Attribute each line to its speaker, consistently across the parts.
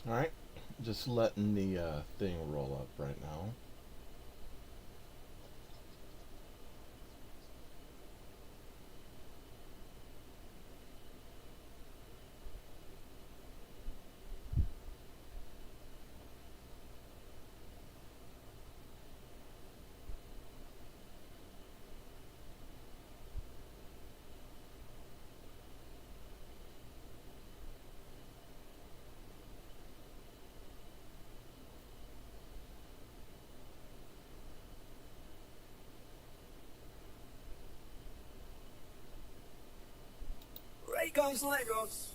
Speaker 1: Alright, just letting the thing roll up right now.
Speaker 2: Ray Guns Legos,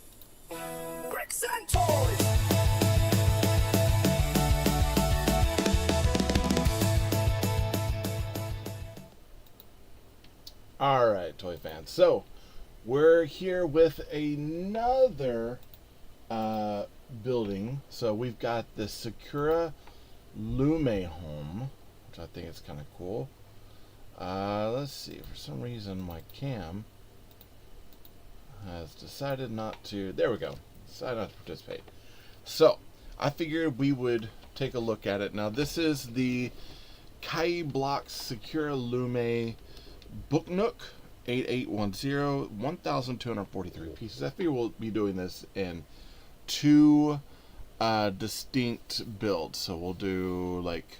Speaker 2: bricks and toys.
Speaker 1: Alright, toy fans. So, we're here with another building. So, we've got the Sakura-Lume home, which I think is kind of cool. Let's see. For some reason, my cam has decided not to. There we go. Decided not to participate. So, I figured we would take a look at it. Now, this is the Cayi Blocks Sakura-Lume Book Nook 8810, 1,243 pieces. I figure we'll be doing this in two distinct builds. So we'll do like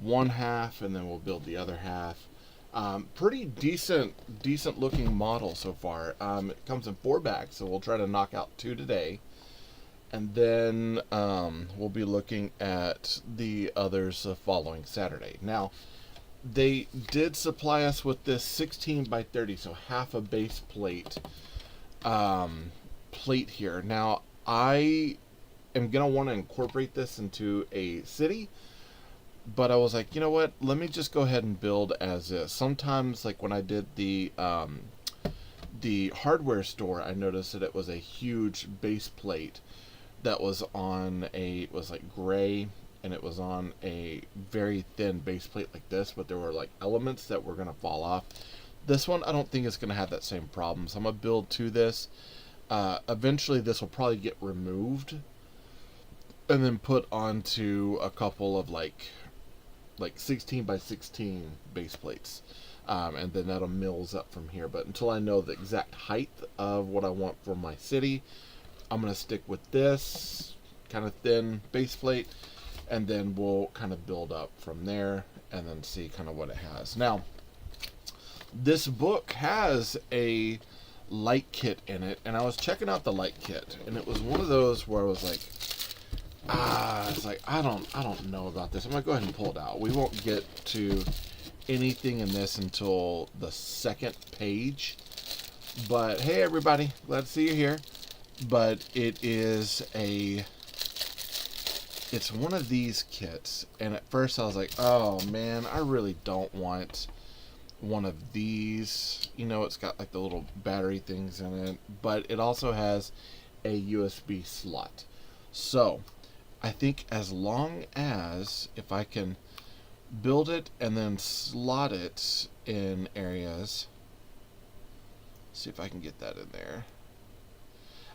Speaker 1: one half and then we'll build the other half. Pretty decent looking model so far. It comes in 4 bags, so we'll try to knock out 2 today. And then we'll be looking at the others the following Saturday. Now, they did supply us with this 16 by 30, so half a base plate plate here. Now, I am going to want to incorporate this into a city, but I was like, you know what, let me just go ahead and build as is. Sometimes, like when I did the hardware store, I noticed that it was a huge base plate that was on it was like gray, and it was on a very thin base plate like this, but there were like elements that were going to fall off. This one, I don't think it's going to have that same problem, so I'm going to build to this. Eventually, this will probably get removed and then put onto a couple of like 16 by 16 base plates. And then that'll mills up from here. But until I know the exact height of what I want for my city, I'm going to stick with this kind of thin base plate, and then we'll kind of build up from there and then see kind of what it has. Now, this book has a light kit in it, and I was checking out the light kit, and it was one of those where I was like, it's like, I don't know about this. I'm going to go ahead and pull it out. We won't get to anything in this until the second page. But hey, everybody, glad to see you here. But it's one of these kits, and at first I was like, oh man, I really don't want one of these. You know, it's got like the little battery things in it, but it also has a USB slot. So I think as long as if I can build it and then slot it in areas, see if I can get that in there.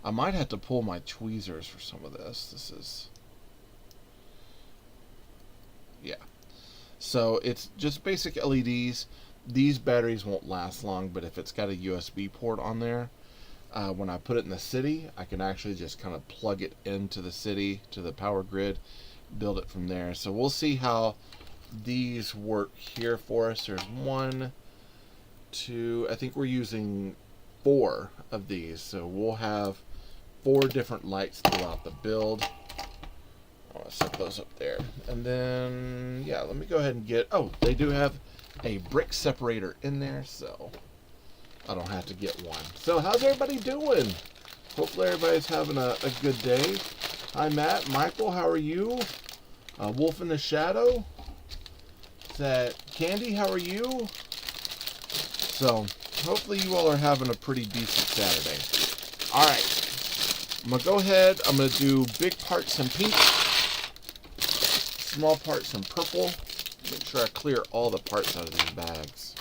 Speaker 1: I might have to pull my tweezers for some of this. This is, yeah. So it's just basic LEDs. These batteries won't last long, but if it's got a USB port on there, when I put it in the city, I can actually just kind of plug it into the city, to the power grid, build it from there. So we'll see how these work here for us. There's 1, 2, I think we're using 4 of these. So we'll have 4 different lights throughout the build. I'll set those up there. And then, yeah, let me go ahead and get, oh, they do have a brick separator in there, so I don't have to get one. So how's everybody doing? Hopefully everybody's having a good day. Hi, Matt. Michael, how are you? Wolf in the Shadow. Is that Candy? How are you? So hopefully you all are having a pretty decent Saturday. All right. I'm going to go ahead. I'm going to do big parts in pink, small parts in purple. Make sure I clear all the parts out of these bags.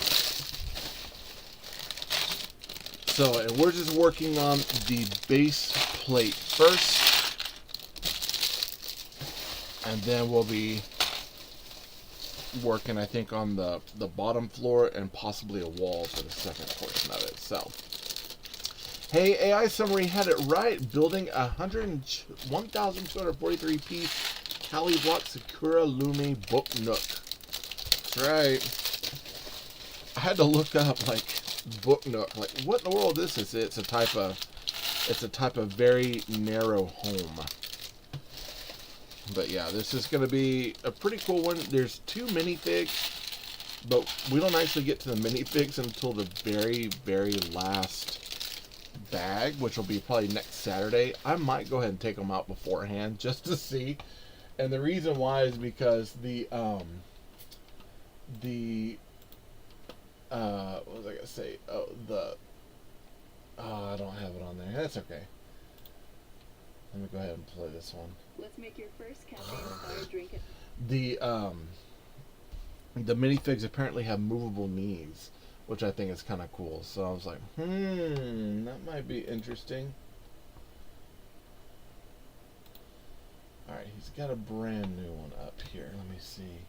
Speaker 1: So, and we're just working on the base plate first. And then we'll be working, I think, on the bottom floor and possibly a wall for the second portion of it. So, hey, AI Summary had it right. Building a 1,243 piece Cayi block Sakura-Lume book Nook. That's right. I had to look up like book Nook. Like, what in the world is this? It's a type of very narrow home. But yeah, this is going to be a pretty cool one. There's 2 minifigs, but we don't actually get to the minifigs until the very, very last bag, which will be probably next Saturday. I might go ahead and take them out beforehand just to see. And the reason why is because what was I going to say? I don't have it on there. That's okay. Let me go ahead and play this one.
Speaker 3: Let's make your first caffeine inspired drink it.
Speaker 1: The minifigs apparently have movable knees, which I think is kind of cool. So I was like, that might be interesting. Alright, he's got a brand new one up here. Let me see.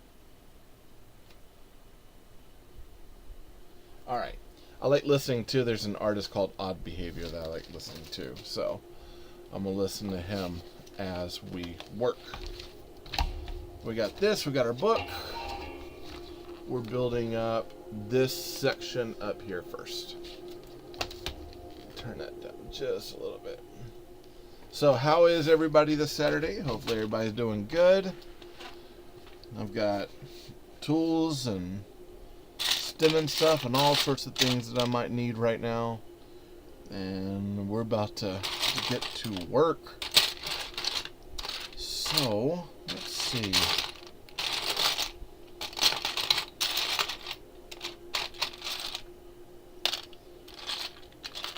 Speaker 1: Alright. I like listening to, there's an artist called Odd Behavior that I like listening to. So I'm going to listen to him as we work. We got this, we got our book. We're building up this section up here first. Turn that down just a little bit. So how is everybody this Saturday? Hopefully everybody's doing good. I've got tools and stemming stuff and all sorts of things that I might need right now. And we're about to get to work. So, let's see.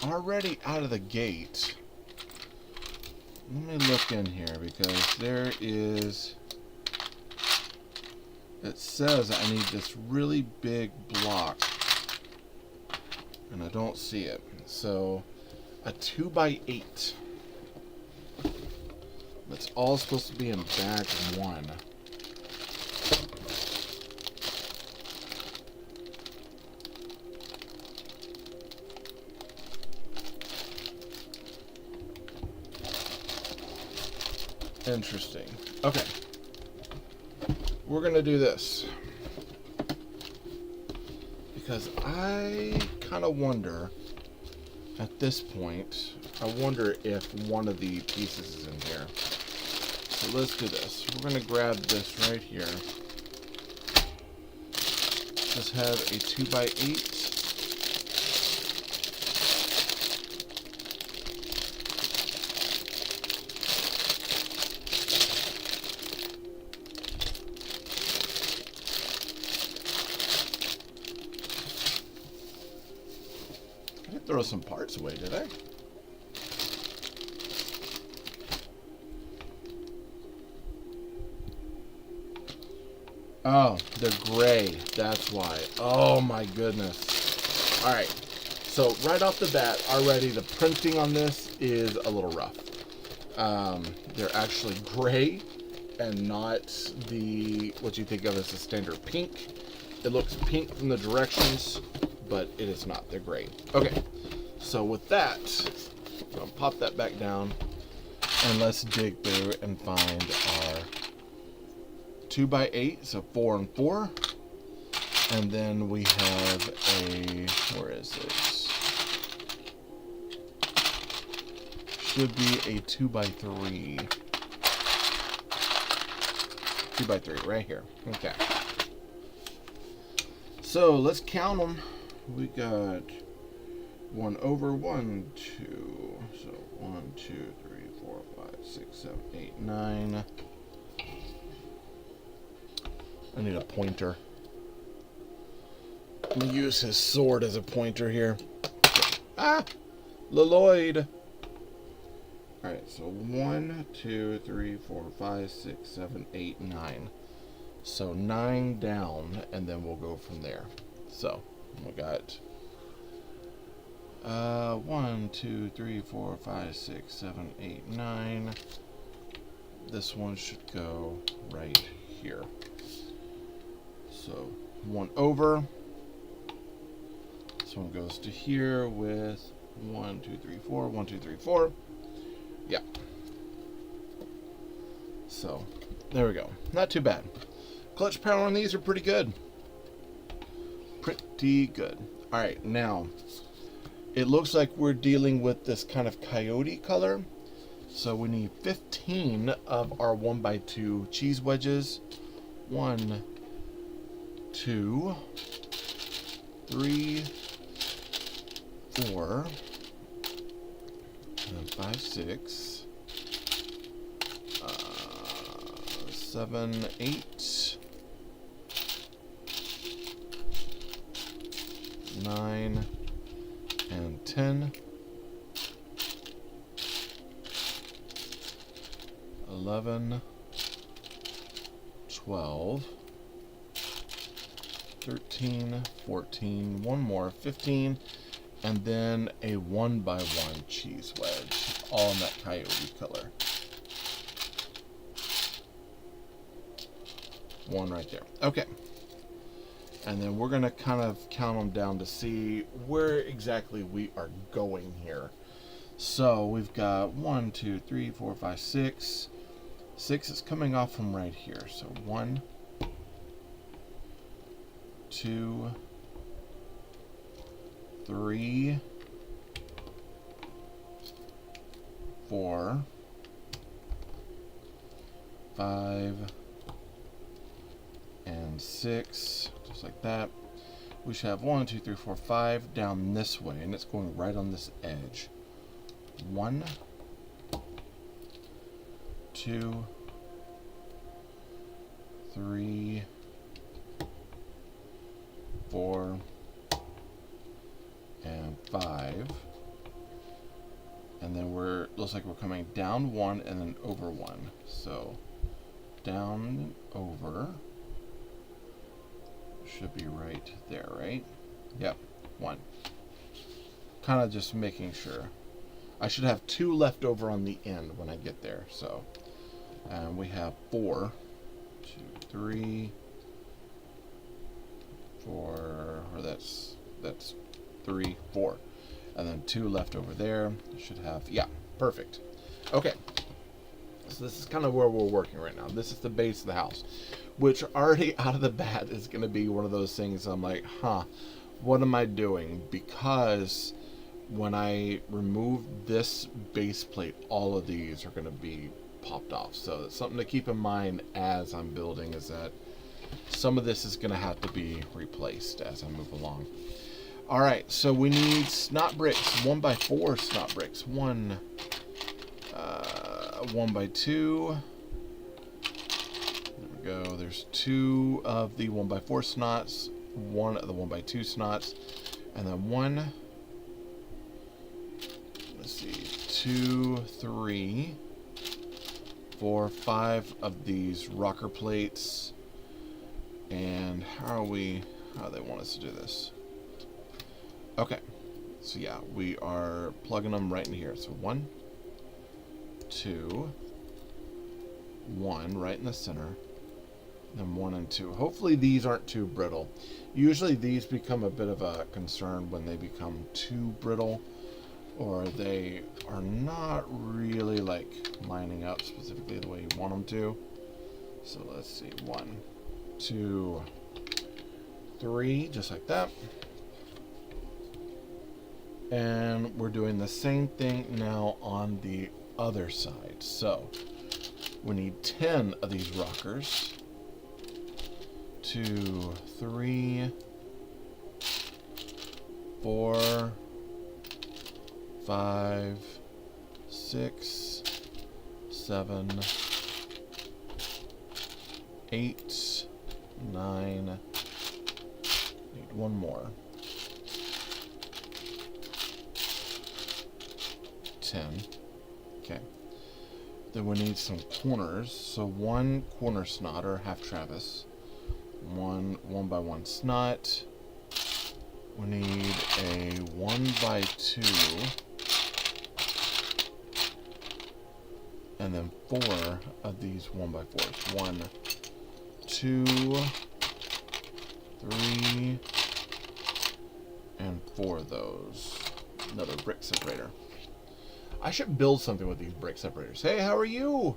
Speaker 1: Already out of the gate. Let me look in here because there is... It says I need this really big block. And I don't see it. So, a 2x8. That's all supposed to be in bag 1. Interesting. Okay. We're going to do this. Because I kind of wonder, at this point, I wonder if one of the pieces is in here. So let's do this. We're going to grab this right here. Just have a 2x8. I didn't throw some parts away, did I? Oh, they're gray. That's why. Oh my goodness. Alright. So right off the bat, already the printing on this is a little rough. They're actually gray and not the what you think of as a standard pink. It looks pink from the directions, but it is not. They're gray. Okay. So with that, I'm going to pop that back down and let's dig through and find our 2x8, so 4 and 4, and then we have a, where is this? Should be a 2x3. 2x3 right here. Okay. So let's count them. We got 1 over 1, 2. So 1, 2, 3, 4, 5, 6, 7, 8, 9. I need a pointer. I'm gonna use his sword as a pointer here. Ah! Lloyd! Alright, so 1, 2, 3, 4, 5, 6, 7, 8, 9. So 9 down, and then we'll go from there. So, we got 1, 2, 3, 4, 5, 6, 7, 8, 9. this one should go right here. So one over. This one goes to here with 1, 2, 3, 4. 1, 2, 3, 4. Yeah. So there we go. Not too bad. Clutch power on these are pretty good. Pretty good. All right, now it looks like we're dealing with this kind of coyote color. So we need 15 of our 1x2 cheese wedges. 1, 2, 3, 4, and 5, 6, 7, 8, 9, and 10, 11, 12, 13, 14, one more, 15, and then a 1x1 cheese wedge, all in that coyote color. One right there. Okay. And then we're going to kind of count them down to see where exactly we are going here. So we've got 1, 2, 3, 4, 5, 6. 6 is coming off from right here. So 1, 2, 3, 4, 5, and 6, just like that. We should have 1, 2, 3, 4, 5 down this way, and it's going right on this edge. 1, 2, 3, 4, and 5. And then looks like we're coming down 1 and then over 1. So down and over should be right there, right? Yep, 1. Kind of just making sure. I should have 2 left over on the end when I get there. So, and we have 4, 2, 3, 4, or that's 3, 4, and then 2 left over there. Should have, yeah, perfect. Okay. So this is kind of where we're working right now. This is the base of the house, which already out of the bat is going to be one of those things I'm like, what am I doing? Because when I remove this base plate, all of these are going to be popped off. So it's something to keep in mind as I'm building, is that some of this is going to have to be replaced as I move along. All right, so we need snot bricks, 1x4 snot bricks. 1, 1x2. There we go. There's 2 of the 1x4 snots, 1 of the 1x2 snots, and then 1. Let's see, 2, 3, 4, 5 of these rocker plates. And how do they want us to do this? Okay, so yeah, we are plugging them right in here. So 1, 2, 1 right in the center, then 1 and 2. Hopefully these aren't too brittle. Usually these become a bit of a concern when they become too brittle, or they are not really like lining up specifically the way you want them to. So let's see, 1, 2, 3, just like that. And we're doing the same thing now on the other side. So we need 10 of these rockers. 2, 3, 4, 5, 6, 7, 8, 9. Need one more. 10. Okay. Then we need some corners. So 1 corner snot, or half Travis. 1 1x1 snot. We need a 1x2. and then 4 of these 1x4s. 1, 2, 3, and 4 of those. Another brick separator. I should build something with these brick separators. Hey, how are you?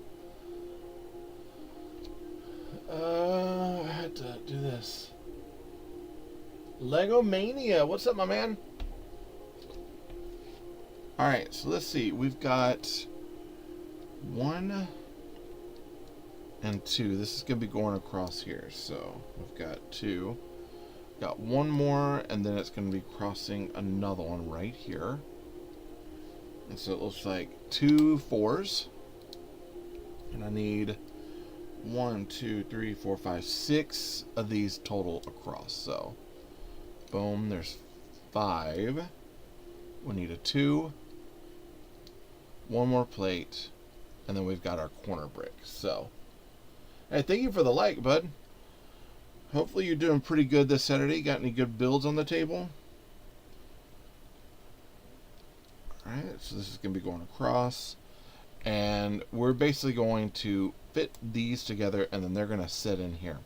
Speaker 1: I had to do this. Lego Mania, what's up, my man? Alright, so let's see. We've got 1 and 2. This is going to be going across here. So we've got 2. Got 1 more, and then it's going to be crossing another one right here. And so it looks like 2 4s. And I need 1, 2, 3, 4, 5, 6 of these total across. So, boom, there's 5. We need a 2. 1 more plate. And then we've got our corner brick. So, hey, thank you for the like, bud. Hopefully you're doing pretty good this Saturday. Got any good builds on the table? Alright, so this is going to be going across. And we're basically going to fit these together, and then they're going to sit in here.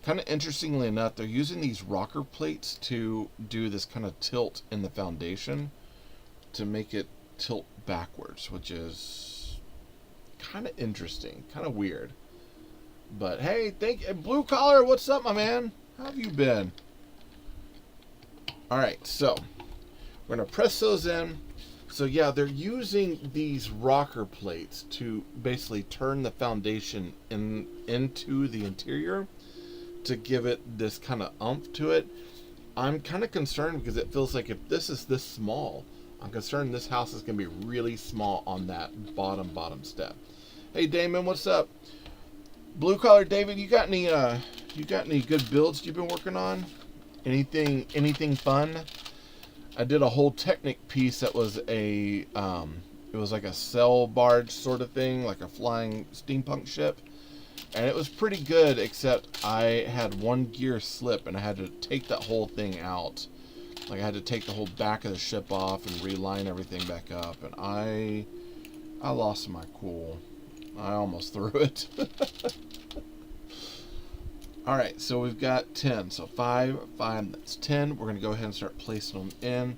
Speaker 1: Kind of interestingly enough, they're using these rocker plates to do this kind of tilt in the foundation to make it tilt backwards, which is kind of interesting, kind of weird. But hey, Blue Collar, what's up, my man? How have you been? Alright, so we're going to press those in. So yeah, they're using these rocker plates to basically turn the foundation into the interior to give it this kind of oomph to it. I'm kind of concerned because it feels like if this is this small, I'm concerned this house is going to be really small on that bottom step. Hey Damon, what's up? Blue Collar David, you got any good builds you've been working on? Anything fun? I did a whole Technic piece that was it was like a sail barge sort of thing, like a flying steampunk ship. And it was pretty good, except I had one gear slip and I had to take that whole thing out. Like I had to take the whole back of the ship off and reline everything back up. And I lost my cool. I almost threw it. Alright, so we've got 10. So 5, that's 10. We're going to go ahead and start placing them in.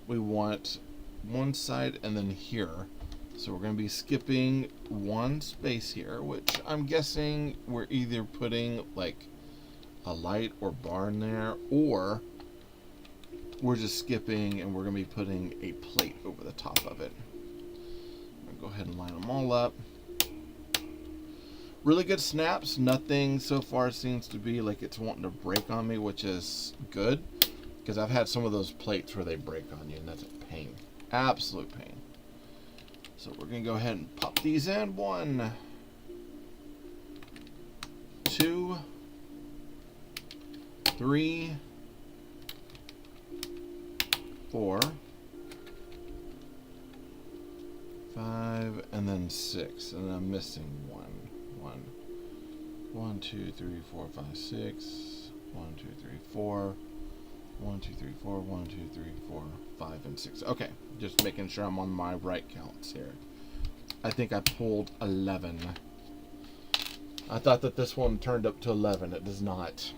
Speaker 1: We want one side and then here. So we're going to be skipping one space here, which I'm guessing we're either putting like a light or barn there, or we're just skipping and we're going to be putting a plate over the top of it. I'm going to go ahead and line them all up. Really good snaps. Nothing so far seems to be like it's wanting to break on me, which is good, because I've had some of those plates where they break on you, and that's a pain. Absolute pain. So we're going to go ahead and pop these in. 1, 2, 3, 4, 5, and then 6. And I'm missing 1. 1, 2, 3, 4, 5, 6. 1, 2, 3, 4. 1, 2, 3, 4. 1, 2, 3, 4, 5, and 6. Okay, just making sure I'm on my right counts here. I think I pulled 11. I thought that this one turned up to 11. It does not.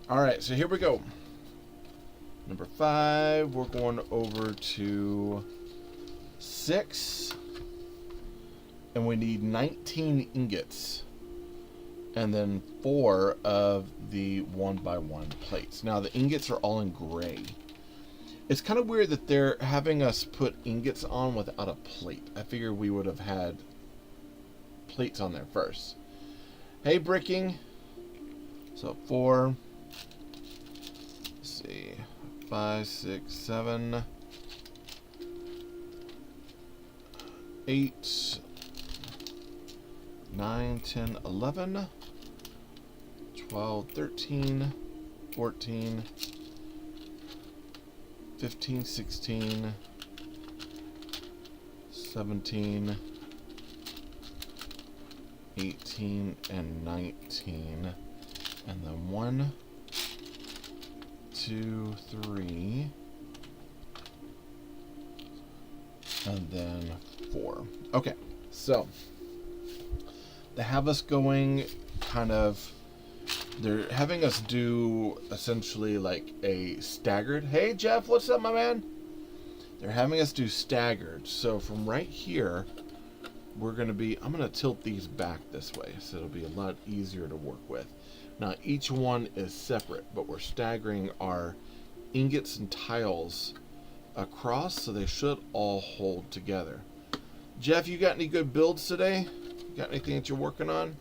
Speaker 1: Alright, so here we go. Number 5, we're going over to 6. And we need 19 ingots. And then 4 of the 1x1 plates. Now the ingots are all in gray. It's kind of weird that they're having us put ingots on without a plate. I figured we would have had plates on there first. Hey, bricking. So 4. Let's see. 5, 6, 7. 8. 9, 10, 11. 12, 13. 14. 15, 16. 17. 18 and 19. And then 1, 2, 3. And then 4. Okay, so they have us going kind of, they're having us do essentially like a staggered. Hey Jeff, what's up, my man? They're having us do staggered. So from right here, we're going to be, I'm going to tilt these back this way so it'll be a lot easier to work with. Now each one is separate, but we're staggering our ingots and tiles across, so they should all hold together. Jeff, you got any good builds today? You got anything that you're working on?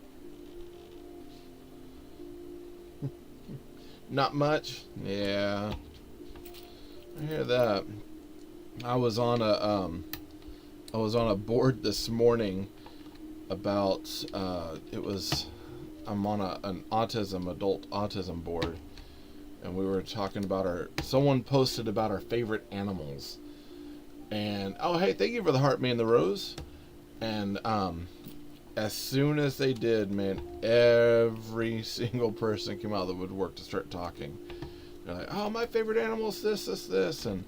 Speaker 1: Not much? Yeah. I hear that. I was on a board this morning about I'm on an adult autism board, and we were talking about someone posted about our favorite animals. And oh hey, thank you for the heart, me and the rose. And as soon as they did, man, every single person came out of the woodwork to start talking. They're like, oh, my favorite animal is this. And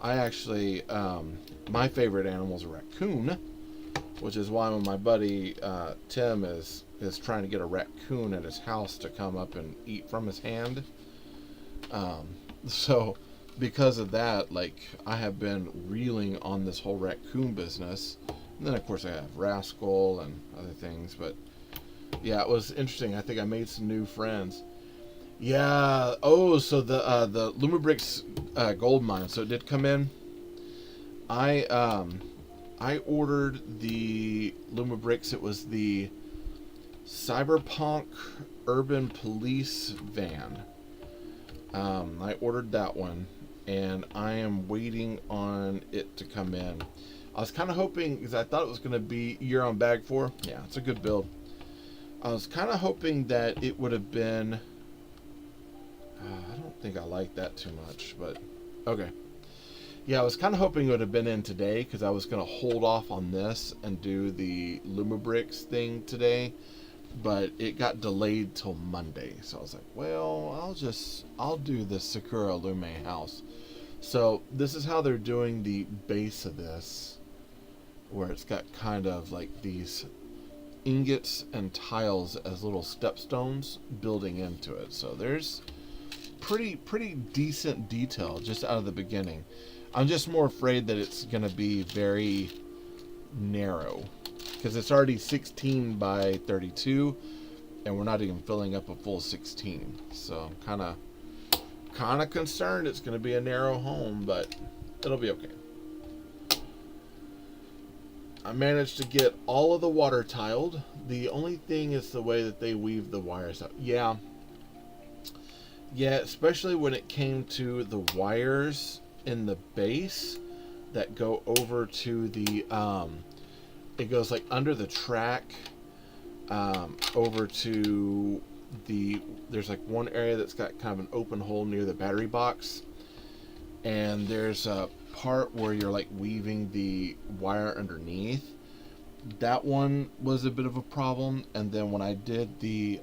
Speaker 1: I actually, my favorite animal is a raccoon, which is why when my buddy Tim is trying to get a raccoon at his house to come up and eat from his hand. So because of that, like, I have been reeling on this whole raccoon business. And then, of course, I have Rascal and other things. But, yeah, it was interesting. I think I made some new friends. Yeah. Oh, so the Lumebrix gold mine. So it did come in. I ordered the Lumebrix. It was the Cyberpunk Urban Police van. I ordered that one. And I am waiting on it to come in. I was kind of hoping, because I thought it was going to be year on bag 4. Yeah, it's a good build. I was kind of hoping that it would have been... I don't think I like that too much, but... Okay. Yeah, I was kind of hoping it would have been in today, because I was going to hold off on this and do the Lumebrix thing today. But it got delayed till Monday. So I was like, well, I'll do the Sakura-Lume house. So this is how they're doing the base of this, where it's got kind of like these ingots and tiles as little stepstones building into it. So there's pretty decent detail just out of the beginning. I'm just more afraid that it's going to be very narrow, because it's already 16 by 32 and we're not even filling up a full 16. So I'm kind of concerned it's going to be a narrow home, but it'll be okay. I managed to get all of the water tiled. The only thing is the way that they weave the wires out. Yeah, especially when it came to the wires in the base that go over to the it goes like under the track, over to there's like one area that's got kind of an open hole near the battery box, and there's a part where you're like weaving the wire underneath. That one was a bit of a problem. And then when I did the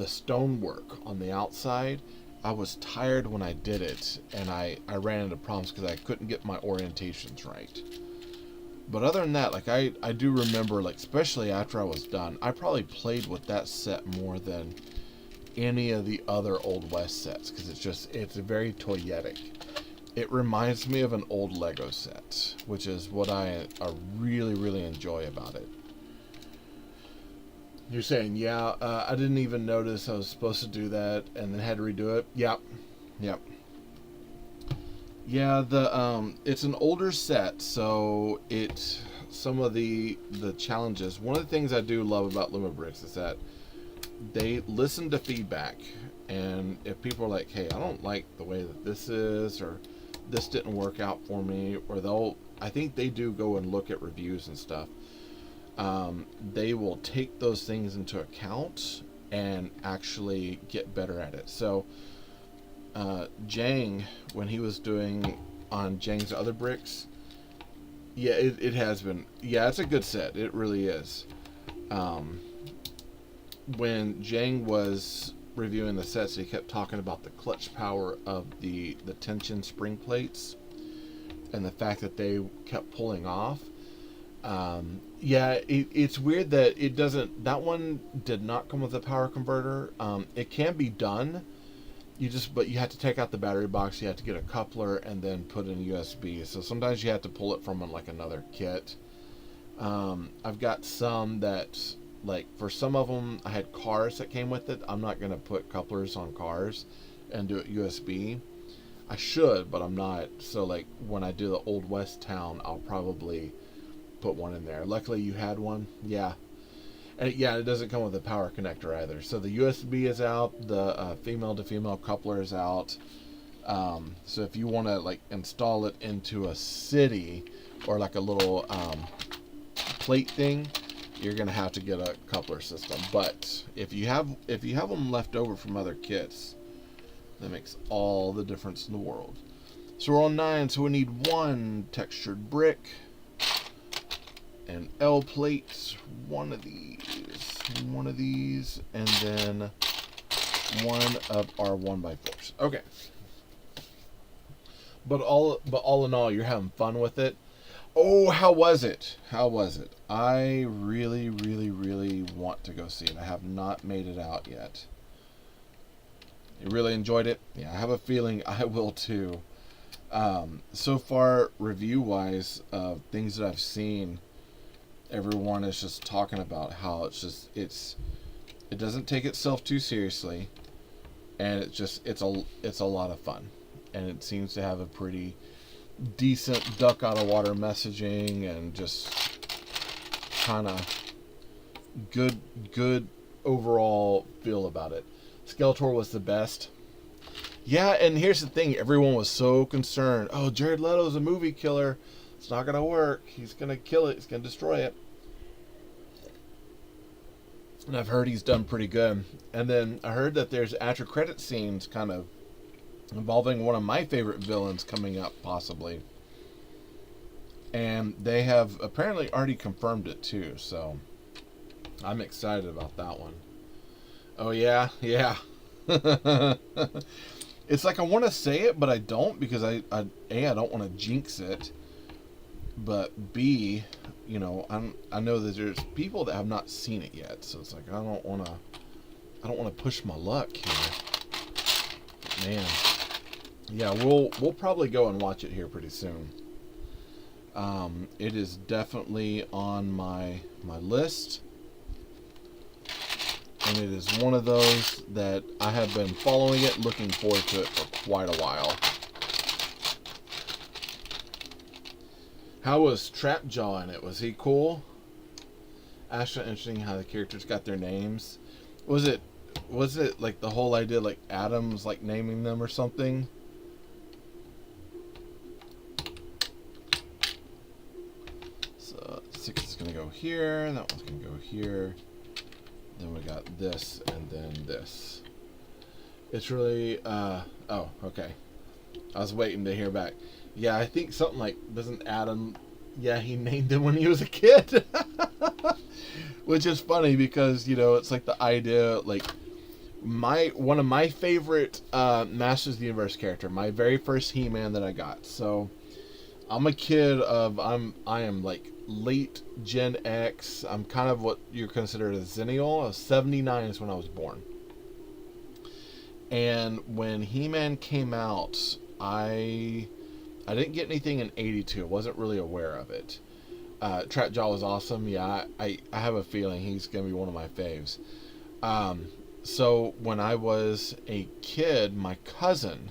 Speaker 1: stonework on the outside, I was tired when I did it, and I ran into problems because I couldn't get my orientations right. But other than that, like I do remember, like, especially after I was done, I probably played with that set more than any of the other Old West sets, because it's very toyetic. It reminds me of an old Lego set, which is what I really enjoy about it. You're saying, yeah, I didn't even notice I was supposed to do that and then had to redo it. Yep. Yeah, it's an older set, so some of the challenges. One of the things I do love about Lumebrix is that they listen to feedback, and if people are like, hey, I don't like the way that this is, or this didn't work out for me, or I think they do go and look at reviews and stuff. They will take those things into account and actually get better at it. So Jang, when he was doing on Jang's other bricks, yeah, it has been, yeah, it's a good set, it really is. When Jang was reviewing the sets, he kept talking about the clutch power of the tension spring plates and the fact that they kept pulling off. Yeah, it's weird that it doesn't. That one did not come with a power converter. It can be done. But you have to take out the battery box. You have to get a coupler and then put in USB. So sometimes you have to pull it from like another kit. I've got some that, like, for some of them, I had cars that came with it. I'm not gonna put couplers on cars and do it USB. I should, but I'm not. So like when I do the Old West Town, I'll probably put one in there. Luckily you had one. Yeah. And yeah, it doesn't come with a power connector either. So the USB is out, the female to female coupler is out. So if you want to like install it into a city or like a little plate thing, you're gonna have to get a coupler system. But if you have them left over from other kits, that makes all the difference in the world. So we're on 9, so we need 1 textured brick, an L plate, one of these, and then 1 of our 1x4s. Okay. But all in all, you're having fun with it. Oh, how was it? How was it? I really, really, really want to go see it. I have not made it out yet. You really enjoyed it? Yeah, I have a feeling I will too. So far, review-wise, things that I've seen, everyone is just talking about how it doesn't take itself too seriously, and it's a lot of fun, and it seems to have a pretty decent duck out of water messaging and just kind of good overall feel about it. Skeletor was the best. Yeah, and here's the thing, everyone was so concerned. Oh, Jared Leto's a movie killer. It's not gonna work. He's gonna kill it. He's gonna destroy it. And I've heard he's done pretty good. And then I heard that there's after credit scenes kind of involving one of my favorite villains coming up, possibly. And they have apparently already confirmed it too, so I'm excited about that one. Oh yeah, yeah. It's like I want to say it, but I don't, because I don't want to jinx it. But B, you know, I know that there's people that have not seen it yet, so it's like I don't want to push my luck here. Man, yeah, we'll probably go and watch it here pretty soon. It is definitely on my list, and it is one of those that I have been following it, looking forward to it for quite a while. How was Trapjaw in it? Was he cool? Actually interesting how the characters got their names. Was it like the whole idea, like Adam's like naming them or something? So 6 is gonna go here, and that one's gonna go here. Then we got this, and then this. It's really oh, okay. I was waiting to hear back. Yeah, I think something like, doesn't Adam, yeah, he named him when he was a kid. Which is funny because, you know, it's like the idea, like, one of my favorite Masters of the Universe character, my very first He-Man that I got. So, I'm a kid of, I am like late Gen X. I'm kind of what you're considered a Zennial. I was 79 is when I was born. And when He-Man came out, I didn't get anything in 82. I wasn't really aware of it. Trapjaw was awesome. Yeah, I have a feeling he's going to be one of my faves. So when I was a kid, my cousin,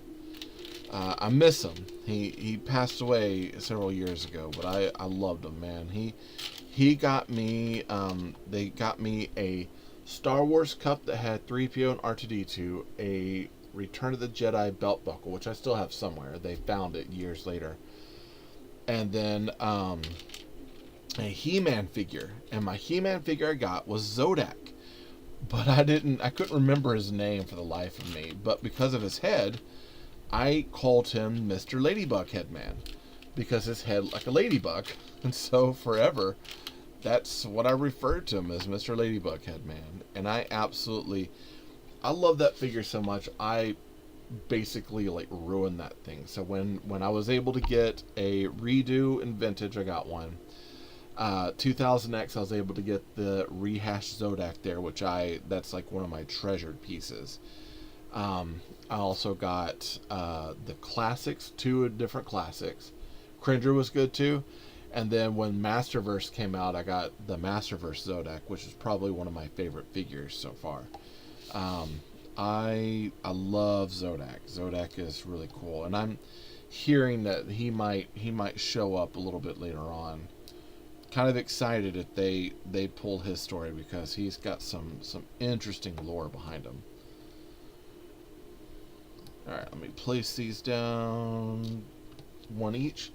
Speaker 1: I miss him. He passed away several years ago, but I loved him, man. He got me, they got me a Star Wars cup that had 3PO and R2-D2, a Return of the Jedi belt buckle, which I still have somewhere. They found it years later. And then a He-Man figure. And my He-Man figure I got was Zodak. But I couldn't remember his name for the life of me. But because of his head, I called him Mr. Ladybug Headman. Because his head like a ladybug. And so forever, that's what I referred to him as, Mr. Ladybug Headman. And I love that figure so much. I basically like ruined that thing. So when I was able to get a redo in vintage, I got one. 2000X, I was able to get the rehashed Zodak there, which that's like one of my treasured pieces. I also got the classics, two different classics. Cringer was good too. And then when Masterverse came out, I got the Masterverse Zodak, which is probably one of my favorite figures so far. I love Zodak. Zodak is really cool, and I'm hearing that he might show up a little bit later on. Kind of excited if they pull his story, because he's got some interesting lore behind him. All right, let me place these down, one each.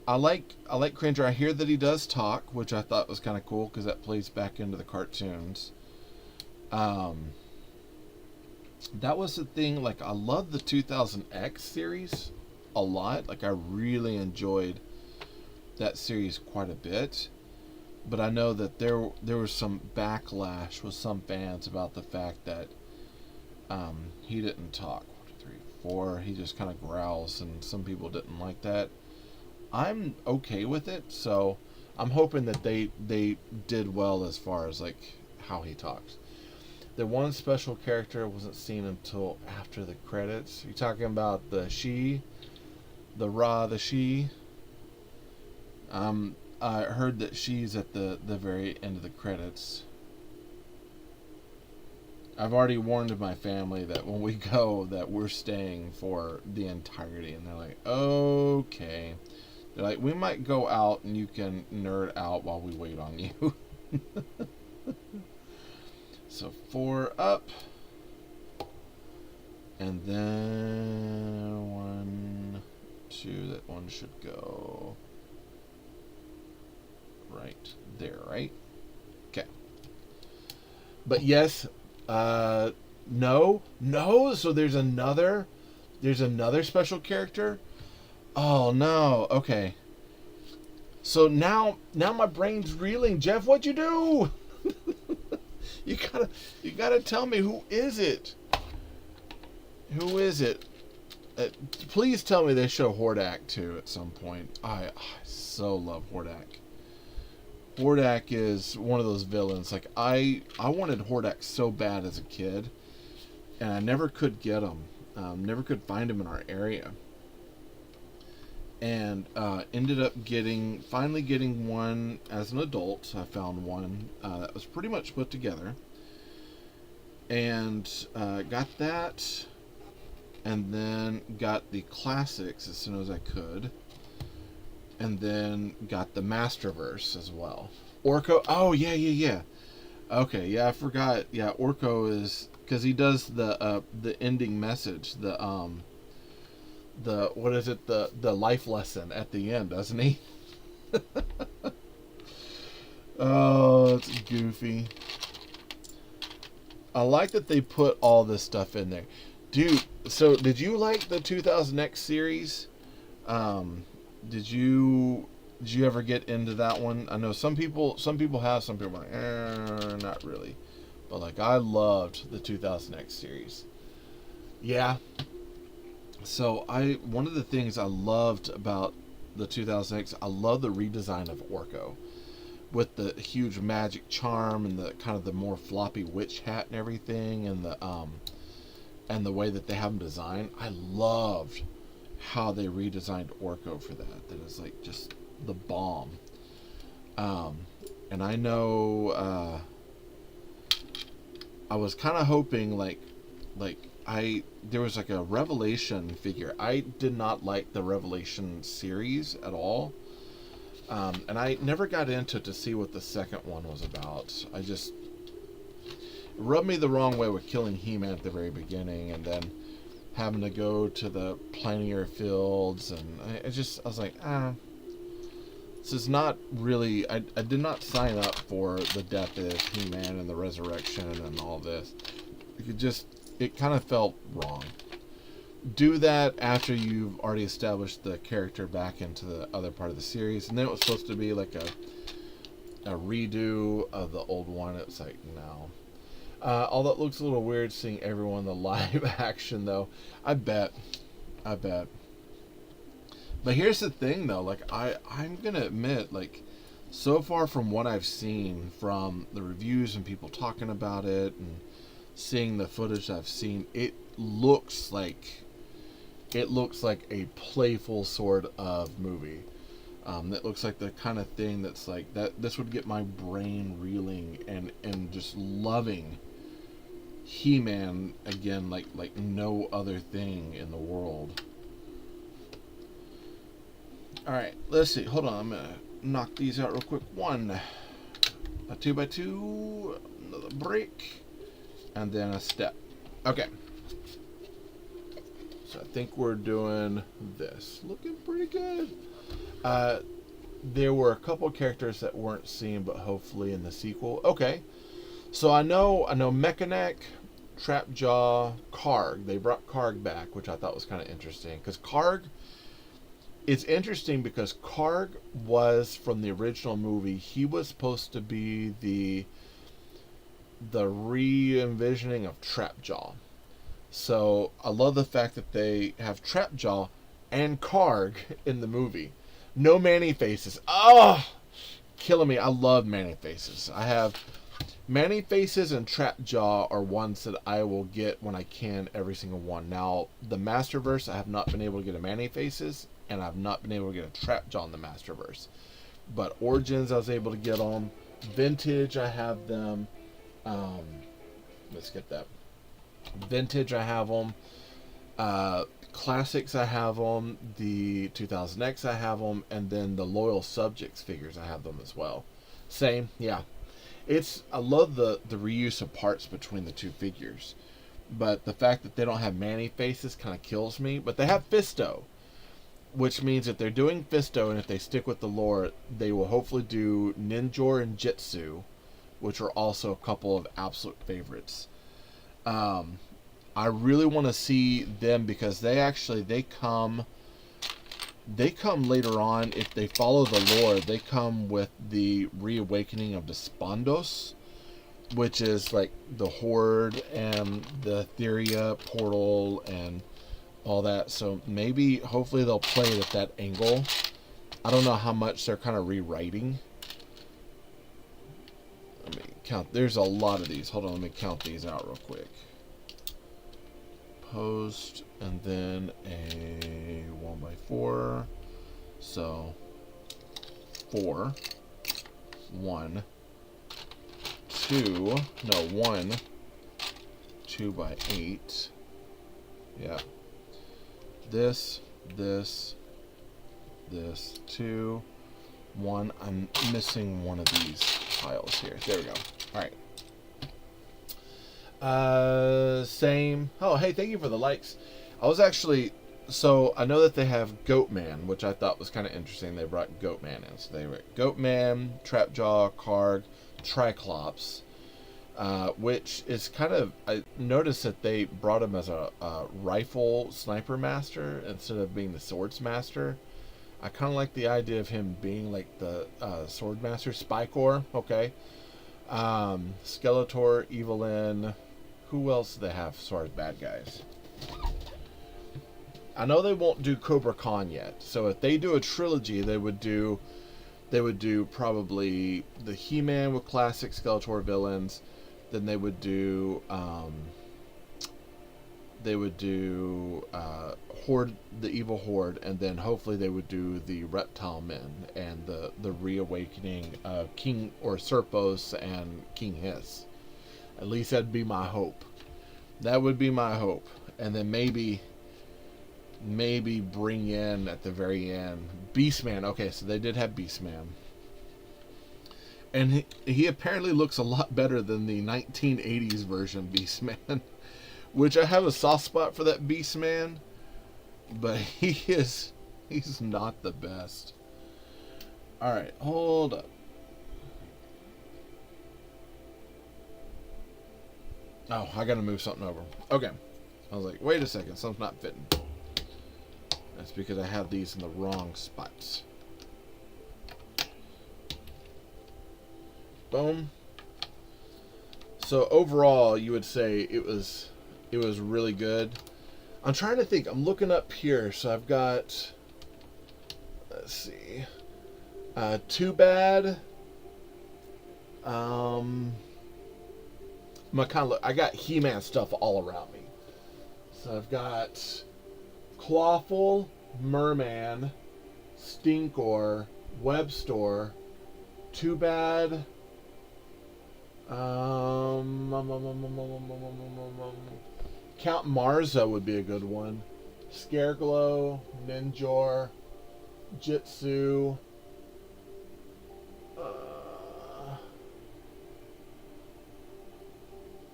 Speaker 1: I like Cringer. I hear that he does talk, which I thought was kind of cool because that plays back into the cartoons. That was the thing. Like, I love the 2000X series a lot. Like, I really enjoyed that series quite a bit. But I know that there was some backlash with some fans about the fact that he didn't talk. 1, 2, 3, 4. He just kind of growls, and some people didn't like that. I'm okay with it, so I'm hoping that they did well as far as like how he talks. The one special character wasn't seen until after the credits. You're talking about the she, the she. I heard that she's at the very end of the credits. I've already warned my family that when we go, that we're staying for the entirety, and they're like, okay. They're like, we might go out and you can nerd out while we wait on you. So 4 up. And then 1, 2, that one should go right there, right? Okay. But yes, no, so there's another special character. Oh no, okay. So now my brain's reeling. Jeff, what'd you do? you gotta tell me, who is it? Who is it? Please tell me they show Hordak too at some point. I so love Hordak. Hordak is one of those villains. Like, I wanted Hordak so bad as a kid, and I never could get him. Never could find him in our area. And ended up finally getting one as an adult. I found one that was pretty much put together, and got that, and then got the classics as soon as I could, and then got the Masterverse as well. Orko, oh yeah. Okay, yeah, I forgot. Yeah, Orko is, because he does the ending message, the what is it, the life lesson at the end, doesn't he? Oh, it's goofy. I like that they put all this stuff in there, dude. So did you like the 2000X series? Did you ever get into that one? I know some people have, some people are like, not really, but like, I loved the 2000X series. Yeah. So one of the things I loved about the 2000X, I love the redesign of Orko, with the huge magic charm and the kind of the more floppy witch hat and everything, and the way that they have them designed. I loved how they redesigned Orko for that. That is like just the bomb. And I know I was kind of hoping like there was like a Revelation figure. I did not like the Revelation series at all. And I never got into it to see what the second one was about. It rubbed me the wrong way with killing He-Man at the very beginning, and then having to go to the Planier Fields, and I was like, this is not really, I did not sign up for the death of He-Man and the resurrection and all this. It kind of felt wrong. Do that after you've already established the character back into the other part of the series, and then it was supposed to be like a redo of the old one. It was like, no. Although it looks a little weird seeing everyone in the live action, though. I bet. But here's the thing, though. Like, I'm gonna admit, like, so far from what I've seen from the reviews and people talking about it and seeing the footage I've seen, it looks like a playful sort of movie. That looks like the kind of thing that's like that. This would get my brain reeling and just loving He-Man again, like no other thing in the world. All right, let's see. Hold on, I'm gonna knock these out real quick. One, a 2x2, another break, and then a step. Okay. So I think we're doing this. Looking pretty good. There were a couple characters that weren't seen, but hopefully in the sequel. Okay. So I know Mechanic, Trapjaw, Karg. They brought Karg back, which I thought was kind of interesting. Because Karg, it's interesting because Karg was from the original movie. He was supposed to be the re-envisioning of Trapjaw. So I love the fact that they have Trapjaw and Karg in the movie. No Man-E-Faces. Oh, killing me. I love Man-E-Faces. I have Man-E-Faces and Trapjaw are ones that I will get when I can, every single one. Now, the Masterverse, I have not been able to get a Man-E-Faces, and I've not been able to get a Trapjaw in the Masterverse. But Origins, I was able to get them. Vintage, I have them. Let's get that. Vintage, I have them. Classics, I have them. The 2000X, I have them. And then the Loyal Subjects figures, I have them as well. Same, yeah. I love the reuse of parts between the two figures. But the fact that they don't have Man-E-Faces kind of kills me. But they have Fisto, which means if they're doing Fisto and if they stick with the lore, they will hopefully do Ninjor and Jitsu, which are also a couple of absolute favorites. I really want to see them because they come later on. If they follow the lore, they come with the reawakening of the Spondos, which is like the Horde and the Theria portal and all that. So maybe, hopefully they'll play it at that angle. I don't know how much they're kind of rewriting. Let me count. There's a lot of these. Hold on, let me count these out real quick. Post, and then a 1x4. So 4, 1, 2, no 1, 2x8. Yeah. This, 2, 1. I'm missing one of these piles here. There we go. All right. Same. Oh, hey, thank you for the likes. I was actually, so I know that they have Goatman, which I thought was kind of interesting. They brought Goatman in. So they were Goatman, Trapjaw, Karg, Triclops, which is kind of, I noticed that they brought him as a rifle sniper master instead of being the swords master. I kind of like the idea of him being like the sword master. Spycore, okay. Skeletor, Evelyn. Who else do they have as far as bad guys? I know they won't do Cobra Khan yet. So if they do a trilogy, they would do probably the He-Man with classic Skeletor villains. Then they would do Horde, the evil Horde, and then hopefully they would do the Reptile Men and the reawakening of King or Serpos and King Hiss. At least that'd be my hope. That would be my hope. And then maybe bring in at the very end Beastman. Okay, so they did have Beastman. And he apparently looks a lot better than the 1980s version Beastman. Which I have a soft spot for that Beastman. But he's not the best. Alright, hold up. Oh, I gotta move something over. Okay. I was like, wait a second, something's not fitting. That's because I have these in the wrong spots. Boom. So overall, you would say it was really good. I'm trying to think. I'm looking up here. So I've got, let's see. Too Bad. I got He-Man stuff all around me. So I've got Clawful, Merman, Stinkor, Webstore, Too Bad. Count Marza would be a good one. Scareglow, Ninjor, Jitsu.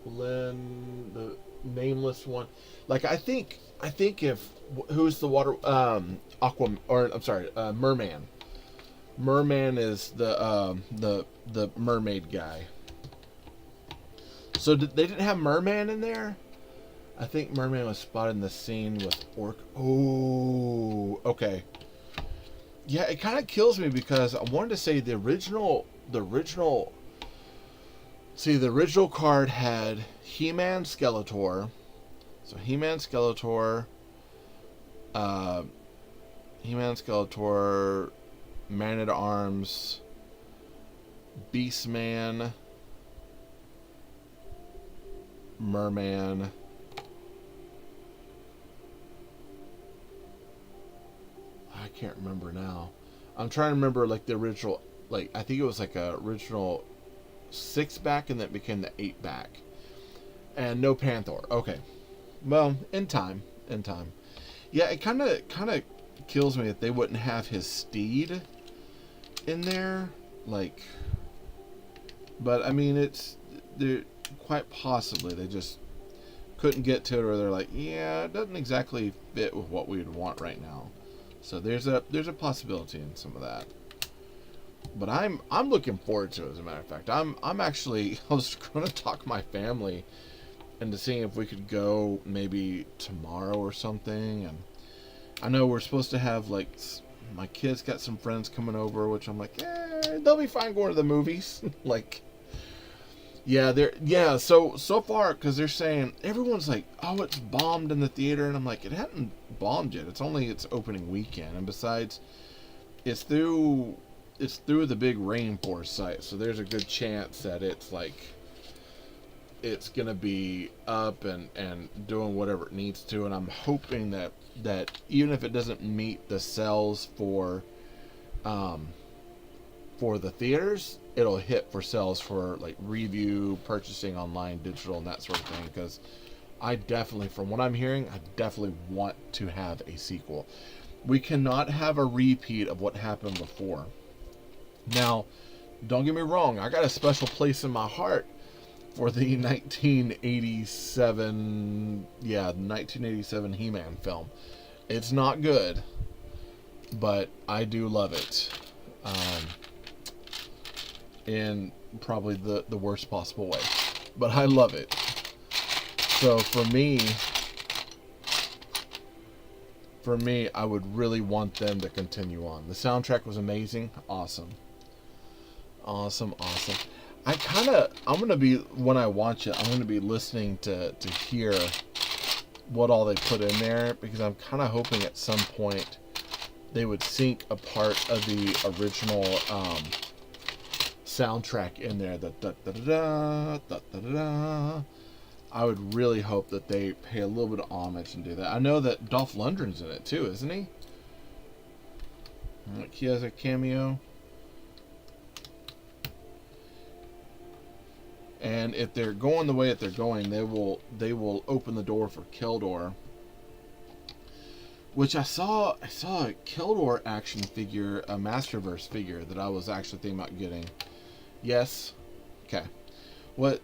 Speaker 1: Lynn, the nameless one. Like I think if who's the water Merman. Merman is the mermaid guy. So they didn't have Merman in there? I think Merman was spotted in the scene with Orc. Oh, okay. Yeah, it kind of kills me because I wanted to say the original card had He-Man, Skeletor. So He-Man, Skeletor, Man-at-Arms, Beastman, Merman. I can't remember now. I'm trying to remember like the original, like I think it was like a original 6-back and then it became the 8-back. And no Panther. Okay. Well, in time. Yeah, it kind of kills me that they wouldn't have his steed in there, like. But I mean, they're quite possibly they just couldn't get to it, or they're like, yeah, it doesn't exactly fit with what we would want right now. So there's a possibility in some of that. But I'm looking forward to it. As a matter of fact, I'm actually I was going to talk my family into seeing if we could go maybe tomorrow or something. And I know we're supposed to have like my kids got some friends coming over, which I'm like, they'll be fine going to the movies. Like, yeah. So far, because they're saying everyone's like, oh, it's bombed in the theater, and I'm like, it hadn't bombed yet. It's only its opening weekend, and besides, it's through the big rainforest site, so there's a good chance that it's gonna be up and doing whatever it needs to. And I'm hoping that even if it doesn't meet the sales for the theaters, it'll hit for sales for like review, purchasing online, digital, and that sort of thing. Because I definitely, from what I'm hearing, I definitely want to have a sequel. We cannot have a repeat of what happened before. Now, don't get me wrong, I got a special place in my heart for the 1987 He-Man film. It's not good, but I do love it. In probably the worst possible way. But I love it. So for me, I would really want them to continue on. The soundtrack was amazing. Awesome. I'm gonna be, when I watch it, I'm gonna be listening to hear what all they put in there, because I'm kind of hoping at some point they would sync a part of the original soundtrack in there. I would really hope that they pay a little bit of homage and do that. I know that Dolph Lundgren's in it too, isn't he? Like he has a cameo. And if they're going the way that they're going, they will open the door for Keldor. Which I saw a Keldor action figure, a Masterverse figure that I was actually thinking about getting. Yes. Okay. What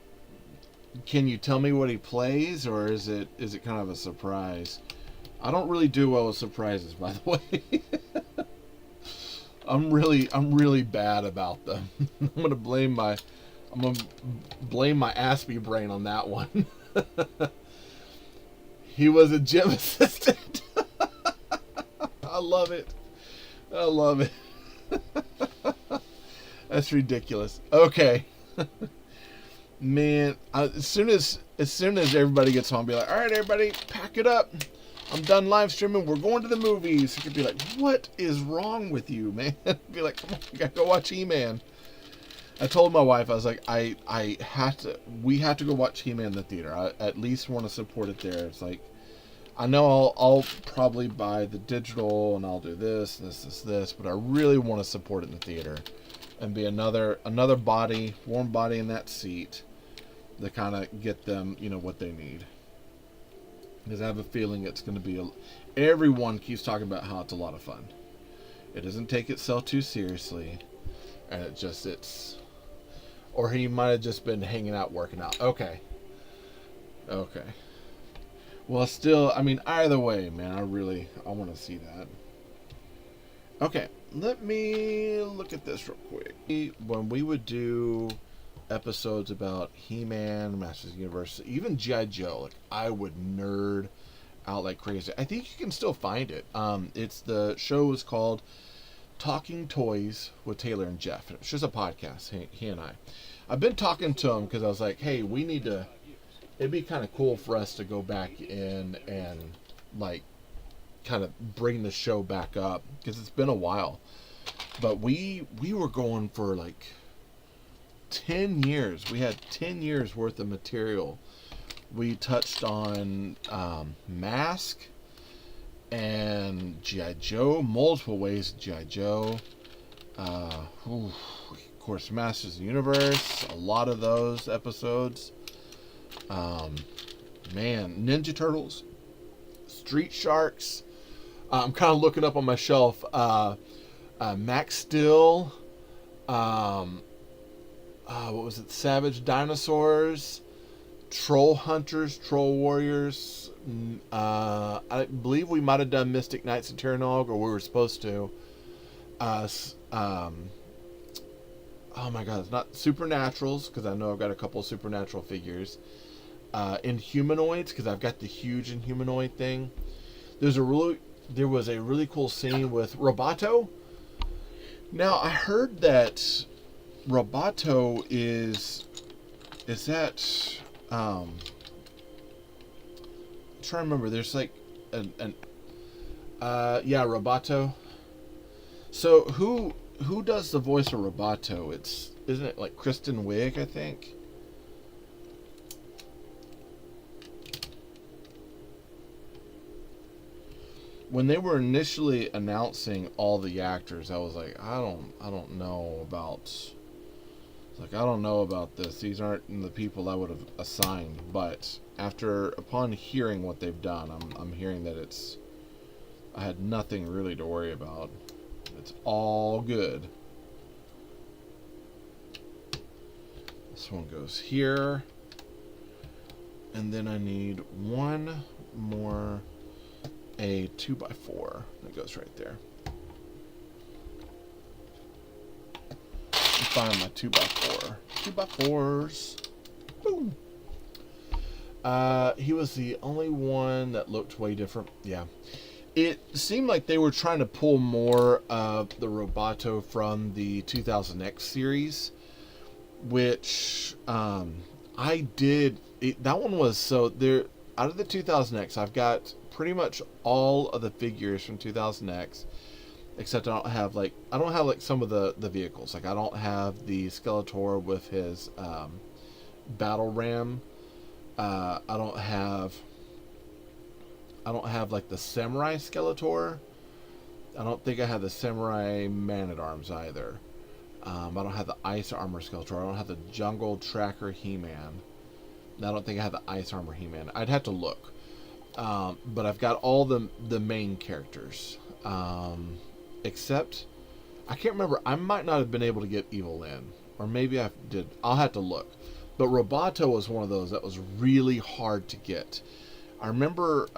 Speaker 1: can you tell me what he plays, or is it kind of a surprise? I don't really do well with surprises, by the way. I'm really bad about them. I'm gonna blame my Aspie brain on that one. He was a gym assistant. I love it. That's ridiculous. Okay. Man, as soon as everybody gets home, I'll be like, all right, everybody, pack it up. I'm done live streaming. We're going to the movies. He could be like, what is wrong with you, man? Be like, come on, we gotta go watch He-Man. I told my wife, I was like, we have to go watch He-Man in the theater. I at least want to support it there. It's like, I know I'll probably buy the digital and I'll do this, but I really want to support it in the theater and be another body, warm body in that seat to kind of get them, what they need. Because I have a feeling it's going to be everyone keeps talking about how it's a lot of fun. It doesn't take itself too seriously, and or he might have just been hanging out working out. Okay. Well, still, I mean, either way, man, I want to see that. Okay, let me look at this real quick. When we would do episodes about He-Man, Masters of the Universe, even G.I. Joe, like, I would nerd out like crazy. I think you can still find it. The show is called Talking Toys with Taylor and Jeff. It's just a podcast, he and I. I've been talking to him because I was like, hey, it'd be kind of cool for us to go back in and, like, kind of bring the show back up because it's been a while. But we were going for, like, 10 years. We had 10 years worth of material. We touched on Mask and G.I. Joe, multiple ways of G.I. Joe. Of course, Masters of the Universe, a lot of those episodes. Ninja Turtles, Street Sharks. I'm kind of looking up on my shelf. Max Steel. What was it? Savage Dinosaurs, Troll Hunters, Troll Warriors. I believe we might have done Mystic Knights of Terranog, or we were supposed to. Oh my God, it's not Supernaturals, because I know I've got a couple of Supernatural figures. Inhumanoids, because I've got the huge Inhumanoid thing. There was a really cool scene with Roboto. Now, I heard that Roboto is that I'm trying to remember. There's like Roboto. So who does the voice of Roboto? Isn't it like Kristen Wiig, I think? When they were initially announcing all the actors, I was like, I don't know about. Like, I don't know about this. These aren't the people I would have assigned. But upon hearing what they've done, I'm hearing that I had nothing really to worry about. It's all good. This one goes here. And then I need one more, a 2x4 that goes right there. Find my 2x4. 2x4s. Boom. He was the only one that looked way different. Yeah. It seemed like they were trying to pull more of the Roboto from the 2000X series, which I did. That one was so there. Out of the 2000X, I've got pretty much all of the figures from 2000X. Except I don't have like some of the vehicles. Like I don't have the Skeletor with his battle ram. I don't have like the Samurai Skeletor. I don't think I have the Samurai Man-at-Arms either. I don't have the Ice Armor Skeletor. I don't have the Jungle Tracker He-Man. I don't think I have the Ice Armor He-Man. I'd have to look. But I've got all the main characters. Except, I can't remember. I might not have been able to get Evil Lyn. Or maybe I did. I'll have to look. But Roboto was one of those that was really hard to get. I remember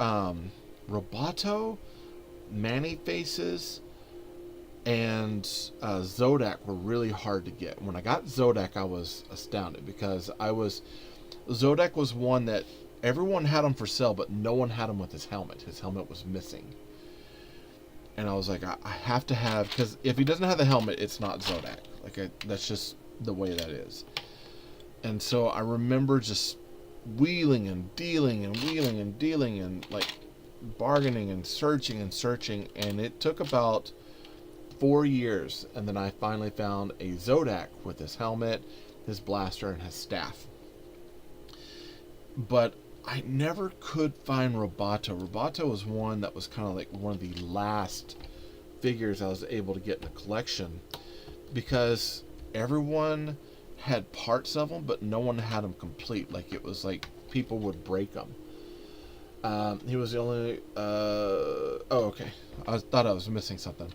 Speaker 1: Roboto, Manny Faces, and Zodak were really hard to get. When I got Zodak, I was astounded. Because Zodak was one that everyone had him for sale, but no one had him with his helmet. His helmet was missing. And I was like, I have to have, because if he doesn't have the helmet, it's not Zodak. Like, that's just the way that is. And so I remember just wheeling and dealing and like bargaining and searching and searching, and it took about 4 years, and then I finally found a Zodak with his helmet, his blaster, and his staff. But I never could find Roboto. Roboto was one that was kind of like one of the last figures I was able to get in the collection, because everyone had parts of them, but no one had them complete. Like, it was like people would break them. He was the only... oh, okay. I thought I was missing something.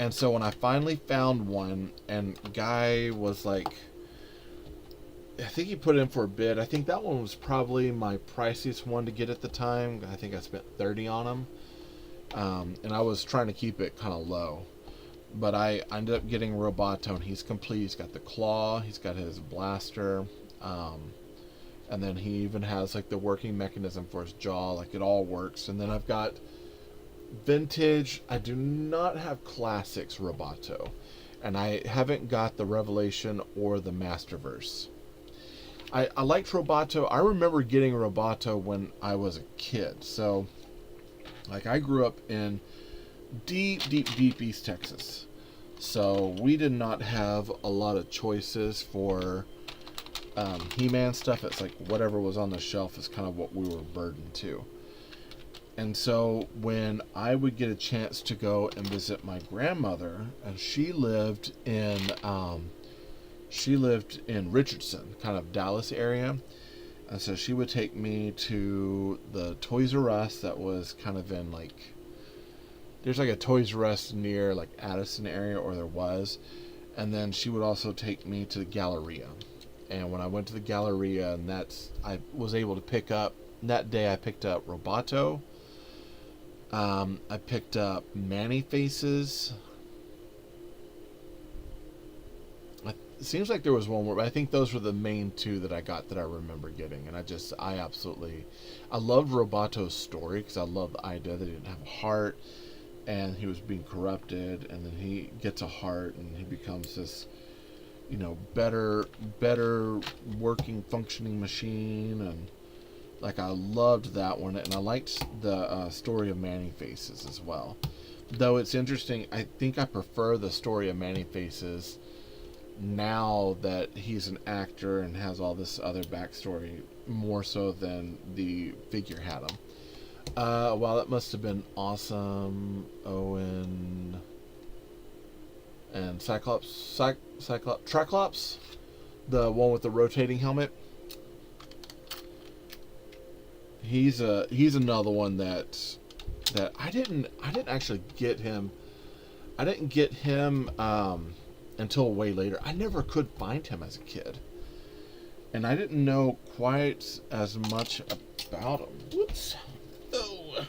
Speaker 1: And so when I finally found one, and guy was like... I think he put in for a bid. I think that one was probably my priciest one to get at the time. I think I spent $30 on him. And I was trying to keep it kind of low. But I ended up getting Roboto, and he's complete. He's got the claw, he's got his blaster, and then he even has like the working mechanism for his jaw. Like, it all works. And then I've got vintage. I do not have classics Roboto, and I haven't got the Revelation or the Masterverse. I liked Roboto. I remember getting Roboto when I was a kid. So, like, I grew up in deep East Texas. So we did not have a lot of choices for He-Man stuff. It's like whatever was on the shelf is kind of what we were burdened to. And so when I would get a chance to go and visit my grandmother, and she lived in Richardson, kind of Dallas area. And so she would take me to the Toys R Us that was kind of in like, there's like a Toys R Us near like Addison area, or there was. And then she would also take me to the Galleria. And when I went to the Galleria, and I was able to pick up, that day I picked up Roboto. I picked up Manny Faces. It seems like there was one more, but I think those were the main two that I got that I remember getting. And I loved Roboto's story, because I loved the idea that he didn't have a heart, and he was being corrupted, and then he gets a heart, and he becomes this, better working, functioning machine. And like, I loved that one, and I liked the story of Manny Faces as well. Though it's interesting, I think I prefer the story of Manny Faces now that he's an actor and has all this other backstory, more so than the figure had him. Wow, that must have been awesome. Owen and Triclops, the one with the rotating helmet. He's another one that I didn't actually get him. I didn't get him until way later. I never could find him as a kid, and I didn't know quite as much about him. Whoops. Oh.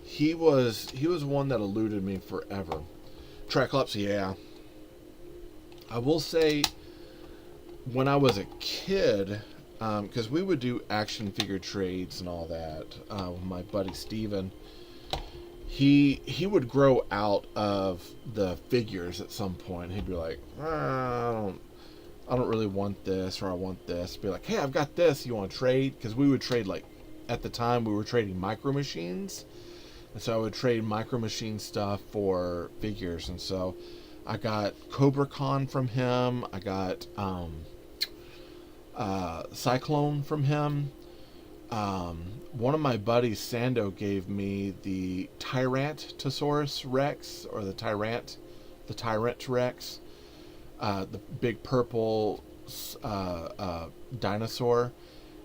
Speaker 1: He was one that eluded me forever. Triclops, yeah. I will say, when I was a kid, because we would do action figure trades and all that with my buddy Steven. He would grow out of the figures at some point. He'd be like, I don't really want this, or I want this. Be like, hey, I've got this. You want to trade? Because we would trade, like, at the time we were trading Micro Machines, and so I would trade Micro Machine stuff for figures. And so I got Cobra Khan from him. I got Cyclone from him. One of my buddies, Sando, gave me the Tyrantosaurus Rex, or the Tyrant Rex, the big purple dinosaur.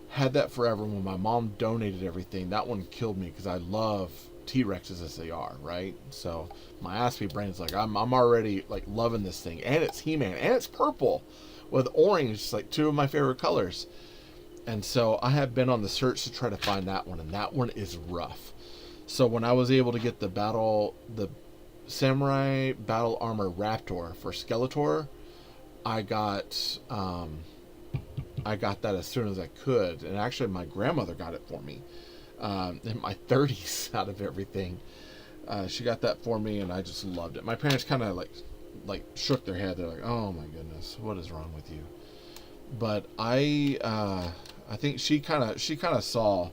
Speaker 1: Had that forever. When my mom donated everything, that one killed me, because I love T-Rexes as they are, right? So my Aspie brain's like, I'm already like loving this thing, and it's He-Man, and it's purple with orange, like two of my favorite colors. And so I have been on the search to try to find that one, and that one is rough. So when I was able to get the Samurai Battle Armor Raptor for Skeletor, I got that as soon as I could. And actually my grandmother got it for me in my 30s out of everything. She got that for me, and I just loved it. My parents kind of like shook their head. They're like, oh my goodness, what is wrong with you? But I think she kind of saw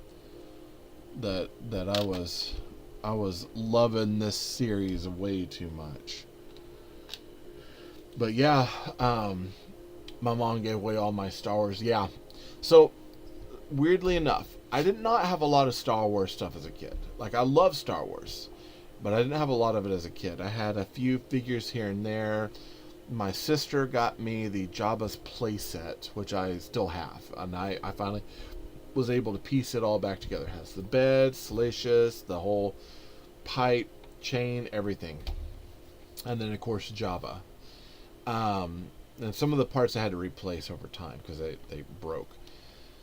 Speaker 1: that I was loving this series way too much. But yeah, my mom gave away all my Star Wars. Yeah, so weirdly enough, I did not have a lot of Star Wars stuff as a kid. Like, I love Star Wars, but I didn't have a lot of it as a kid. I had a few figures here and there. My sister got me the Jabba's playset, which I still have, and I finally was able to piece it all back together. It has the bed, Salacious, the whole pipe, chain, everything, and then of course Jabba. And some of the parts I had to replace over time because they broke.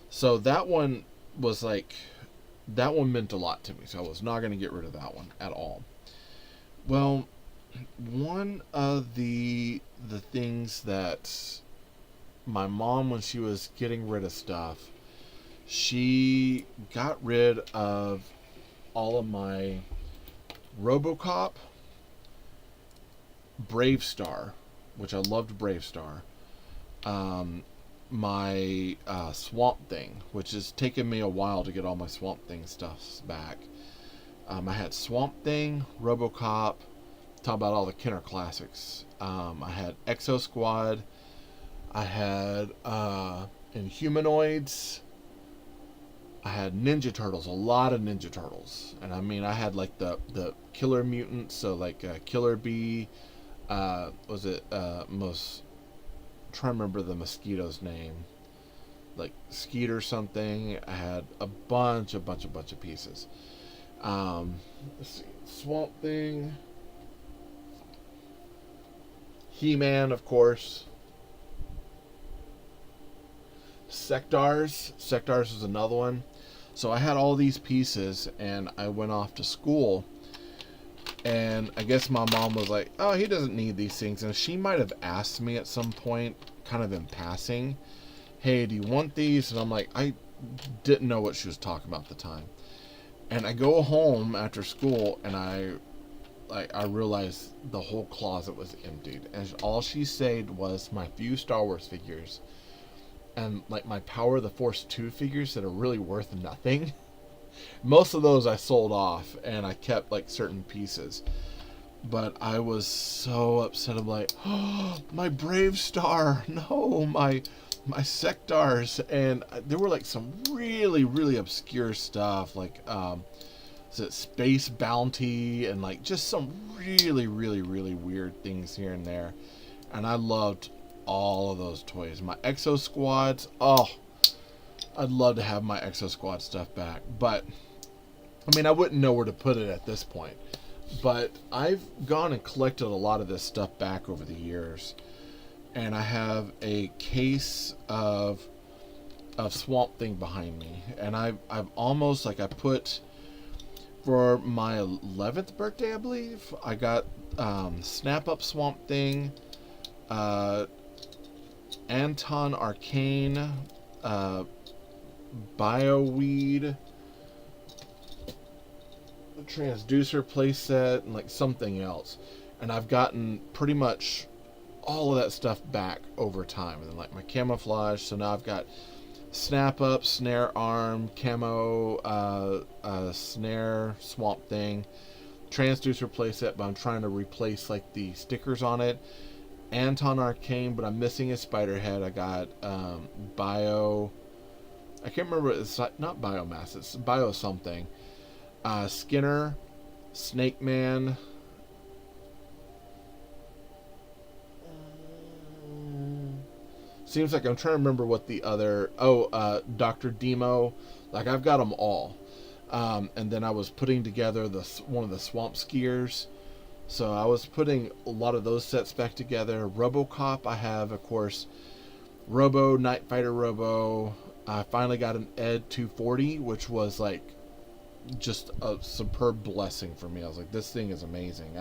Speaker 1: So that one was like, that one meant a lot to me, so I was not going to get rid of that one at all. Well, one of the things that my mom, when she was getting rid of stuff, she got rid of all of my RoboCop, Brave Star, which I loved Brave Star, my Swamp Thing, which has taken me a while to get all my Swamp Thing stuffs back. I had Swamp Thing, RoboCop, talk about all the Kenner classics. I had Exo Squad, I had Inhumanoids, I had Ninja Turtles, a lot of Ninja Turtles. And I mean, I had like the killer mutants, so like Killer Bee, was it most, I'm trying to remember the mosquito's name, like Skeet or something. I had a bunch of pieces. Let's see, Swamp Thing, He-Man, of course, Sectars was another one. So I had all these pieces, and I went off to school, and I guess my mom was like, oh, he doesn't need these things. And she might have asked me at some point, kind of in passing, hey, do you want these? And I'm like, I didn't know what she was talking about at the time. And I go home after school, and I realized the whole closet was emptied. And all she said was my few Star Wars figures and like my Power of the Force 2 figures that are really worth nothing. Most of those I sold off, and I kept like certain pieces. But I was so upset. I'm like, oh, my Brave Star, no, my Sectars. And there were like some really obscure stuff, like is it Space Bounty, and like just some really weird things here and there. And I loved all of those toys. My Exo Squads, oh, I'd love to have my Exo Squad stuff back, but I mean, I wouldn't know where to put it at this point. But I've gone and collected a lot of this stuff back over the years, and I have a case of Swamp Thing behind me, and I've almost, like, I put, for my 11th birthday, I believe, I got Snap Up Swamp Thing, Anton Arcane, Bioweed, Transducer playset, and like something else. And I've gotten pretty much all of that stuff back over time. And then like my camouflage, so now I've got Snap Up, Snare Arm, Camo, Snare, Swamp Thing, Transducer playset, but I'm trying to replace like the stickers on it. Anton Arcane, but I'm missing his spider head. I got Bio, I can't remember, it's not Biomass, it's Bio something. Skinner, Snake Man, seems like I'm trying to remember what the other, Dr. Demo, like I've got them all. And then I was putting together one of the Swamp Skiers, so I was putting a lot of those sets back together. RoboCop, I have, of course, Robo, Night Fighter Robo. I finally got an Ed 240, which was like just a superb blessing for me. I was like, this thing is amazing.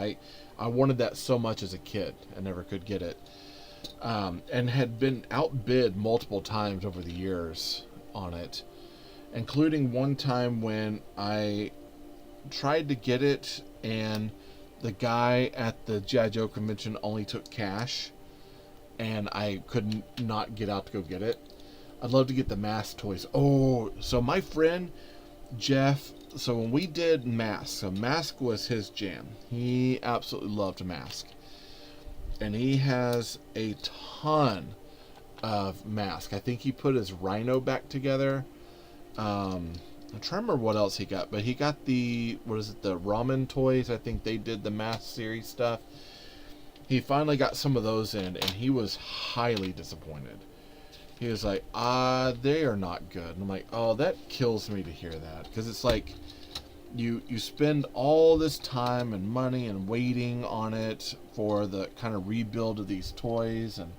Speaker 1: I wanted that so much as a kid. I never could get it. And had been outbid multiple times over the years on it, including one time when I tried to get it and the guy at the G.I. Joe convention only took cash, and I could not get out to go get it. I'd love to get the mass toys. Oh, so my friend Jeff So when we did Mask, so Mask was his jam. He absolutely loved Mask. And he has a ton of Mask. I think he put his Rhino back together. I'm trying to remember what else he got, but he got the, what is it, the ramen toys. I think they did the Mask series stuff. He finally got some of those in, and he was highly disappointed. He was like, they are not good. And I'm like, oh, that kills me to hear that. Because it's like, you spend all this time and money and waiting on it for the kind of rebuild of these toys, and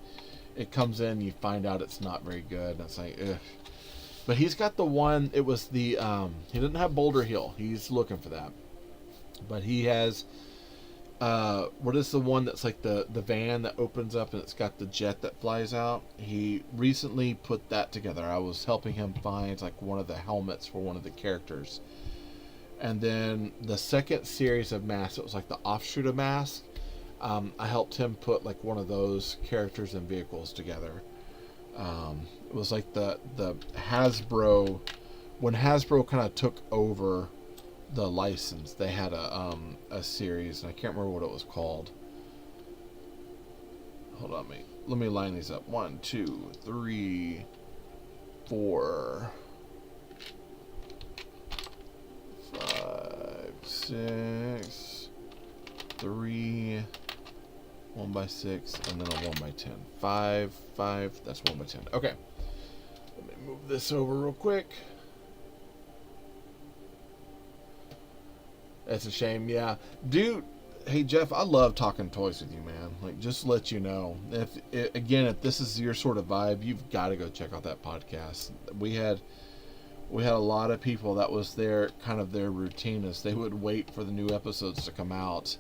Speaker 1: it comes in, you find out it's not very good, and it's like, ugh. But he's got the one, it was the, he didn't have Boulder Hill. He's looking for that. But he has, what is the one that's like the van that opens up and it's got the jet that flies out? He recently put that together. I was helping him find like one of the helmets for one of the characters. And then the second series of masks, it was like the offshoot of Mask. I helped him put like one of those characters and vehicles together. It was like the Hasbro, when Hasbro kind of took over the license, they had a series, and I can't remember what it was called. Hold on, let me line these up. 1, 2, 3, 4, 5, 6, 3, 1x6, and then a 1x10. 5, 5, that's 1x10. Okay. Let me move this over real quick. That's a shame, yeah. Dude, hey Jeff, I love talking toys with you, man. Like, just to let you know. If this is your sort of vibe, you've got to go check out that podcast. We had a lot of people that was their kind of their routine is they would wait for the new episodes to come out,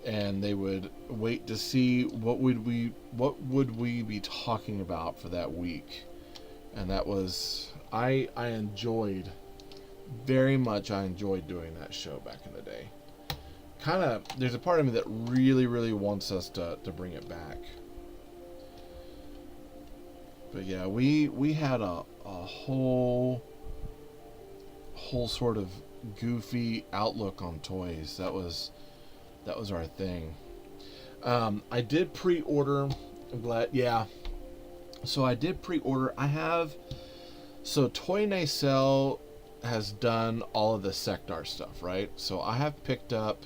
Speaker 1: and they would wait to see what would we be talking about for that week. And that was I enjoyed very much. I enjoyed doing that show back in the day. Kind of, there's a part of me that really, really wants us to bring it back. But yeah, we had a whole sort of goofy outlook on toys. That was our thing. I did pre-order. I'm glad. Yeah. So I did pre-order. So Toy Nacelle has done all of the Sectar stuff, right? So I have picked up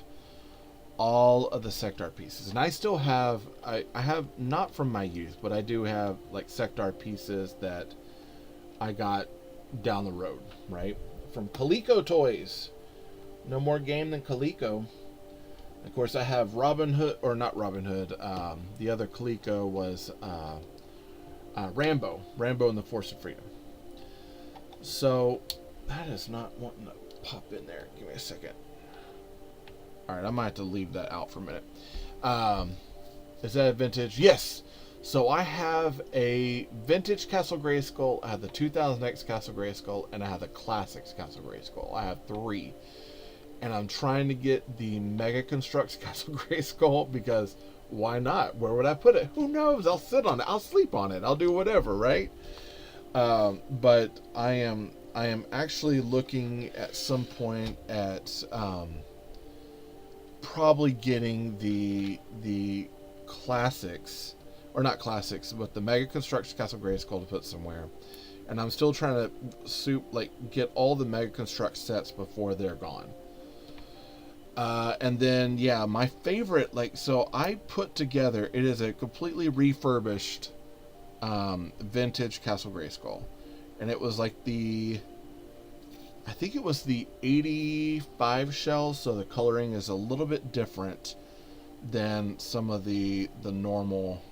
Speaker 1: all of the Sectar pieces, and I still have, I have, not from my youth, but I do have like Sectar pieces that I got down the road, right? From Coleco Toys. No more game than Coleco. Of course, I have Robin Hood, or not Robin Hood, the other Coleco was Rambo and the Force of Freedom. So that is not wanting to pop in there. Give me a second. Alright, I might have to leave that out for a minute. Is that a vintage? Yes! So I have a vintage Castle Grayskull, I have the 2000X Castle Grayskull, and I have the Classics Castle Grayskull. I have 3. And I'm trying to get the Mega Construx Castle Grayskull because why not? Where would I put it? Who knows? I'll sit on it. I'll sleep on it. I'll do whatever, right? But I am actually looking at some point at probably getting the classics, or not classics, but the Mega Construx Castle Grayskull to put somewhere. And I'm still trying to get all the Mega Construx sets before they're gone. And then, yeah, my favorite, so I put together, it is a completely refurbished vintage Castle Grayskull. And it was like I think it was the 85 shells, so the coloring is a little bit different than some of the normal.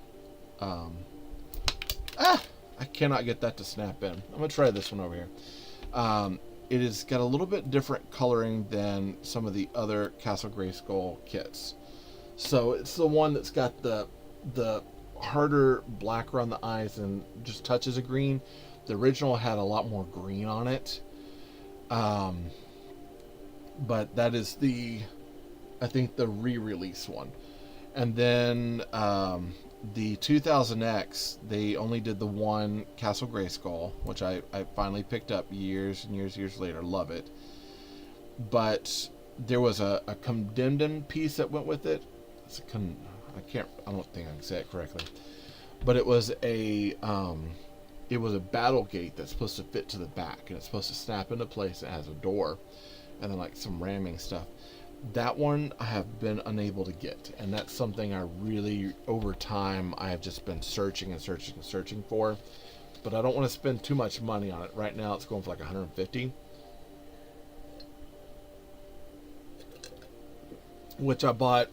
Speaker 1: I cannot get that to snap in. I'm going to try this one over here. It has got a little bit different coloring than some of the other Castle Grayskull kits. So it's the one that's got the harder black around the eyes and just touches of green. The original had a lot more green on it. But that is I think the re-release one. And then the 2000X, they only did the one Castle Grayskull, which I finally picked up years and years later. Love it. but there was a condemned piece that went with it. I don't think I can say it correctly, but it was a battle gate that's supposed to fit to the back, and it's supposed to snap into place. It has a door, and then like some ramming stuff. That one I have been unable to get, and that's something I really, over time, I have just been searching and searching and searching for. But I don't want to spend too much money on it. Right now it's going for like 150, which I bought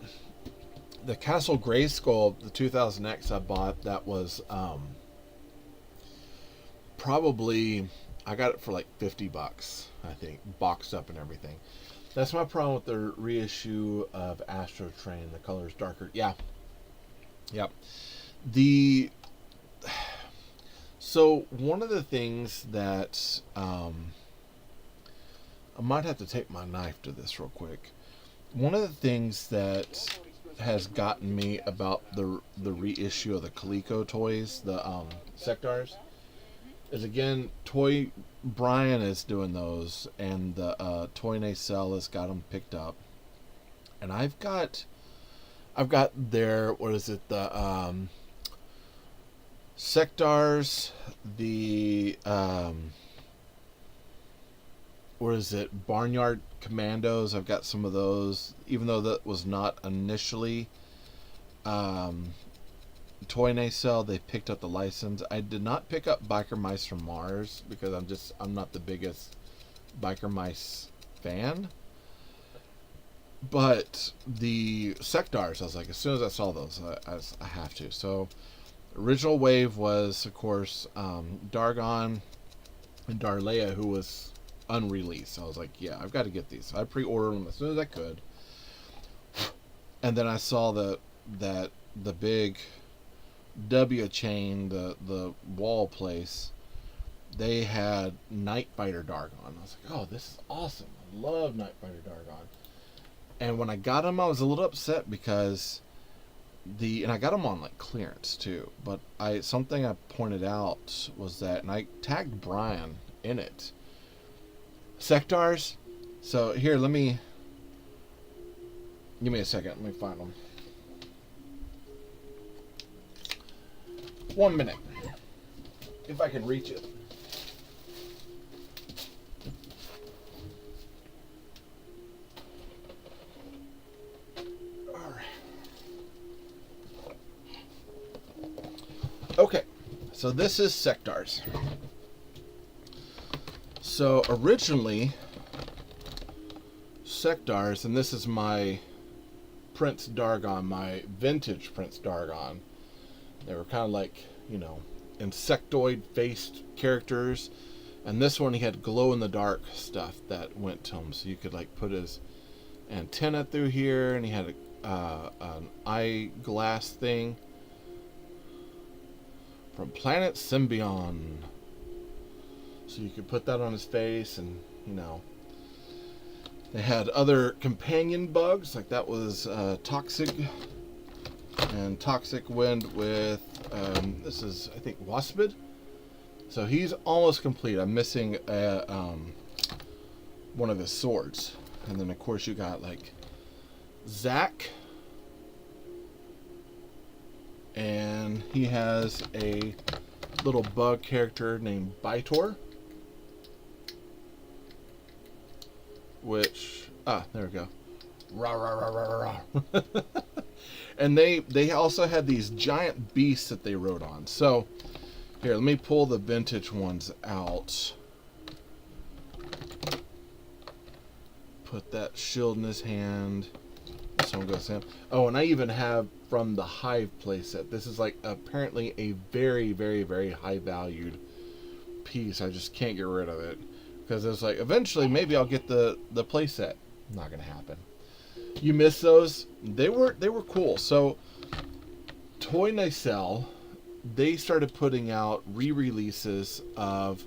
Speaker 1: the Castle Grayskull, the 2000X I bought. That was probably, I got it for like 50 bucks, I think, boxed up and everything. That's my problem with the reissue of Astro Train. The color's darker. Yeah. Yep. So one of the things that I might have to take my knife to this real quick. One of the things that has gotten me about the reissue of the Coleco toys, the Sectars, is again, Brian is doing those, and the Toy Nacelle has got them picked up, and I've got their, what is it, the Sectars, the what is it, Barnyard Commandos. I've got some of those, even though that was not initially Toy Nacelle. They picked up the license. I did not pick up Biker Mice from Mars because I'm not the biggest Biker Mice fan. But the Sectars, I was like, as soon as I saw those, I have to. So original wave was, of course, Dargon and Darlea, who was unreleased. I was like, yeah, I've got to get these. I pre-ordered them as soon as I could. And then I saw the big W chain, the wall place. They had Nightbiter Dargon. I was like, oh, this is awesome. I love Nightbiter Dargon. And when I got them, I was a little upset because and I got them on like clearance too. But something I pointed out was that, and I tagged Brian in it. Sectars. So here, give me a second. Let me find them. 1 minute, if I can reach it. All right. Okay, so this is Sectars. So originally, Sectars, and this is my Prince Dargon, my vintage Prince Dargon. They were kind of like, insectoid-faced characters. And this one, he had glow-in-the-dark stuff that went to him. So you could, like, put his antenna through here, and he had an eyeglass thing from Planet Symbion. So you could put that on his face, and, They had other companion bugs, like that was Toxic. And Toxic went with, this is, I think, Waspid. So he's almost complete. I'm missing one of his swords. And then, of course, you got, like, Zack. And he has a little bug character named Bitor. Which, there we go. Rah, rah, rah, rah, rah. And they also had these giant beasts that they rode on. So, here, let me pull the vintage ones out. Put that shield in his hand. This one goes him. Oh, and I even have from the Hive playset. This is like apparently a very, very, very high valued piece. I just can't get rid of it. Because it's like, eventually, maybe I'll get the playset. Not going to happen. You miss those? They were cool. So, Toy Nacelle, they started putting out re-releases of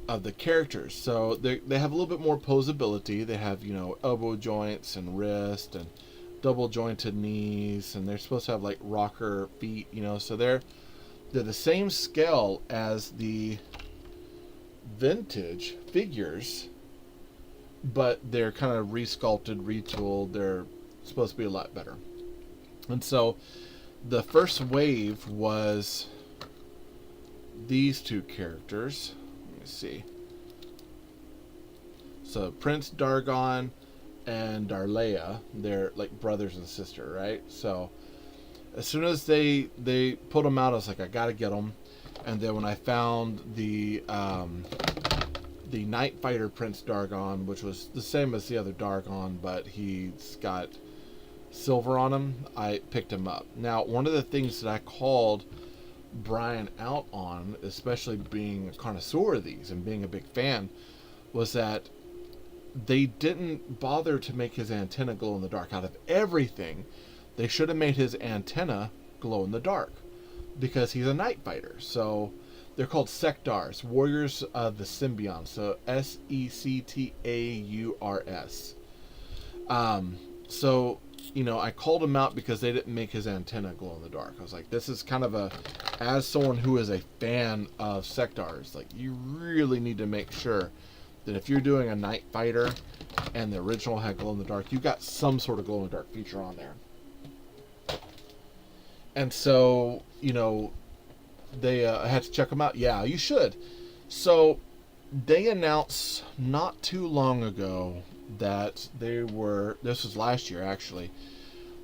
Speaker 1: the characters. So, they have a little bit more posability. They have, elbow joints and wrist and double jointed knees. And they're supposed to have, like, rocker feet, So, they're the same scale as the vintage figures, but they're kind of resculpted, retooled. They're supposed to be a lot better. And so the first wave was these two characters. Let me see. So Prince Dargon and Darlea, they're like brothers and sister, right? So as soon as they put them out, I was like, I gotta get them. And then when I found the Night Fighter Prince Dargon, which was the same as the other Dargon, but he's got silver on him, I picked him up. Now, one of the things that I called Brian out on, especially being a connoisseur of these and being a big fan, was that they didn't bother to make his antenna glow in the dark. Out of everything, they should have made his antenna glow in the dark, because he's a night fighter. So they're called Sectars, Warriors of the Symbiont. So Sectaurs. So, you know, I called him out because they didn't make his antenna glow in the dark. I was like, this is kind of a, as someone who is a fan of Sectars, like, you really need to make sure that if you're doing a night fighter and the original had glow in the dark, you got some sort of glow in the dark feature on there. And so, you know, they had to check them out. Yeah, you should. So they announced not too long ago that they were, this was last year actually,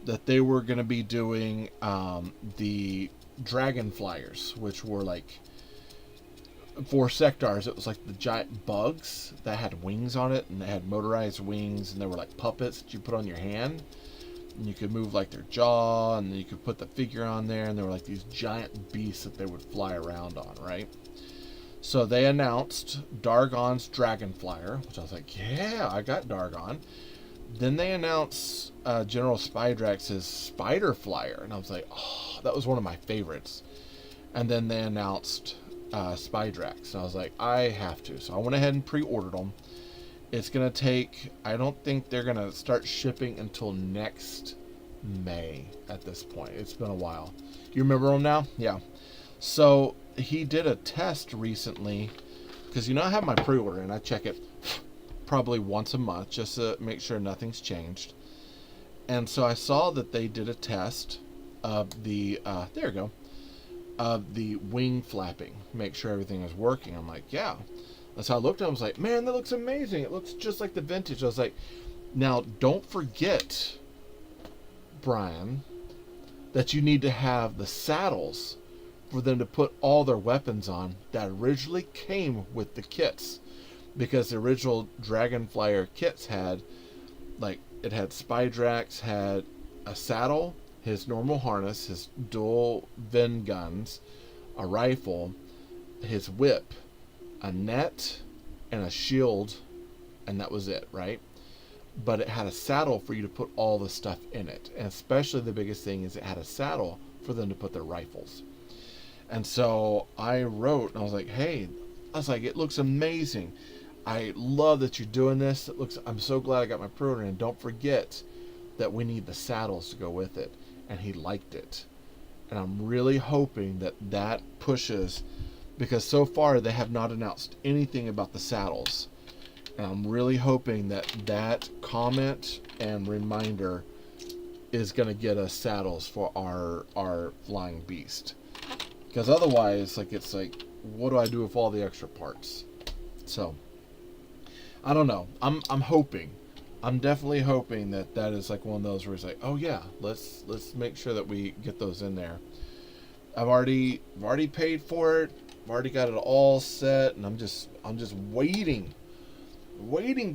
Speaker 1: that they were going to be doing the Dragon Flyers, which were like, for Sectars, it was like the giant bugs that had wings on it, and they had motorized wings, and they were like puppets that you put on your hand. And you could move like their jaw, and then you could put the figure on there, and they were like these giant beasts that they would fly around on, right? So they announced Dargon's Dragon Flyer, which I was like, yeah, I got Dargon. Then they announced General Spydrax's Spider Flyer, and I was like, oh, that was one of my favorites. And then they announced Spydrax, and I was like, I have to. So I went ahead and pre-ordered them. It's going to take, I don't think they're going to start shipping until next May at this point. It's been a while. You remember them now? Yeah. So he did a test recently, because you know I have my pre-order and I check it probably once a month just to make sure nothing's changed. And so I saw that they did a test of the, there you go, of the wing flapping, make sure everything is working. I'm like, yeah. That's how I looked at it. I was like, man, that looks amazing. It looks just like the vintage. I was like, now don't forget, Brian, that you need to have the saddles for them to put all their weapons on that originally came with the kits. Because the original Dragonflyer kits had, like, it had Spydrax, had a saddle, his normal harness, his dual Ven guns, a rifle, his whip, a net, and a shield, and that was it, right? But it had a saddle for you to put all the stuff in it. And especially the biggest thing is it had a saddle for them to put their rifles. And so I wrote, and I was like, hey, I was like, it looks amazing. I love that you're doing this. It looks, I'm so glad I got my pre-order, and don't forget that we need the saddles to go with it. And he liked it. And I'm really hoping that that pushes, because so far they have not announced anything about the saddles. And I'm really hoping that that comment and reminder is going to get us saddles for our flying beast. Because otherwise, like, it's like, what do I do with all the extra parts? So, I don't know. I'm hoping. I'm definitely hoping that that is like one of those where it's like, oh yeah, let's make sure that we get those in there. I've already paid for it. I've already got it all set, and I'm just waiting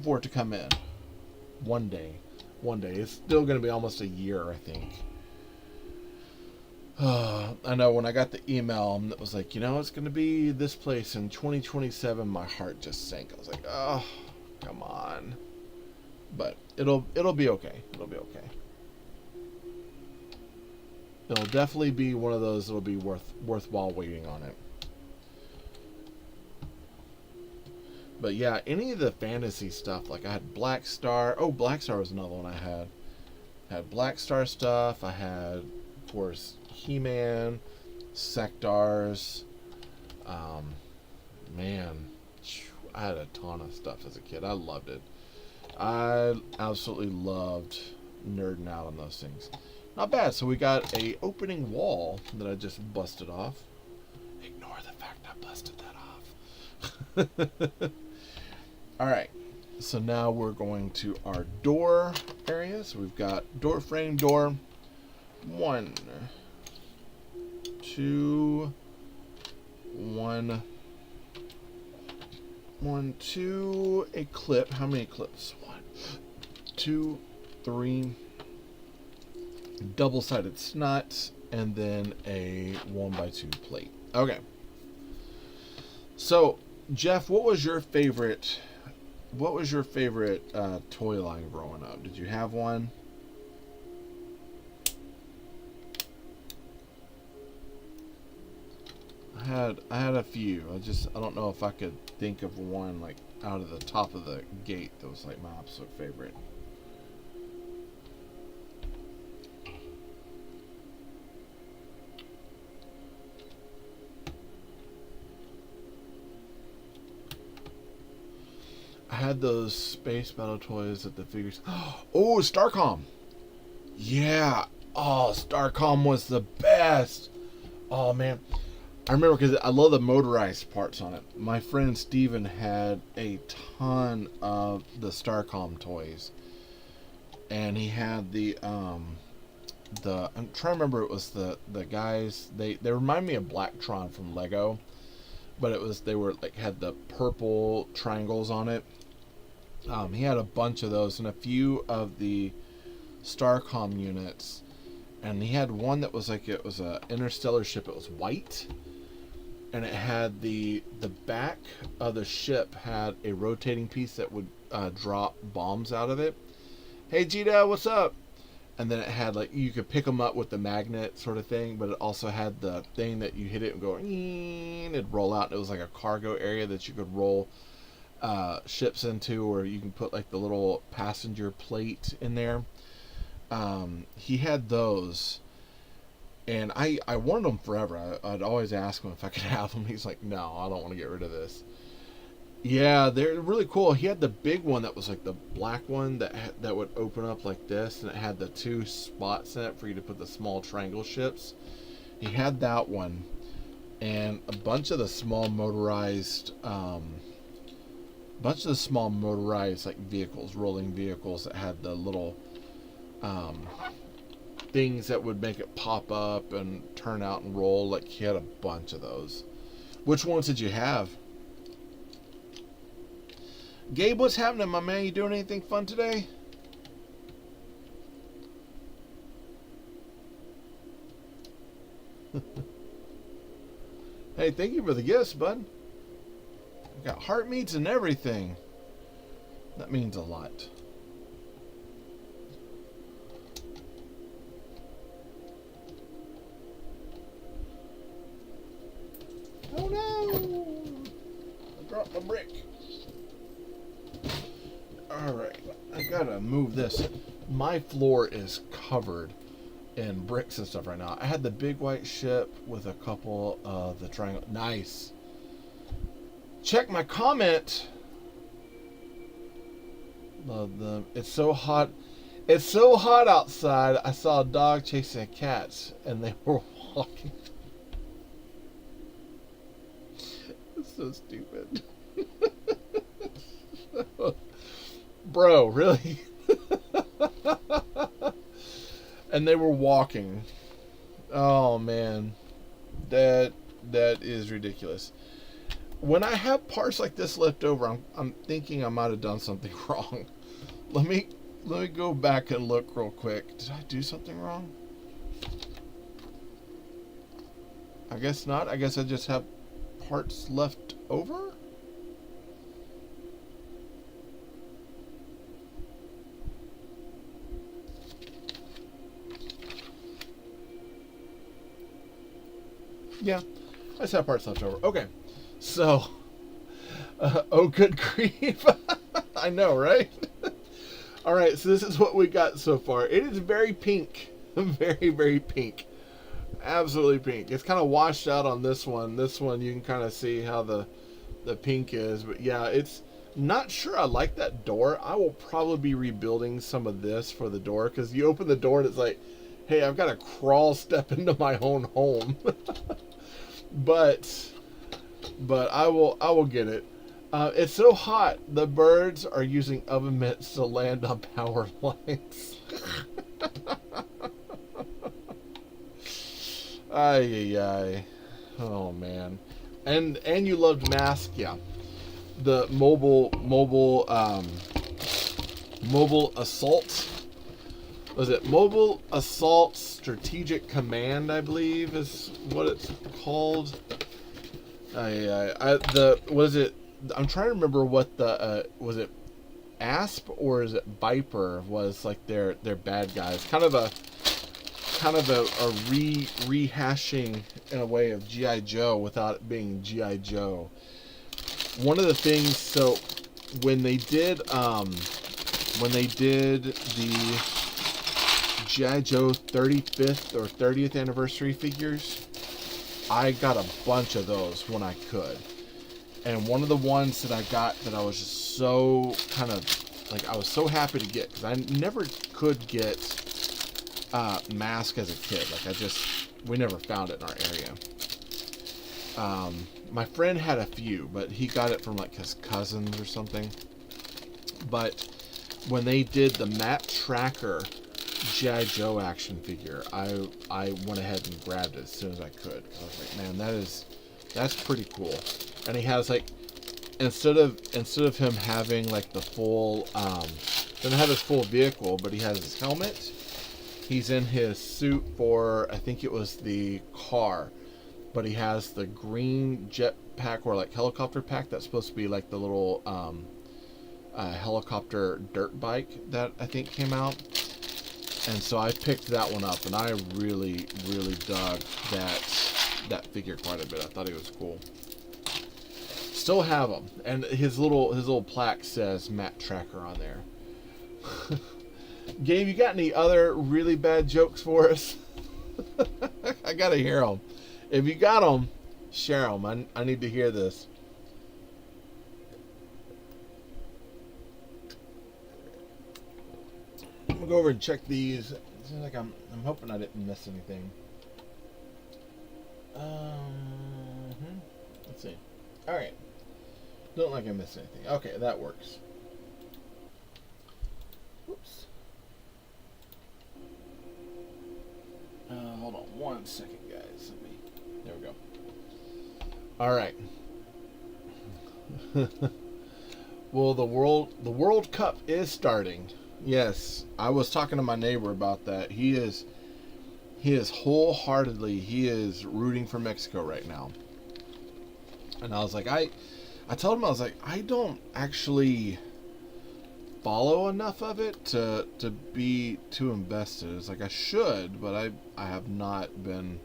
Speaker 1: for it to come in. One day. It's still going to be almost a year, I think. I know when I got the email that was like, you know, it's going to be this place in 2027, my heart just sank. I was like, oh, come on. But it'll be okay. It'll be okay. It'll definitely be one of those that'll be worthwhile waiting on it. But yeah, any of the fantasy stuff, like I had Black Star. Oh, Black Star was another one I had. I had Black Star stuff. I had, of course, He-Man, Sectars. Man, I had a ton of stuff as a kid. I loved it. I absolutely loved nerding out on those things. Not bad. So we got a opening wall that I just busted off. Ignore the fact I busted that off. All right. So now we're going to our door area. So we've got door frame door. 1, 2, 1, 1, 2, a clip. How many clips? 1, 2, 3, double-sided snuts, and then a 1x2 plate. Okay. So, Jeff, what was your favorite toy line growing up? Did you have one? I had a few. I don't know if I could think of one like out of the top of the gate that was like my absolute favorite. I had those space battle toys at the figures. Oh, Starcom. Yeah. Oh, Starcom was the best. Oh man. I remember because I love the motorized parts on it. My friend Steven had a ton of the Starcom toys. And he had I'm trying to remember, it was the guys, they remind me of Blacktron from Lego. But they were like, had the purple triangles on it. He had a bunch of those and a few of the Starcom units. And he had one that was like, it was a interstellar ship. It was white. And it had the back of the ship had a rotating piece that would drop bombs out of it. Hey, Gita, what's up? And then it had like, you could pick them up with the magnet sort of thing, but it also had the thing that you hit it and go, and it'd roll out. And it was like a cargo area that you could roll ships into, or you can put like the little passenger plate in there. He had those. And I wanted them forever. I'd always ask him if I could have them. He's like, no, I don't want to get rid of this. Yeah, they're really cool. He had the big one that was like the black one that would open up like this. And it had the 2 spots in it for you to put the small triangle ships. He had that one. And a bunch of the small motorized... like vehicles, rolling vehicles that had the little... things that would make it pop up and turn out and roll. Like, he had a bunch of those. Which ones did you have? Gabe, what's happening, my man? You doing anything fun today? Hey, thank you for the gifts, bud. Got heart meats and everything. That means a lot. Oh no! I dropped my brick. Alright, I gotta move this. My floor is covered in bricks and stuff right now. I had the big white ship with a couple of the triangle. Nice. Check my comment. It's so hot. It's so hot outside. I saw a dog chasing cats and they were walking. It's so stupid. Bro, really? And they were walking. Oh man. That is ridiculous. When I have parts like this left over, I'm thinking I might have done something wrong. Let me go back and look real quick. Did I do something wrong? I guess not. I guess I just have parts left over? Yeah, I just have parts left over. Okay, so, oh good grief. I know, right? All right, so this is what we got so far. It is very pink. Very, very pink. Absolutely pink. It's kind of washed out on this one. This one you can kind of see how the pink is. But yeah, Not sure I like that door. I will probably be rebuilding some of this for the door, because you open the door and it's like, hey, I've got to crawl step into my own home. but I will get it. It's so hot. The birds are using oven mitts to land on power lines. Ay, ay, ay. Oh man. And you loved Mask, yeah. The mobile assault. Was it mobile assault strategic command? I believe is what it's called. What is it? I'm trying to remember what the was it Asp or is it Viper was like their bad guys. Kind of a rehashing in a way of G.I. Joe without it being G.I. Joe. One of the things, so when they did the G.I. Joe 35th or 30th anniversary figures, I got a bunch of those when I could. And one of the ones that I got that I was just so kind of like, I was so happy to get, because I never could get Mask as a kid. Like we never found it in our area. My friend had a few, but he got it from like his cousins or something. But when they did the Matt Tracker G.I. Joe action figure, I went ahead and grabbed it as soon as I could. I was like, man, that's pretty cool. And he has like, instead of him having like the full doesn't have his full vehicle, but he has his helmet. He's in his suit for, I think it was the car, but he has the green jet pack or like helicopter pack that's supposed to be like the little helicopter dirt bike that I think came out. And so I picked that one up, and I really dug that figure quite a bit. I thought he was cool. Still have him, and his little plaque says Matt Tracker on there. Gabe, you got any other really bad jokes for us? I gotta hear them. If you got them, share them. I need to hear this. I'm gonna go over and check these. It seems like I'm hoping I didn't miss anything. Let's see. All right. Don't like I missed anything. Okay, that works. Whoops. Hold on one second, guys. There we go. All right. Well, the World Cup is starting. Yes, I was talking to my neighbor about that. He is wholeheartedly, he is rooting for Mexico right now. And I was like, I told him, I was like, I don't actually follow enough of it to be too invested. It's like I should, but I have not been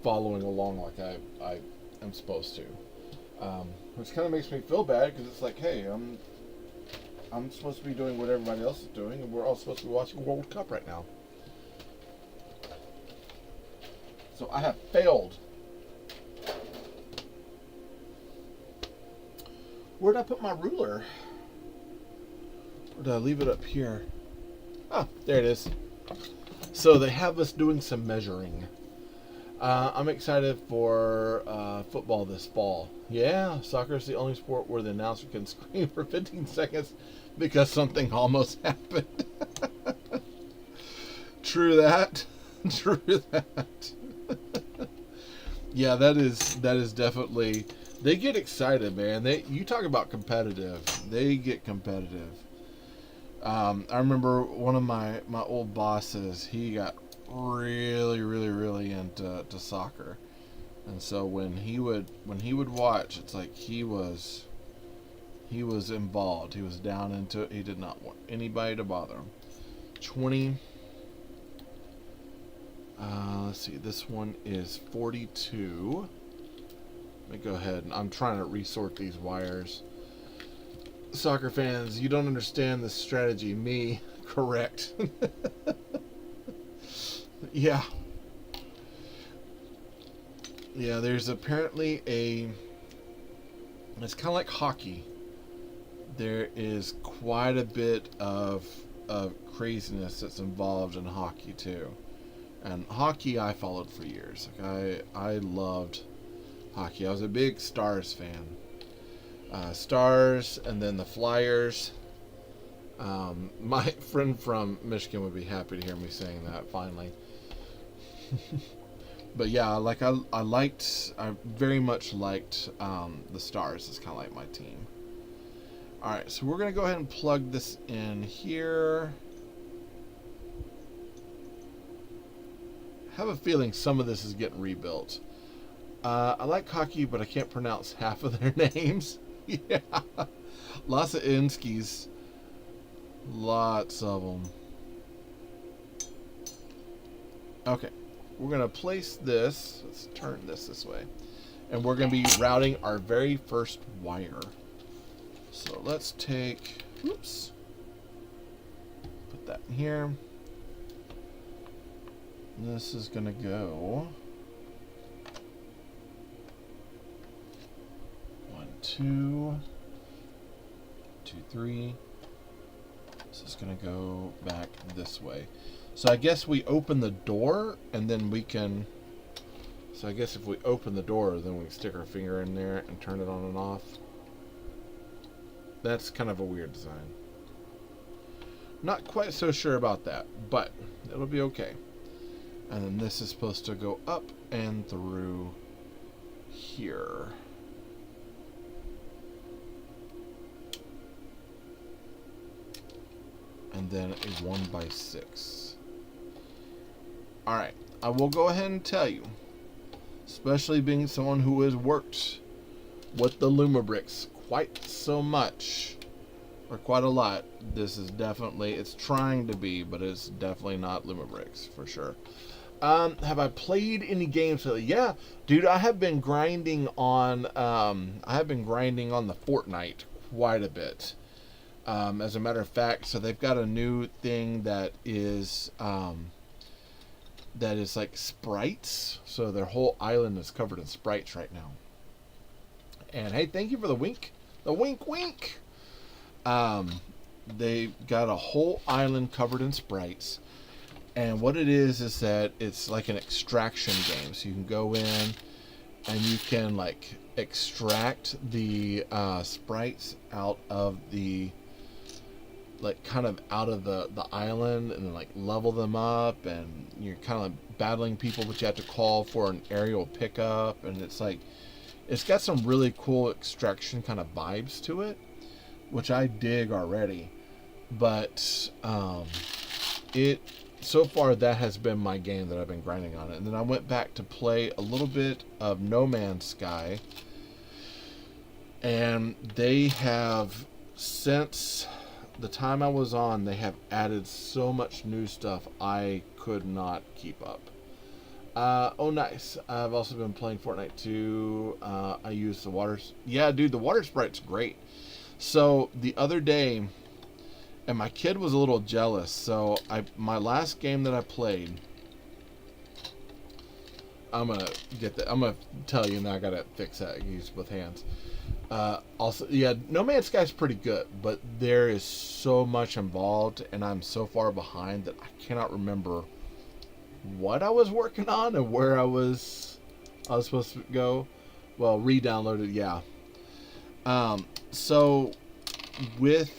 Speaker 1: following along like I am supposed to. Which kind of makes me feel bad, because it's like, hey, I'm supposed to be doing what everybody else is doing, and we're all supposed to be watching World Cup right now. So I have failed. Where did I put my ruler? Or did I leave it up here? Oh, there it is. So they have us doing some measuring. I'm excited for football this fall. Yeah, soccer is the only sport where the announcer can scream for 15 seconds because something almost happened. True that. True that. Yeah, that is definitely. They get excited, man. You talk about competitive. They get competitive. I remember one of my old bosses. He got really into soccer, and so when he would watch, it's like he was involved. He was down into it. He did not want anybody to bother him. 20. Let's see. This one is 42. Let me go ahead, and I'm trying to resort these wires. Soccer fans, you don't understand this strategy. Me, correct. Yeah. Yeah, there's apparently it's kind of like hockey. there is quite a bit of craziness that's involved in hockey too. And hockey I followed for years. Like I loved hockey. I was a big Stars fan. Stars, and then the Flyers. My friend from Michigan would be happy to hear me saying that finally. But yeah, like I very much liked the Stars. It's kind of like my team. All right, so we're gonna go ahead and plug this in here. I have a feeling some of this is getting rebuilt. I like hockey, but I can't pronounce half of their names. Yeah, lots of Inskis, lots of them. Okay, we're gonna place this. Let's turn this way, and we're gonna be routing our very first wire. So let's take, oops, put that in here. This is gonna go 1, 2, 2, 3. This is gonna go back this way. So I guess we open the door and then we can. So I guess if we open the door, then we can stick our finger in there and turn it on and off. That's kind of a weird design. Not quite so sure about that, but it'll be okay. And then this is supposed to go up and through here. And then a 1x6. Alright, I will go ahead and tell you, especially being someone who has worked with the Lume bricks quite so much, or quite a lot, this is definitely, it's trying to be, but it's definitely not Lume bricks, for sure. Have I played any games lately? Yeah, dude, I have been grinding on, the Fortnite quite a bit. As a matter of fact, so they've got a new thing that is like sprites. So their whole island is covered in sprites right now. And hey, thank you for the wink. The wink wink. They got a whole island covered in sprites. And what it is that it's like an extraction game. So you can go in and you can like extract the sprites out of the, like kind of out of the island, and then like level them up, and you're kind of battling people, but you have to call for an aerial pickup, and it's like, it's got some really cool extraction kind of vibes to it, which I dig already. But so far that has been my game that I've been grinding on it. And then I went back to play a little bit of No Man's Sky, and they have, since the time I was on, they have added so much new stuff I could not keep up. Oh nice, I've also been playing Fortnite too. I use the water, yeah dude, the water sprite's great. So the other day, and my kid was a little jealous, so my last game that I played, I'm gonna tell you, and I gotta fix that, use both hands. Also, yeah, No Man's Sky is pretty good, but there is so much involved, and I'm so far behind that I cannot remember what I was working on and where I was supposed to go. Well, re-downloaded, yeah. So with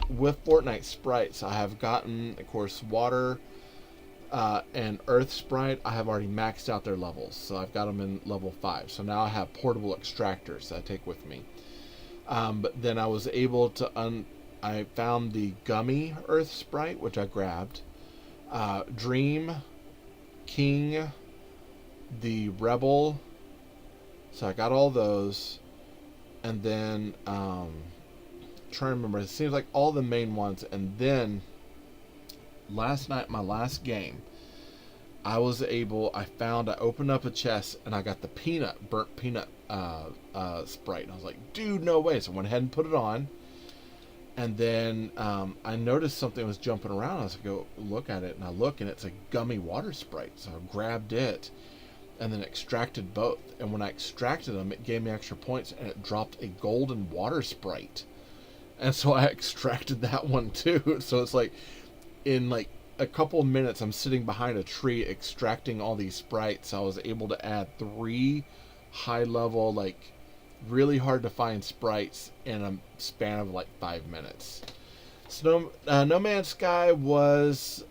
Speaker 1: Fortnite sprites, I have gotten, of course, water and earth sprite. I have already maxed out their levels, so I've got them in level 5. So now I have portable extractors that I take with me. But then I was able to I found the gummy earth sprite, which I grabbed. Dream, King, the Rebel. So I got all those, and then trying to remember, it seems like all the main ones. And then last night, my last game, I opened up a chest and I got the burnt peanut sprite, and I was like, dude, no way. So I went ahead and put it on, and then I noticed something was jumping around. I was like, go look at it, and I look, and it's a gummy water sprite. So I grabbed it and then extracted both, and when I extracted them, it gave me extra points, and it dropped a golden water sprite. And so I extracted that one too. So it's like in like a couple of minutes, I'm sitting behind a tree extracting all these sprites. I was able to add 3 high level, like really hard to find sprites in a span of like 5 minutes. No Man's Sky was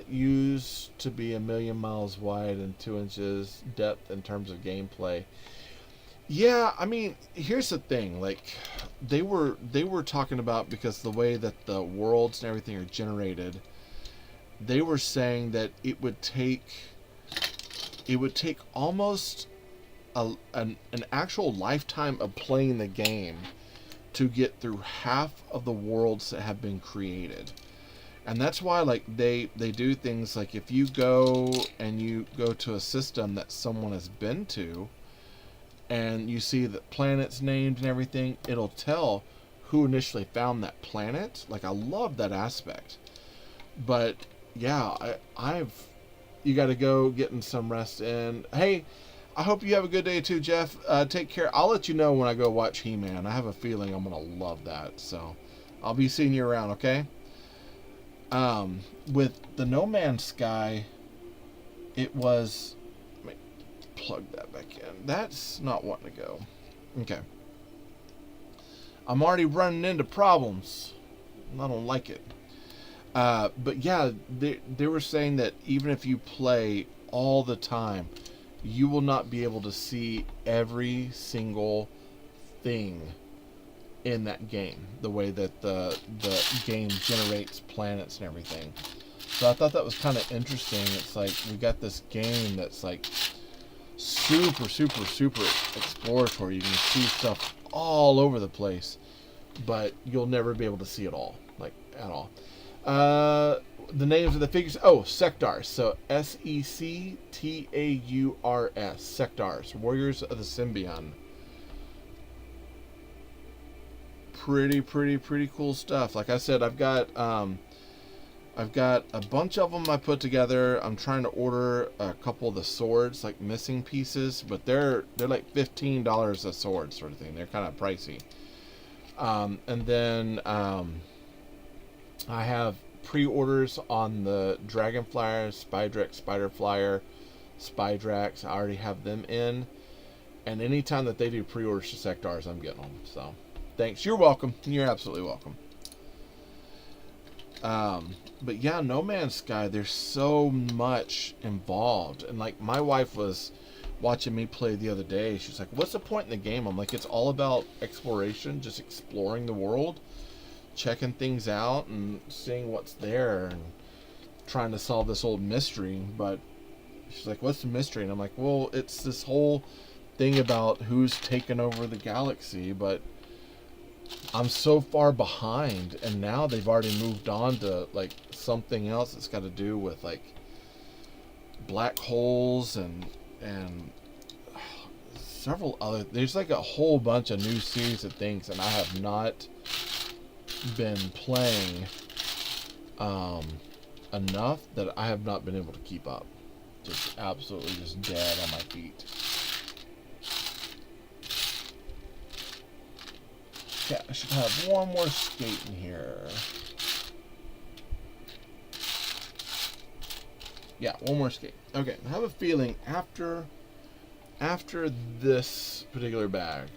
Speaker 1: used to be 1,000,000 miles wide and 2 inches depth in terms of gameplay. Yeah, I mean, here's the thing. Like, they were talking about, because the way that the worlds and everything are generated, they were saying that it would take almost an actual lifetime of playing the game to get through half of the worlds that have been created. And that's why, like, they do things like, if you go to a system that someone has been to, and you see the planets named and everything, it'll tell who initially found that planet. Like, I love that aspect. But yeah, you got to go getting some rest in. Hey, I hope you have a good day too, Jeff. Take care. I'll let you know when I go watch He-Man. I have a feeling I'm gonna love that. So I'll be seeing you around, okay? With the No Man's Sky, it was... Let me plug that back in. That's not wanting to go. Okay. I'm already running into problems. I don't like it. But yeah, they were saying that even if you play all the time, you will not be able to see every single thing in that game, the way that the game generates planets and everything. So I thought that was kind of interesting. It's like we got this game that's like super exploratory. You can see stuff all over the place, but you'll never be able to see it all, like at all. The names of the figures. Oh, Sectars. So Sectaurs. Sectars. Warriors of the Symbion. Pretty cool stuff. Like I said, I've got a bunch of them I put together. I'm trying to order a couple of the swords, like missing pieces, but they're like $15 a sword, sort of thing. They're kind of pricey. And then I have pre-orders on the Dragonflyer, Spydrex, Spiderflyer, Spydrax. I already have them in, and anytime that they do pre-orders to Sectars, I'm getting them. So thanks. You're welcome. You're absolutely welcome. But yeah, No Man's Sky, there's so much involved. And like, my wife was watching me play the other day. She's like, what's the point in the game? I'm like, it's all about exploration, just exploring the world, checking things out and seeing what's there and trying to solve this old mystery. But she's like, what's the mystery? And I'm like, well, it's this whole thing about who's taken over the galaxy, but I'm so far behind, and now they've already moved on to like something else that's got to do with like black holes and several other, there's like a whole bunch of new series of things, and I have not been playing enough that I have not been able to keep up. Just absolutely just dead on my feet. Yeah, I should have one more skate in here. Yeah, one more skate. Okay, I have a feeling after this particular bag,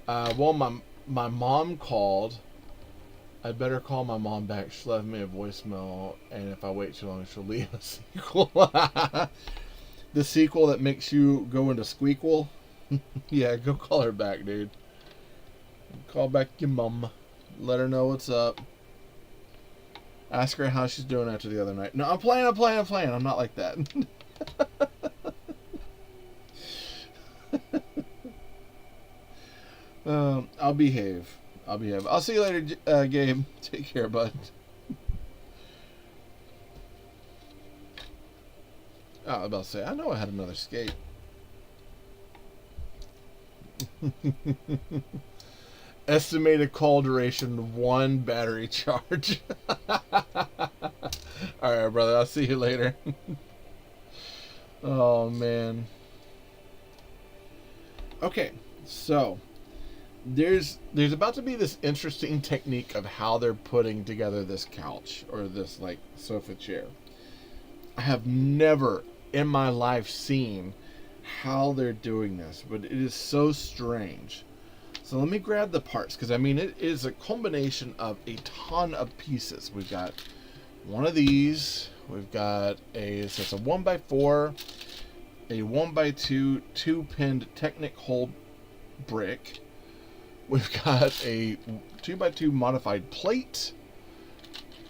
Speaker 1: well, my mom called. I better call my mom back. She left me a voicemail, and if I wait too long, she'll leave a sequel. The sequel that makes you go into squeakle. Yeah, go call her back, dude. Call back your mom. Let her know what's up. Ask her how she's doing after the other night. No, I'm playing. I'm not like that. I'll behave. I'll see you later, Gabe. Take care, bud. Oh, I was about to say, I know I had another skate. Estimated call duration 1 battery charge. Alright, brother. I'll see you later. Oh, man. Okay, so there's about to be this interesting technique of how they're putting together this couch or this like sofa chair. I have never in my life seen how they're doing this, but it is so strange. So let me grab the parts, because I mean it is a combination of a ton of pieces. We've got one of these. We've got so it's a 1x4, a 1x2 two-pinned Technic hold brick. We've got a 2x2 modified plate.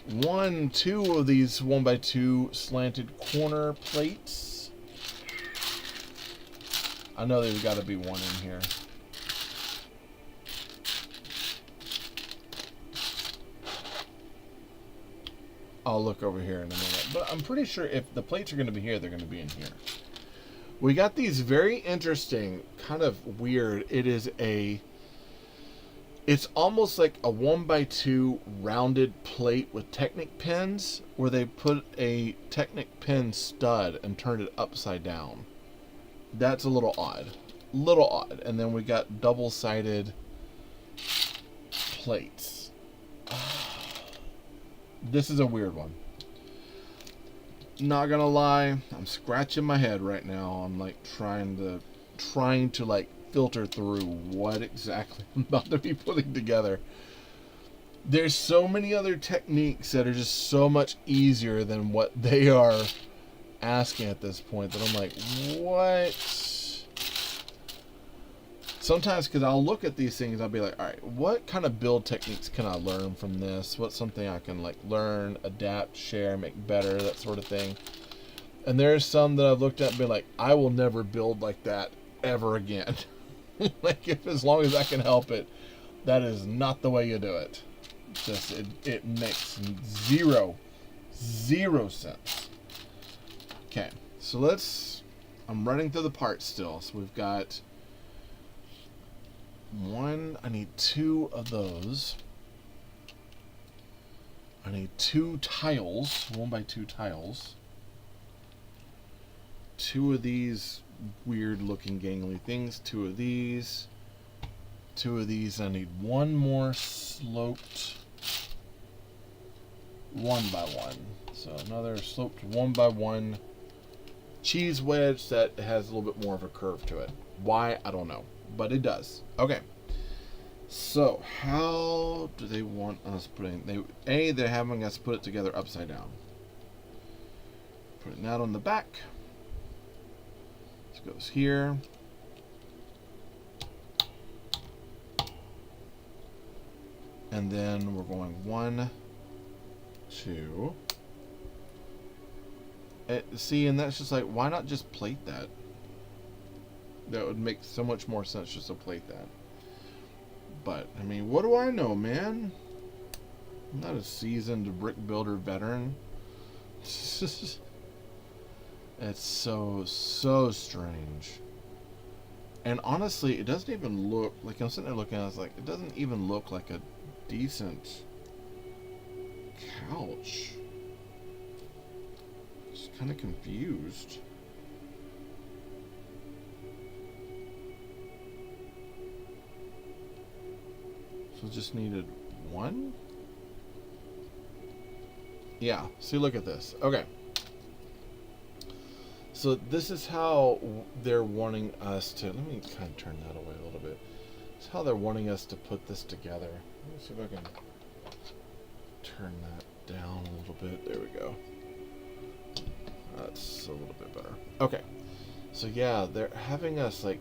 Speaker 1: Two of these 1x2 slanted corner plates. I know there's got to be one in here. I'll look over here in a minute. But I'm pretty sure if the plates are going to be here, they're going to be in here. We got these very interesting, kind of weird. It's almost like a 1x2 rounded plate with Technic pins, where they put a Technic pin stud and turned it upside down. That's a little odd. And then we got double-sided plates. This is a weird one. Not gonna lie, I'm scratching my head right now. I'm like trying to like filter through what exactly I'm about to be putting together. There's so many other techniques that are just so much easier than what they are asking at this point that I'm like, what? Sometimes, because I'll look at these things, I'll be like, all right, what kind of build techniques can I learn from this? What's something I can like learn, adapt, share, make better, that sort of thing. And there's some that I've looked at and been like, I will never build like that ever again. Like, if as long as I can help it, that is not the way you do it. Just it makes zero sense. Okay, so I'm running through the parts still. So we've got I need two of those. I need two tiles, 1x2 tiles. Two of these weird looking gangly things, two of these. I need one more sloped 1x1. So another sloped 1x1 cheese wedge that has a little bit more of a curve to it. Why? I don't know. But it does. Okay. So, how do they want us putting... They're having us put it together upside down. Putting that on the back. This goes here. And then we're going 1, 2. See, and that's just like, why not just plate that? That would make so much more sense just to plate that. But, I mean, what do I know, man? I'm not a seasoned brick builder veteran. It's so strange. And honestly, it doesn't even look, like I'm sitting there looking at it, I was like, it doesn't even look like a decent couch. Just kind of confused. So just needed one? Yeah, see, look at this. Okay. So this is how they're wanting us to, let me kind of turn that away a little bit. It's how they're wanting us to put this together. Let me see if I can turn that down a little bit. There we go. That's a little bit better. Okay. So yeah, they're having us like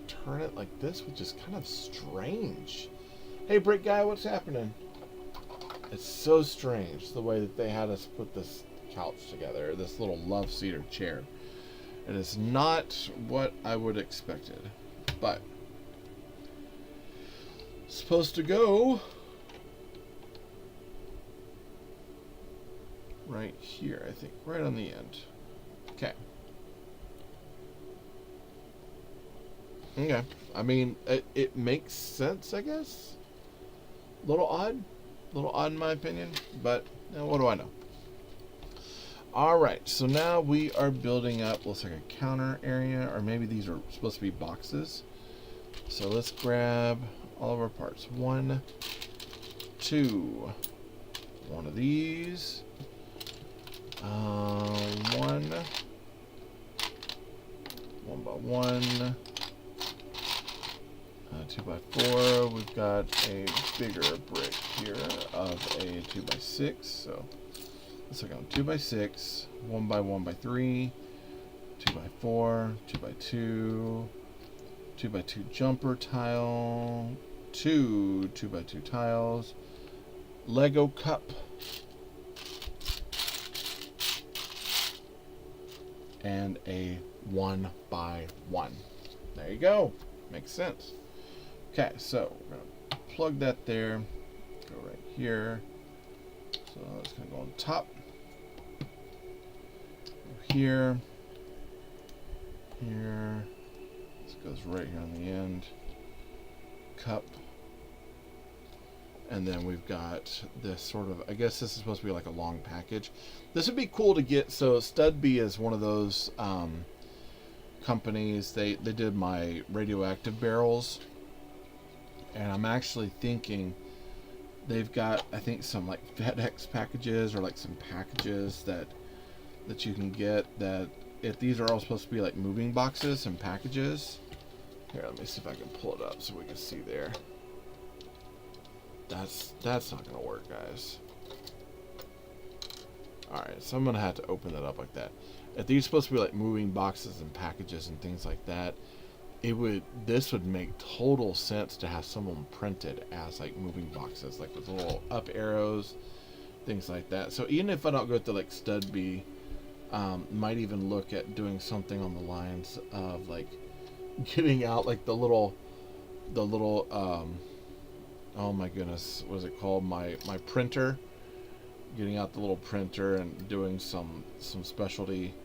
Speaker 1: turn it like this, which is kind of strange. Hey, brick guy, what's happening? It's so strange the way that they had us put this couch together, this little love seat or chair. It is not what I would have expected, but it's supposed to go right here, I think, right on the end. Okay. Okay. I mean, it makes sense, I guess. A little odd in my opinion, but what do I know? Alright, so now we are building up, looks like a counter area, or maybe these are supposed to be boxes. So let's grab all of our parts. 1, 2, one of these. 1 by 1. 2 by 4. We've got a bigger brick here of a 2 by 6. So let's look on 2 by 6, 1 by 1 by 3, 2 by 4, 2 by 2, 2 by 2 jumper tile, 2 2 by 2 tiles, Lego cup, and a 1 by 1. There you go. Makes sense. Okay, so we're going to plug that there. Go right here. So it's going to go on top. Go here. Here. This goes right here on the end. Cup. And then we've got this sort of, I guess this is supposed to be like a long package. This would be cool to get. So Studbee is one of those companies. They did my radioactive barrels. And I'm actually thinking they've got, I think, some like FedEx packages or like some packages that you can get, that if these are all supposed to be like moving boxes and packages. Here, let me see if I can pull it up so we can see there. That's not gonna work, guys. Alright, so I'm gonna have to open that up like that. If these are supposed to be like moving boxes and packages and things like that, this would make total sense to have someone printed as like moving boxes, like with little up arrows, things like that. So even if I don't go to like Studbee, might even look at doing something on the lines of like getting out like the little oh my goodness, what is it called, my printer, getting out the little printer and doing some specialty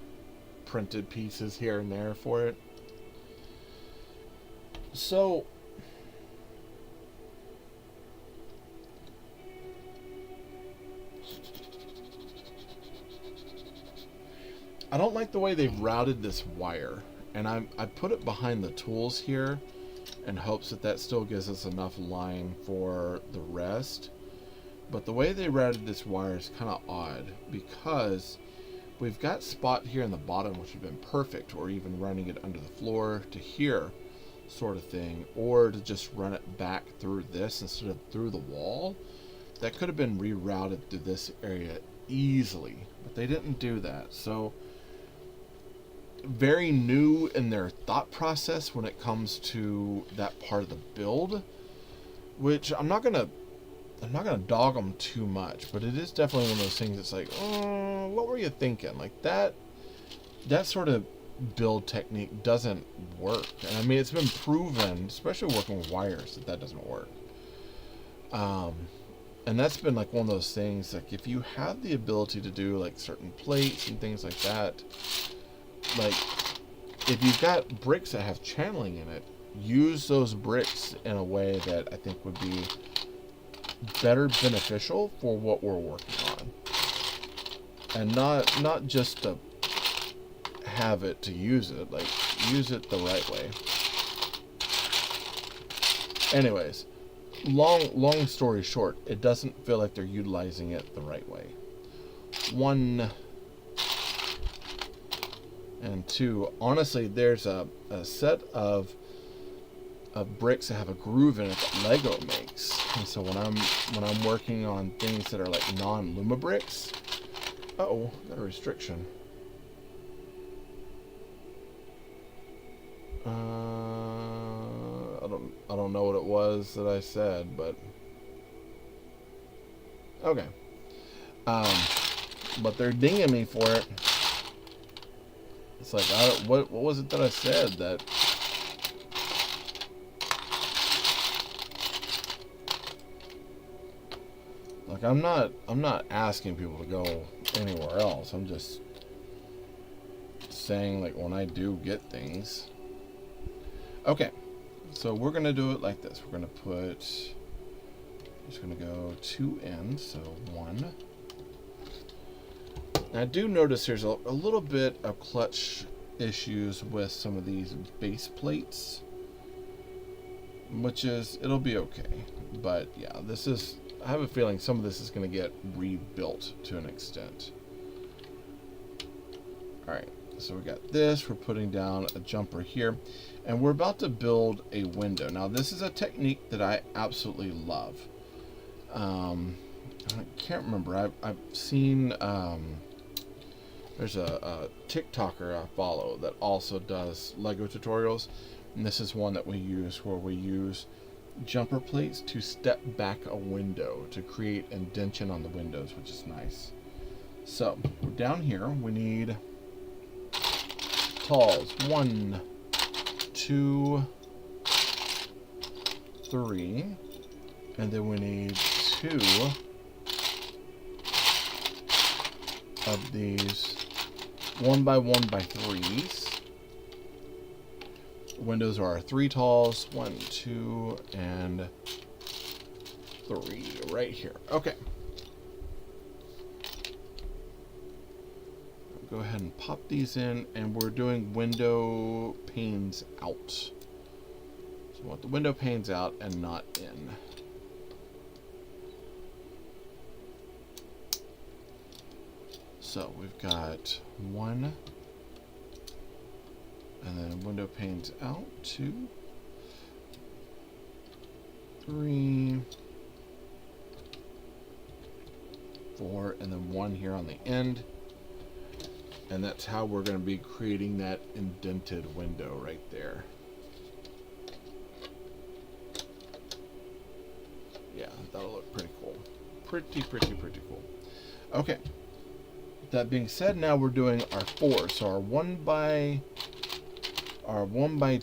Speaker 1: printed pieces here and there for it. So I don't like the way they've routed this wire, and I put it behind the tools here in hopes that still gives us enough line for the rest. But the way they routed this wire is kind of odd, because we've got spot here in the bottom which would have been perfect, or even running it under the floor to here sort of thing, or to just run it back through this instead of through the wall. That could have been rerouted through this area easily, but they didn't do that. So very new in their thought process when it comes to that part of the build, which I'm not gonna dog them too much, but it is definitely one of those things that's like, oh, what were you thinking? Like that sort of build technique doesn't work. And I mean, it's been proven, especially working with wires, that doesn't work. And that's been like one of those things, like if you have the ability to do like certain plates and things like that, like if you've got bricks that have channeling in it, use those bricks in a way that I think would be better beneficial for what we're working on, and not just to have it to use it, like use it the right way. Anyways, long story short, it doesn't feel like they're utilizing it the right way. 1 and 2, honestly, there's a set of bricks that have a groove in it that Lego makes, and so when I'm working on things that are like non-Luma bricks, got a restriction. I don't know what it was that I said, but okay. But they're dinging me for it. It's like, what was it that I said that? Like, I'm not asking people to go anywhere else. I'm just saying, like, when I do get things. Okay, so we're gonna do it like this. We're gonna put, just gonna go 2 ends, so 1. Now I do notice there's a little bit of clutch issues with some of these base plates. which is, it'll be okay. But yeah, this is, I have a feeling some of this is going to get rebuilt to an extent. Alright, so we got this, we're putting down a jumper here, and we're about to build a window. Now this is a technique that I absolutely love. I can't remember, I've seen, there's a TikToker I follow that also does Lego tutorials, and this is one that we use where we use jumper plates to step back a window to create indentation on the windows, which is nice. So down here we need talls. 1, 2, 3, and then we need 2 of these 1 by 1 by 3s. Windows are our 3 talls. 1, 2, and 3 right here. Okay. Go ahead and pop these in, and we're doing window panes out. So we want the window panes out and not in. So we've got 1, and then window panes out, 2, 3, 4, and then 1 here on the end. And that's how we're going to be creating that indented window right there. Yeah, that'll look pretty cool. Pretty cool. Okay. That being said, now we're doing our 4. So our 1 by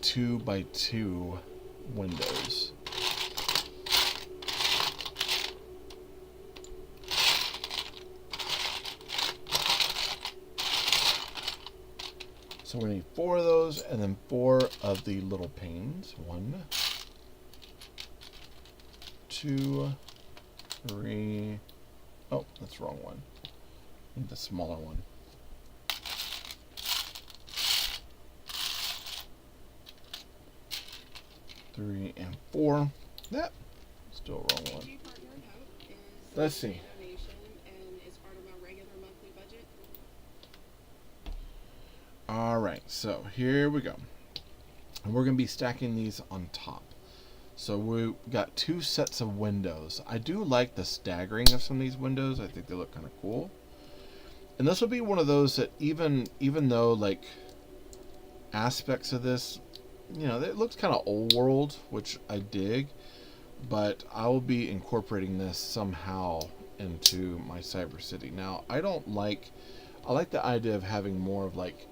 Speaker 1: 2 by 2 windows. So we need 4 of those, and then 4 of the little panes. 1, 2, 3. Oh, that's the wrong one. I need the smaller one. 3 and 4. That still a wrong one. Let's see. Alright, so here we go. And we're going to be stacking these on top. So we got 2 sets of windows. I do like the staggering of some of these windows. I think they look kind of cool. And this will be one of those that even though like aspects of this, you know, it looks kind of old world, which I dig, but I will be incorporating this somehow into my Cyber City. Now, I like the idea of having more of like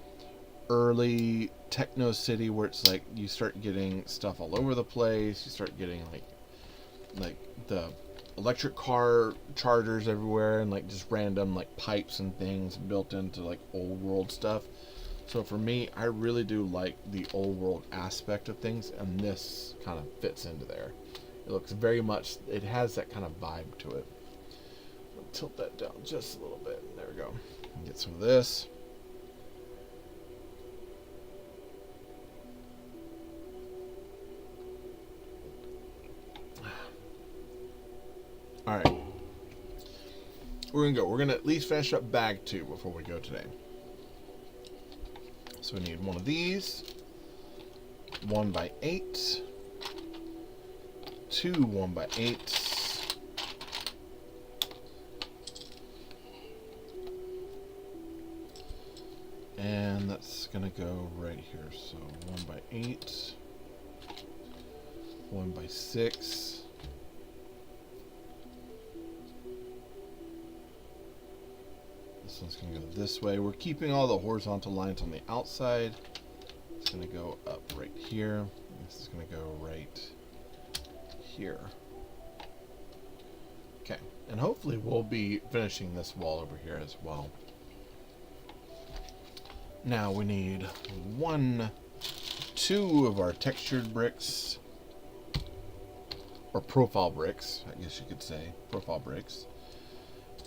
Speaker 1: early techno city where it's like you start getting stuff all over the place. You start getting like the electric car chargers everywhere, and like just random like pipes and things built into like old world stuff. So for me, I really do like the old world aspect of things, and this kind of fits into there. It looks very much, it has that kind of vibe to it. I'll tilt that down just a little bit. There we go. Get some of this. Alright. We're going to go. We're going to at least finish up bag 2 before we go today. So we need 1 of these. 1 by 8. 2 1 by 8s. And that's going to go right here. So 1 by 8. 1 by 6. This one's going to go this way. We're keeping all the horizontal lines on the outside. It's going to go up right here. This is going to go right here. Okay, and hopefully we'll be finishing this wall over here as well. Now we need 2 of our textured bricks, or profile bricks, I guess you could say, profile bricks.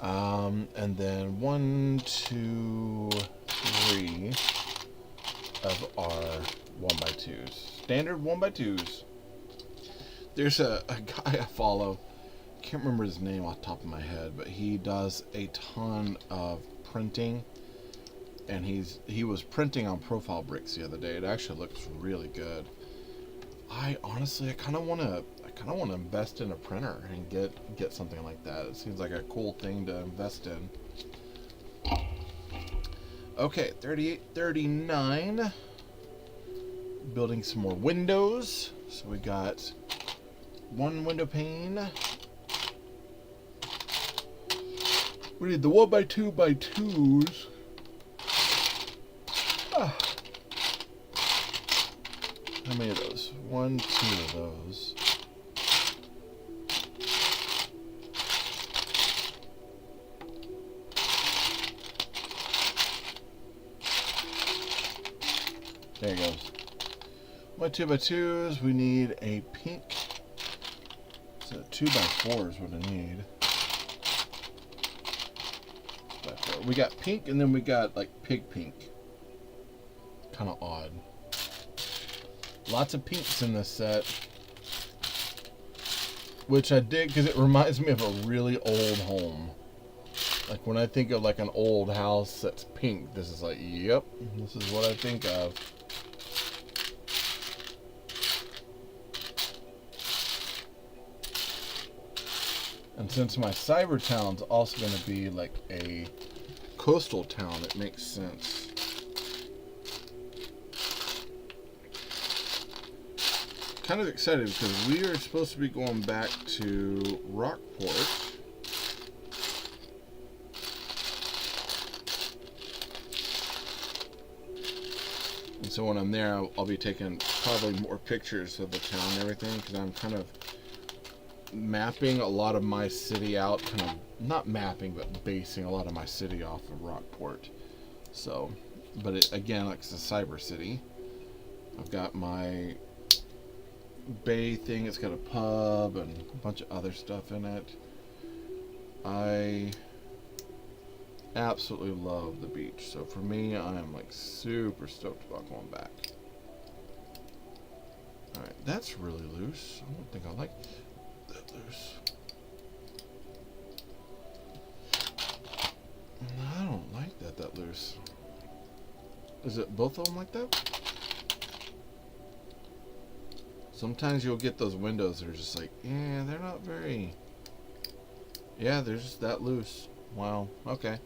Speaker 1: And then 1, 2, 3 of our 1 by 2s. Standard 1 by 2s. There's a guy I follow. Can't remember his name off the top of my head, but he does a ton of printing, and he was printing on profile bricks the other day. It actually looks really good. I kind of want to invest in a printer and get something like that. It seems like a cool thing to invest in. Okay, 3839. Building some more windows. So we got one window pane. We need the 1x2x2s. How many of those? 1, 2 of those. There it goes. 1x2x2s. We need a pink. So 2x4 is what I need. We got pink, and then we got like pig pink. Kind of odd. Lots of pinks in this set, which I dig because it reminds me of a really old home. Like when I think of like an old house that's pink, this is like, yep, this is what I think of. And since my cyber town's also going to be like a coastal town, it makes sense. Kind of excited because we are supposed to be going back to Rockport. And so when I'm there, I'll be taking probably more pictures of the town and everything, because I'm kind of mapping a lot of my city out, kind of not mapping, but basing a lot of my city off of Rockport. So, but it, again, like it's a cyber city. I've got my bay thing. It's got a pub and a bunch of other stuff in it. I absolutely love the beach. So for me, I am like super stoked about going back. Alright, that's really loose. I don't think I like that loose. I don't like that loose. Is it both of them like that? Sometimes you'll get those windows that are just like, yeah, they're not very... Yeah, they're just that loose. Wow, okay.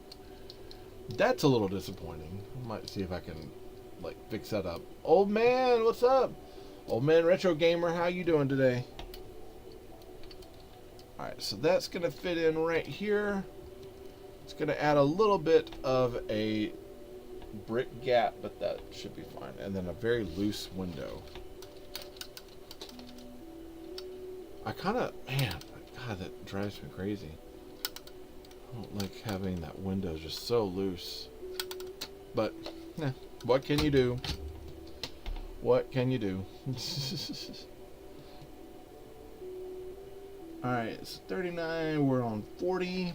Speaker 1: That's a little disappointing. I might see if I can, like, fix that up. Old man, what's up? Old man Retro Gamer, how you doing today? Alright, so that's going to fit in right here. It's going to add a little bit of a brick gap, but that should be fine. And then a very loose window. I kind of, man, God, that drives me crazy. I don't like having that window just so loose. But, yeah, what can you do? What can you do? Alright, it's 39, we're on 40.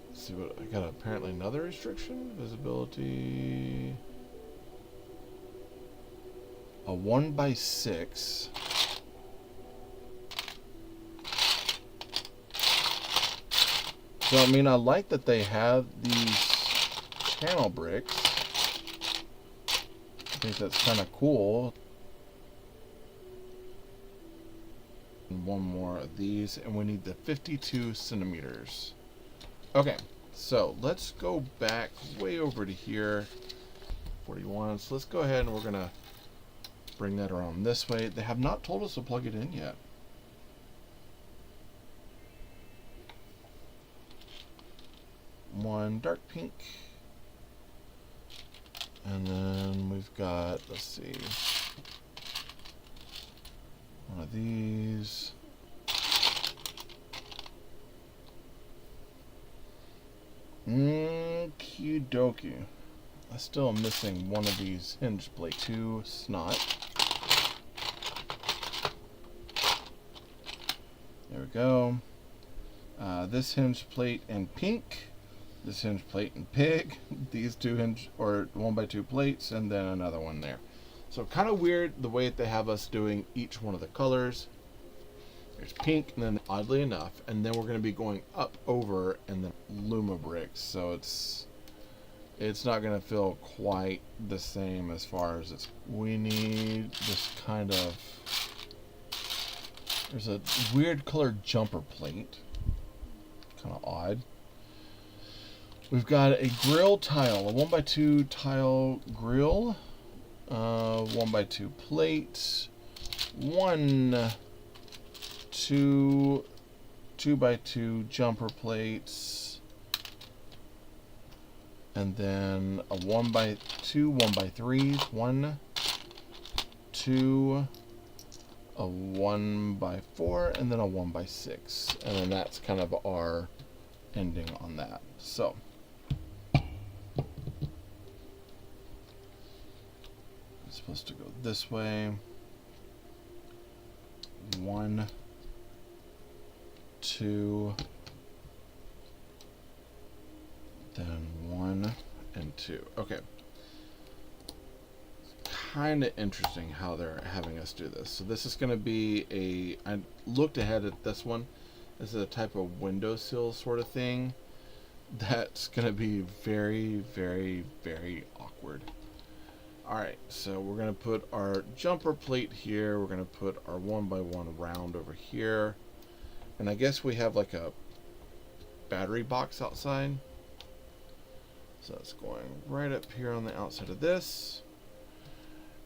Speaker 1: Let's see what, I got apparently another restriction. Visibility. A 1x6. So I mean, I like that they have these channel bricks. I think that's kind of cool. And one more of these, and we need the 52 centimeters. Okay, so let's go back way over to here. 41. So let's go ahead and we're gonna bring that around this way. They have not told us to plug it in yet. One dark pink. And then we've got, let's see, one of these. Okie dokie. I still am missing one of these hinge plate. 2 snot. There we go. This hinge plate in pink. This hinge plate in pig. These two hinge or 1x2 plates, and then another one there. So kind of weird the way that they have us doing each one of the colors. There's pink, and then oddly enough, and then we're going to be going up over and then Luma bricks. So it's not going to feel quite the same as far as it's. We need this kind of. There's a weird colored jumper plate. Kind of odd. We've got a grill tile, a 1x2 tile grill, 1x2 plate, 2x2 jumper plates, and then a 1x2 1x3s, 1, 2, a 1x4, and then a 1x6, and then that's kind of our ending on that. So it's supposed to go this way. 1, 2, then 1 and 2. Okay. Kind of interesting how they're having us do this. So this is going to be I looked ahead at this one. This is a type of windowsill sort of thing. That's going to be very, very, very awkward. Alright, so we're going to put our jumper plate here. We're going to put our 1x1 round over here. And I guess we have like a battery box outside. So it's going right up here on the outside of this.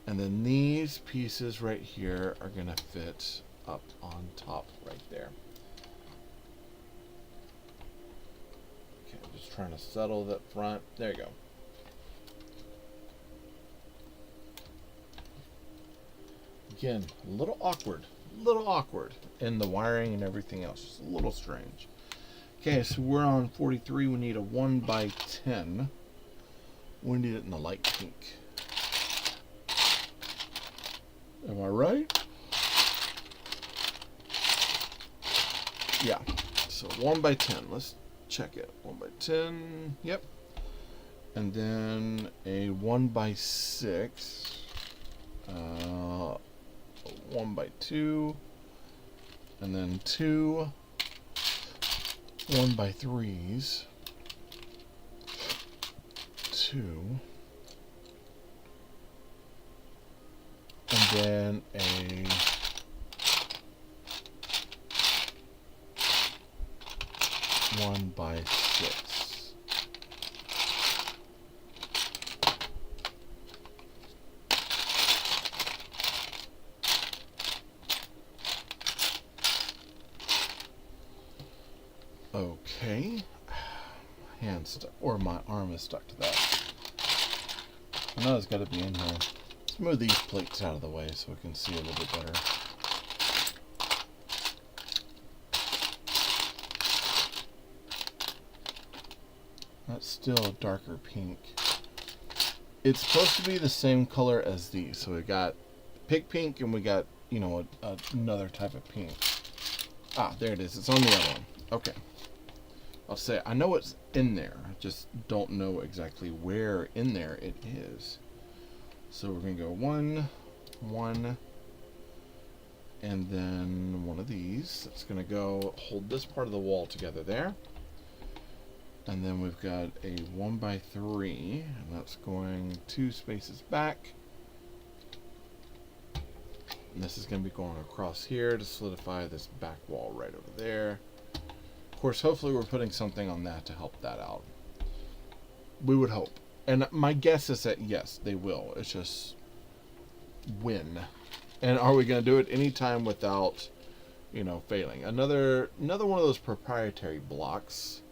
Speaker 1: And then these pieces right here are going to fit up on top right there. Okay, I'm just trying to settle that front. There you go. Again, a little awkward in the wiring and everything else. Just a little strange. Okay, so we're on 43. We need a 1x10. We need it in the light pink. Am I right? Yeah. So 1x10. Let's check it. 1x10. Yep. And then a 1x6. 1x2. And then 2 1x3s. 2. And then a 1x6. Okay. Hand stuck, or my arm is stuck to that. I know it's got to be in here. Let's move these plates out of the way so we can see a little bit better. That's still a darker pink. It's supposed to be the same color as these. So we got pink and we got, you know, another type of pink. Ah, there it is. It's on the other one. Okay. I'll say, I know it's in there. I just don't know exactly where in there it is. So we're going to go 1, 1, and then one of these. It's going to go hold this part of the wall together there. And then we've got a 1x3, and that's going 2 spaces back. And this is going to be going across here to solidify this back wall right over there. Of course, hopefully we're putting something on that to help that out. We would hope. And my guess is that yes, they will. It's just when. And are we going to do it anytime without, you know, failing? Another one of those proprietary blocks.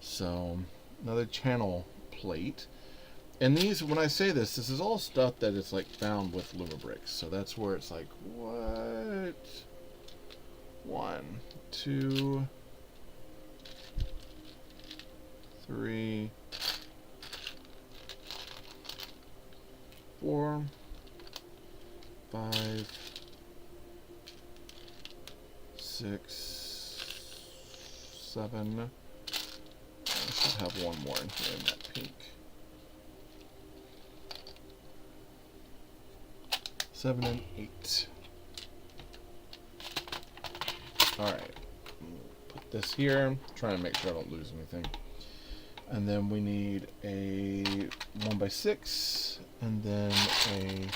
Speaker 1: So, another channel plate. And these, when I say this is all stuff that is like found with Luma bricks. So that's where it's like, what? 1, 2, 3, 4, 5, 6, 7. I should have one more in here in that pink. 7 and 8. Alright. Put this here. Trying to make sure I don't lose anything. And then we need a 1x6, and then a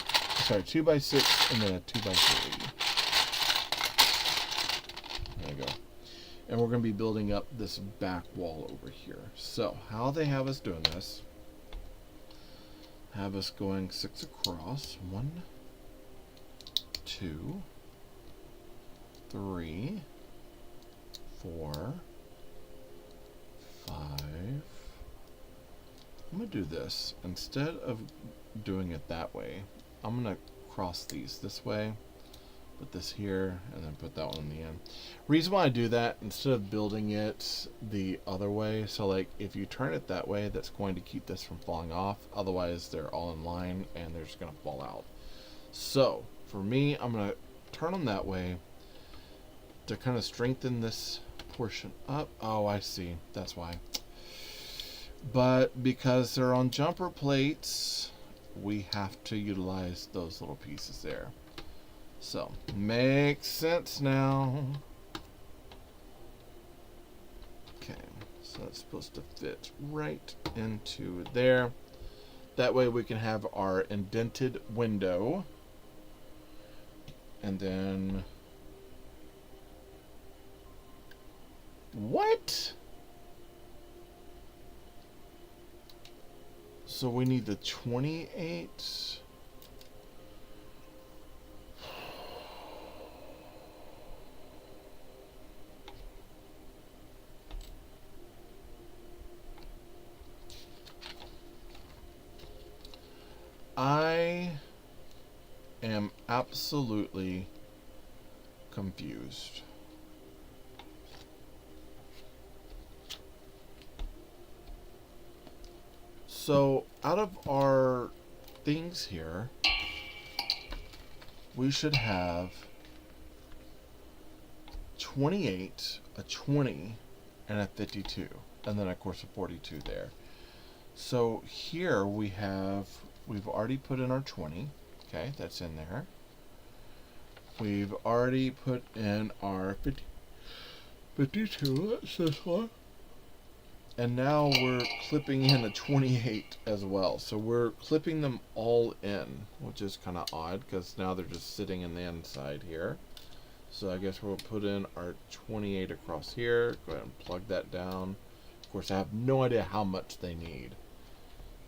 Speaker 1: 2x6, and then a 2x3. There we go. And we're going to be building up this back wall over here. So how they have us doing this, have us going 6 across. 1, 2, 3, 4, 5. I'm going to do this. Instead of doing it that way, I'm going to cross these this way, put this here, and then put that one in the end. Reason why I do that, instead of building it the other way, so like if you turn it that way, that's going to keep this from falling off. Otherwise, they're all in line and they're just going to fall out. So for me, I'm going to turn them that way to kind of strengthen this portion up. Oh, I see. That's why. But because they're on jumper plates, we have to utilize those little pieces there. So, makes sense now. Okay, so it's supposed to fit right into there. That way we can have our indented window. And then... What? So we need the 28. I am absolutely confused. So, out of our things here, we should have 28, a 20, and a 52. And then, of course, a 42 there. So, here we've already put in our 20. Okay, that's in there. We've already put in our 52, that's this one. And now we're clipping in a 28 as well. So we're clipping them all in, which is kind of odd because now they're just sitting in the inside here. So I guess we'll put in our 28 across here. Go ahead and plug that down. Of course, I have no idea how much they need.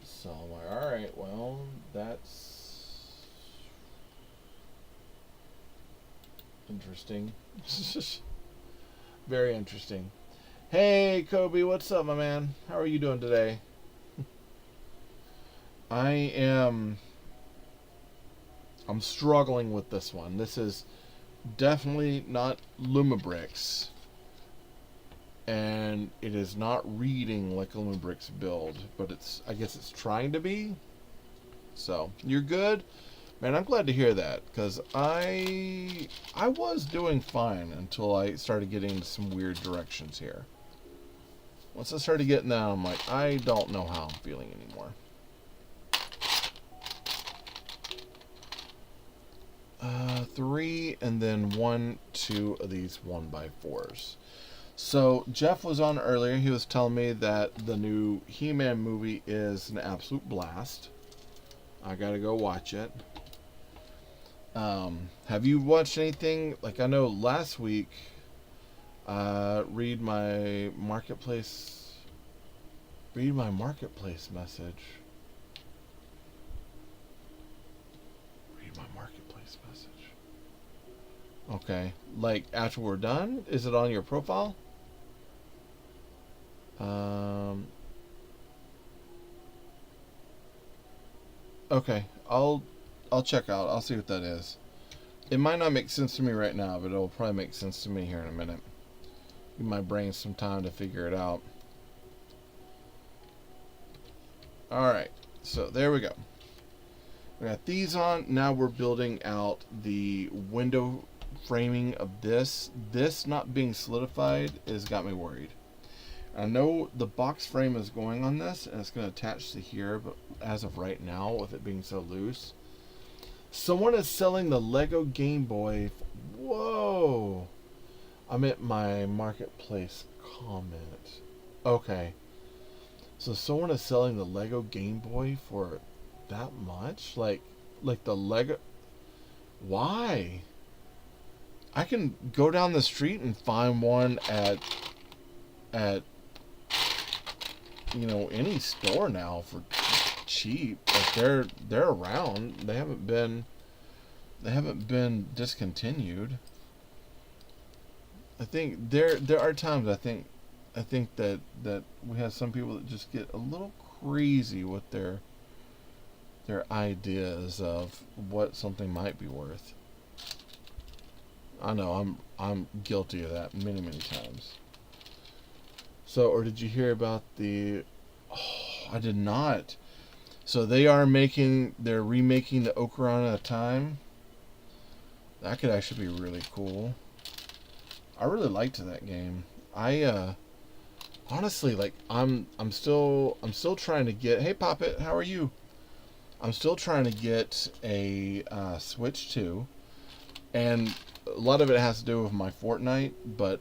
Speaker 1: So I'm like, alright, well, that's interesting. Very interesting. Hey, Kobe, what's up, my man? How are you doing today? I'm struggling with this one. This is definitely not Lumebricks. And it is not reading like a Lumebricks build, but I guess it's trying to be. So, you're good? Man, I'm glad to hear that, because I was doing fine until I started getting into some weird directions here. Once I started getting that, I'm like, I don't know how I'm feeling anymore. 3, and then 1, 2 of these 1x4s. So, Jeff was on earlier. He was telling me that the new He-Man movie is an absolute blast. I gotta go watch it. Have you watched anything? Like, I know last week, read my marketplace message. Okay, like after we're done, is it on your profile? Okay, I'll check out. I'll see what that is. It might not make sense to me right now, but it'll probably make sense to me here in a minute. Give my brain some time to figure it out. Alright, so there we go. We got these on. Now we're building out the window framing of this. This not being solidified has got me worried. I know the box frame is going on this and it's going to attach to here, but as of right now, with it being so loose, Someone is selling the Lego Game Boy. Whoa. I'm at my marketplace comment. Okay. So someone is selling the Lego Game Boy for that much? Like the Lego. Why? I can go down the street and find one at any store now for cheap. Like they're around. They haven't been discontinued. I think there are times I think that we have some people that just get a little crazy with their ideas of what something might be worth. I know I'm guilty of that many times. So, or did you hear about the? Oh, I did not. So they're remaking the Ocarina of Time. That could actually be really cool. I really liked that game. I honestly, like, I'm still trying to get. Hey, Poppet, how are you? I'm still trying to get a Switch 2, and a lot of it has to do with my Fortnite. But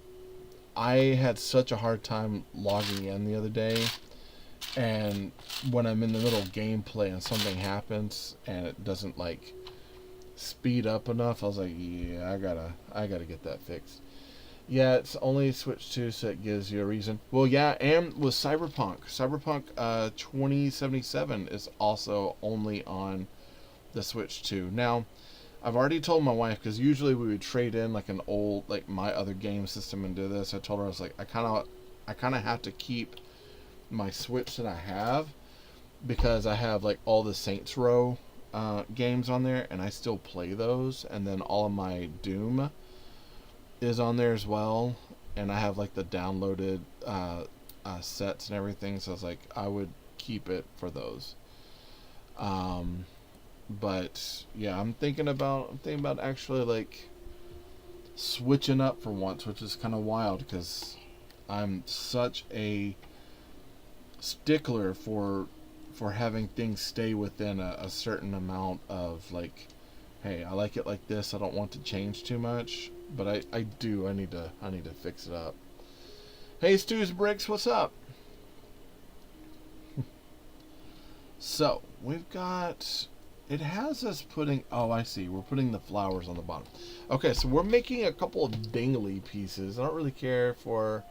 Speaker 1: I had such a hard time logging in the other day, and when I'm in the middle of gameplay and something happens and it doesn't like speed up enough, I was like, yeah, I gotta get that fixed. Yeah, it's only Switch 2, so it gives you a reason. Well, yeah, and with Cyberpunk 2077 is also only on the Switch 2. Now, I've already told my wife, because usually we would trade in like an old, like my other game system and do this. I told her, I was like, I kind of have to keep my Switch that I have, because I have like all the Saints Row games on there, and I still play those, and then all of my Doom is on there as well, and I have like the downloaded sets and everything, so I was like, I would keep it for those. But yeah, I'm thinking about actually like switching up for once, which is kind of wild because I'm such a stickler for having things stay within a certain amount of like, hey, I like it like this, I don't want to change too much, but I need to fix it up. Hey, Stu's Bricks, what's up? So we've got, it has us putting, oh, I see, we're putting the flowers on the bottom. Okay, so we're making a couple of dingly pieces. I don't really care for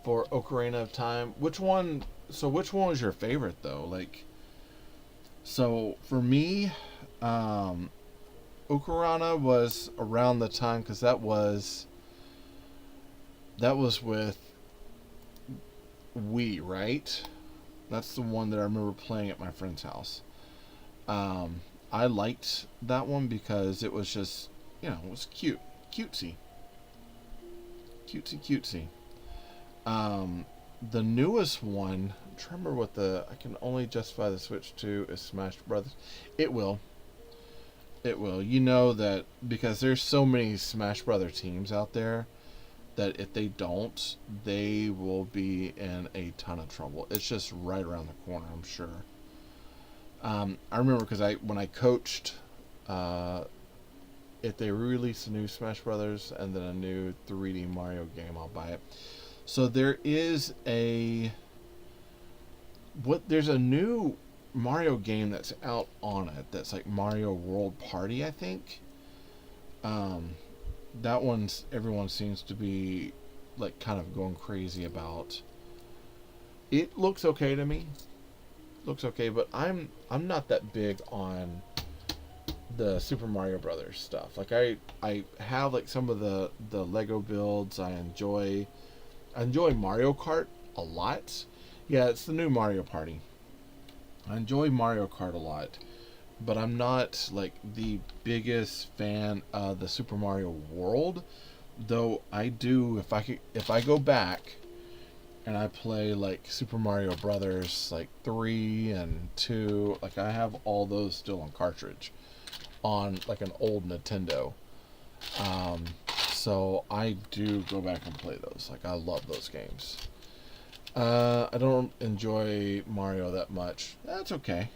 Speaker 1: Ocarina of Time. Which one was your favorite though? Like, so for me, Ocarina was around the time, because that was with Wii, right? That's the one that I remember playing at my friend's house. I liked that one because it was just, it was cutesy. The newest one, I'm trying to remember I can only justify the Switch to is Smash Brothers. It will. You know that because there's so many Smash Brother teams out there that if they don't, they will be in a ton of trouble. It's just right around the corner, I'm sure. I remember because when I coached, if they release a new Smash Brothers and then a new 3D Mario game, I'll buy it. So there's a new Mario game that's out on it that's like Mario World Party, I think. That one's everyone seems to be like kind of going crazy about. It looks okay to me. Looks okay, but I'm not that big on the Super Mario Brothers stuff. Like I have like some of the Lego builds. I enjoy Mario Kart a lot. Yeah, it's the new Mario Party. I enjoy Mario Kart a lot, but I'm not like the biggest fan of the Super Mario World. Though I do, if I go back and I play like Super Mario Brothers like 3 and 2, like I have all those still on cartridge on like an old Nintendo. So I do go back and play those. Like I love those games. I don't enjoy Mario that much. That's okay.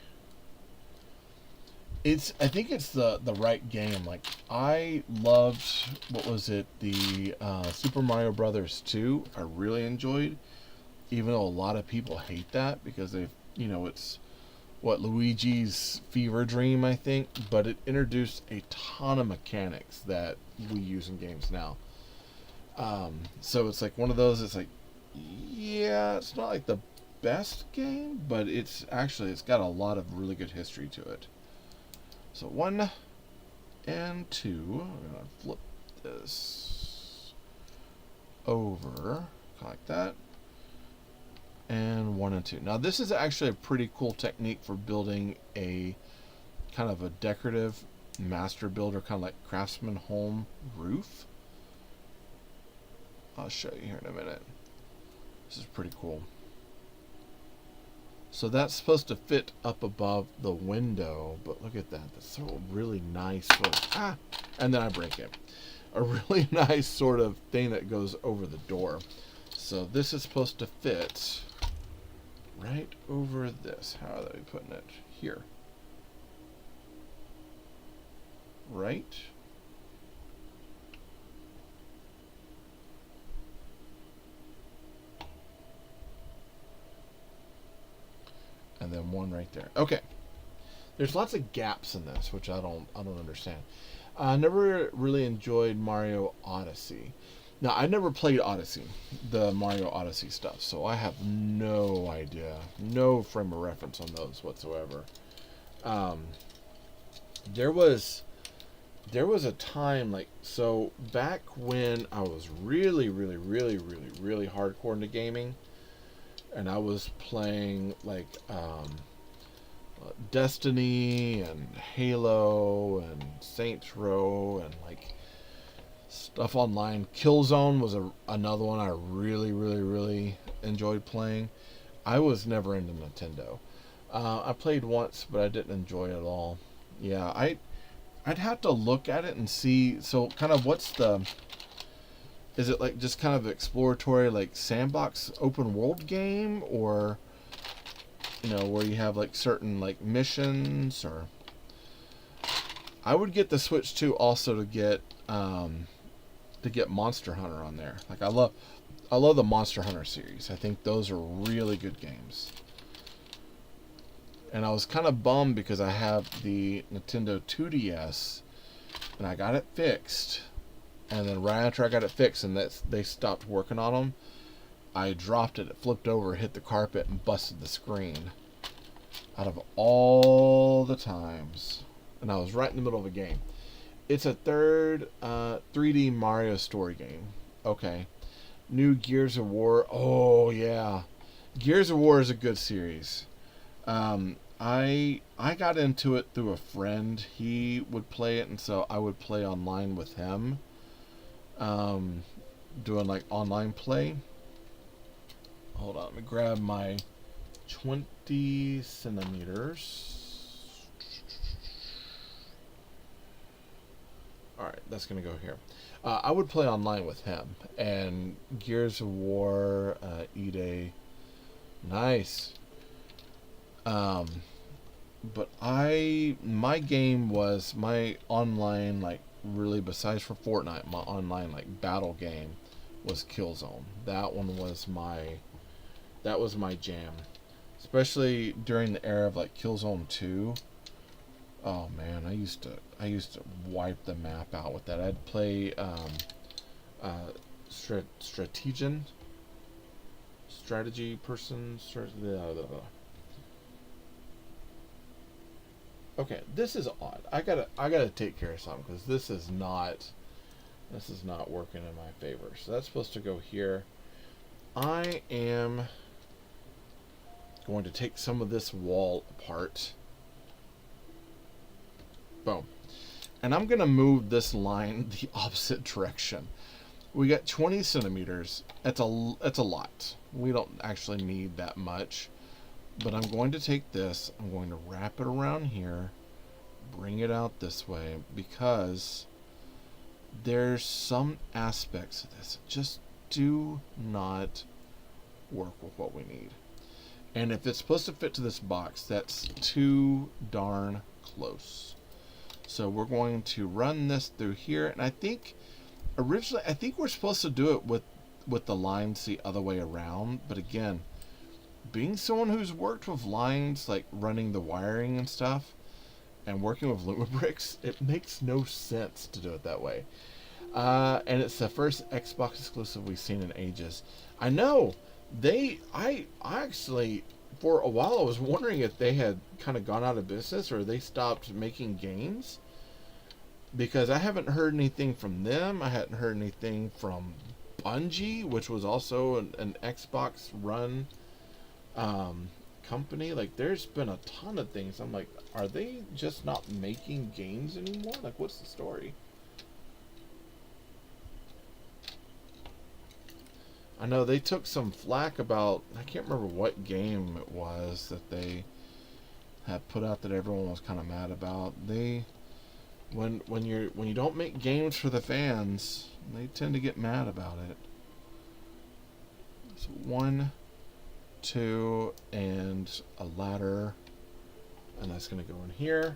Speaker 1: I think it's the right game. Like, I loved, what was it, the Super Mario Brothers 2. I really enjoyed, even though a lot of people hate that because they've, it's what, Luigi's fever dream, I think, but it introduced a ton of mechanics that we use in games now. So it's like one of those. It's like, yeah, it's not like the best game, but it's got a lot of really good history to it. So 1 and 2. I'm gonna flip this over, like that. And 1 and 2. Now this is actually a pretty cool technique for building a kind of a decorative master builder, kind of like craftsman home roof. I'll show you here in a minute. This is pretty cool. So that's supposed to fit up above the window, but look at that. That's so really nice sort of, and then I break it. A really nice sort of thing that goes over the door. So this is supposed to fit right over this. How are they putting it? Here. Right? And then 1 right there. Okay. There's lots of gaps in this, which I don't understand. I never really enjoyed Mario Odyssey. Now, I never played Odyssey, the Mario Odyssey stuff, so I have no idea, no frame of reference on those whatsoever. There was a time, like, so back when I was really hardcore into gaming, and I was playing like Destiny and Halo and Saints Row and like stuff online. Killzone was another one I really enjoyed playing. I was never into Nintendo. I played once, but I didn't enjoy it at all. Yeah, I'd have to look at it and see. So kind of is it like just kind of exploratory, like sandbox open world game, or where you have like certain like missions? Or I would get the Switch 2 also to get Monster Hunter on there. Like I love the Monster Hunter series. I think those are really good games. And I was kind of bummed because I have the Nintendo 2DS and I got it fixed. And then right after I got it fixed and they stopped working on them, I dropped it, it flipped over, hit the carpet, and busted the screen. Out of all the times. And I was right in the middle of a game. It's a third 3D Mario story game. Okay. New Gears of War. Oh, yeah. Gears of War is a good series. I got into it through a friend. He would play it, and so I would play online with him. Doing like online play. Hold on, let me grab my 20 centimeters. Alright, that's gonna go here. I would play online with him, and Gears of War, E-Day, nice. But my game was my online, like, really, besides for Fortnite, my online like battle game was Killzone. That was my jam, especially during the era of like Killzone 2. Oh man, I used to wipe the map out with that. I'd play strategy person. Okay, this is odd. I gotta take care of something because this is not working in my favor. So that's supposed to go here. I am going to take some of this wall apart. Boom. And I'm gonna move this line the opposite direction. We got 20 centimeters. That's a lot. We don't actually need that much. But I'm going to take this, I'm going to wrap it around here, bring it out this way, because there's some aspects of this that just do not work with what we need. And if it's supposed to fit to this box, that's too darn close. So we're going to run this through here, and I think originally we're supposed to do it with the lines the other way around, but again, being someone who's worked with lines like running the wiring and stuff and working with Luma bricks, it makes no sense to do it that way. And it's the first Xbox exclusive we've seen in ages. I know I actually, for a while I was wondering if they had kind of gone out of business or they stopped making games, because I haven't heard anything from them. I hadn't heard anything from Bungie, which was also an Xbox run company. Like, there's been a ton of things. I'm like, are they just not making games anymore? Like, what's the story? I know they took some flack about, I can't remember what game it was that they had put out that everyone was kind of mad about. They, when you don't make games for the fans, they tend to get mad about it. So 1, 2, and a ladder, and that's going to go in here,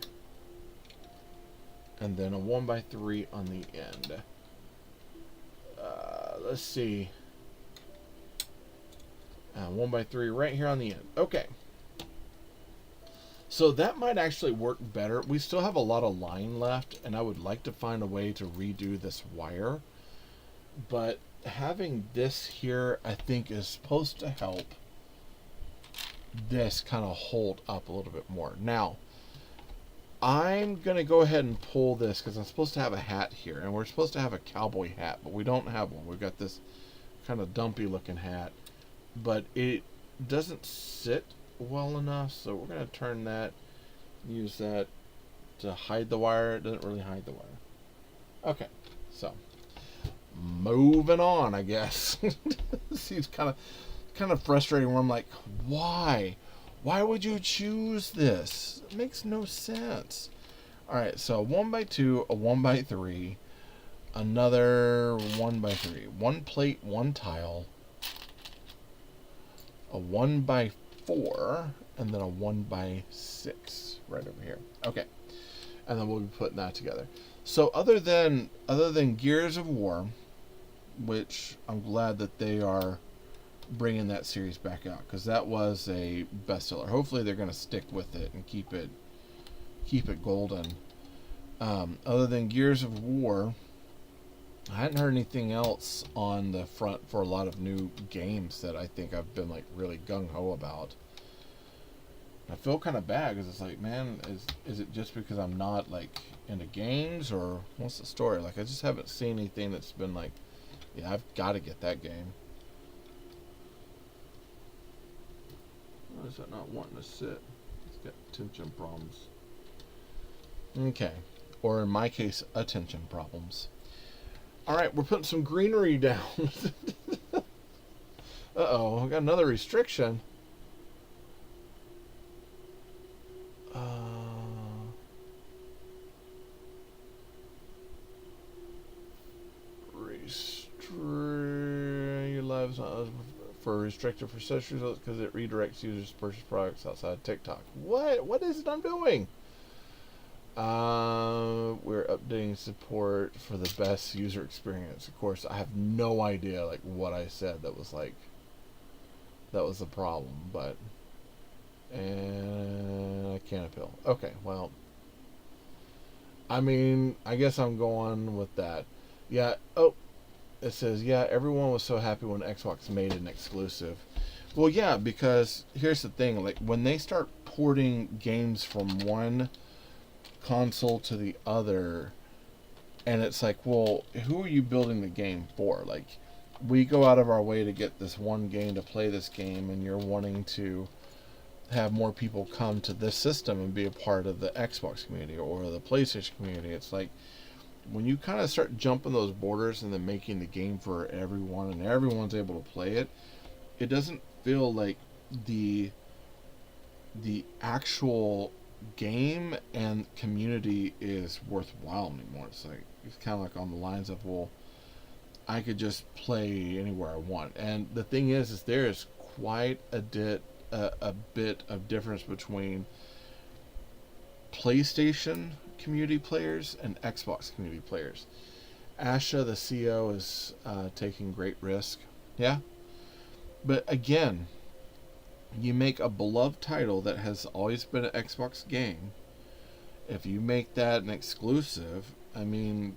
Speaker 1: and then a 1x3 on the end. Let's see. 1x3 right here on the end. Okay. So that might actually work better. We still have a lot of line left, and I would like to find a way to redo this wire. But having this here, I think, is supposed to help this kind of hold up a little bit more. Now, I'm going to go ahead and pull this because I'm supposed to have a hat here, and we're supposed to have a cowboy hat, but we don't have one. We've got this kind of dumpy looking hat, but it doesn't sit well enough, so we're going to turn that, use that to hide the wire. It doesn't really hide the wire. Okay, so moving on, I guess. Seems kind of frustrating where I'm like, why would you choose this? It makes no sense. All right, so 1x2, a 1x3, another 1x3, one plate, one tile, a 1x4, and then a 1x6 right over here. Okay, and then we'll be putting that together. So other than Gears of War, which I'm glad that they are bringing that series back out, because that was a bestseller. Hopefully they're going to stick with it and keep it golden. Other than Gears of War, I hadn't heard anything else on the front for a lot of new games that I think I've been like really gung-ho about. I feel kind of bad because it's like, man, is it just because I'm not like into games, or what's the story? Like, I just haven't seen anything that's been like, yeah, I've got to get that game. Why is that not wanting to sit? It's got tension problems. Okay. Or in my case, attention problems. Alright, we're putting some greenery down. Uh-oh, I got another restriction. Your lives not for restricted for search results because it redirects users to purchase products outside TikTok. What is it I'm doing? We're updating support for the best user experience. Of course, I have no idea like what I said that was the problem, but and I can't appeal. Okay, well, I mean, I guess I'm going with that. Yeah. Oh, it says, yeah, everyone was so happy when Xbox made an exclusive. Well, yeah, because here's the thing, like when they start porting games from one console to the other, and it's like, well, who are you building the game for? Like, we go out of our way to get this one game to play this game, and you're wanting to have more people come to this system and be a part of the Xbox community or the PlayStation community. It's like, when you kind of start jumping those borders and then making the game for everyone and everyone's able to play it, it doesn't feel like the actual game and community is worthwhile anymore. It's like, it's kind of like on the lines of, well, I could just play anywhere I want. And the thing is there is quite a bit of difference between PlayStation community players and Xbox community players. Asha, the CEO, is taking great risk. Yeah. But again, you make a beloved title that has always been an Xbox game. If you make that an exclusive, I mean,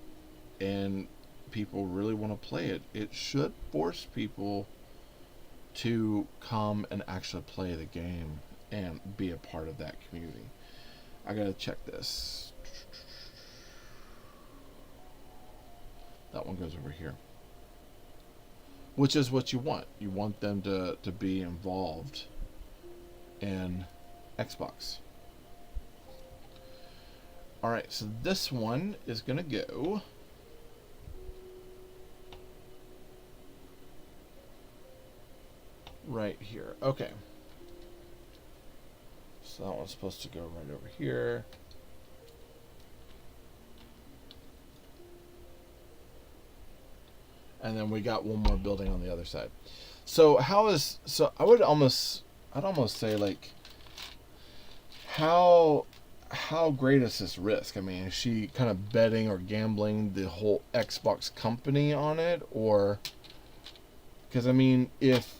Speaker 1: and people really want to play it, it should force people to come and actually play the game and be a part of that community. I gotta check this. That one goes over here. Which is what you want. You want them to be involved in Xbox. Alright, so this one is gonna go right here. Okay. So that one's supposed to go right over here. And then we got one more building on the other side. So I'd almost say, like, how great is this risk? I mean, is she kind of betting or gambling the whole Xbox company on it? Or, because I mean, if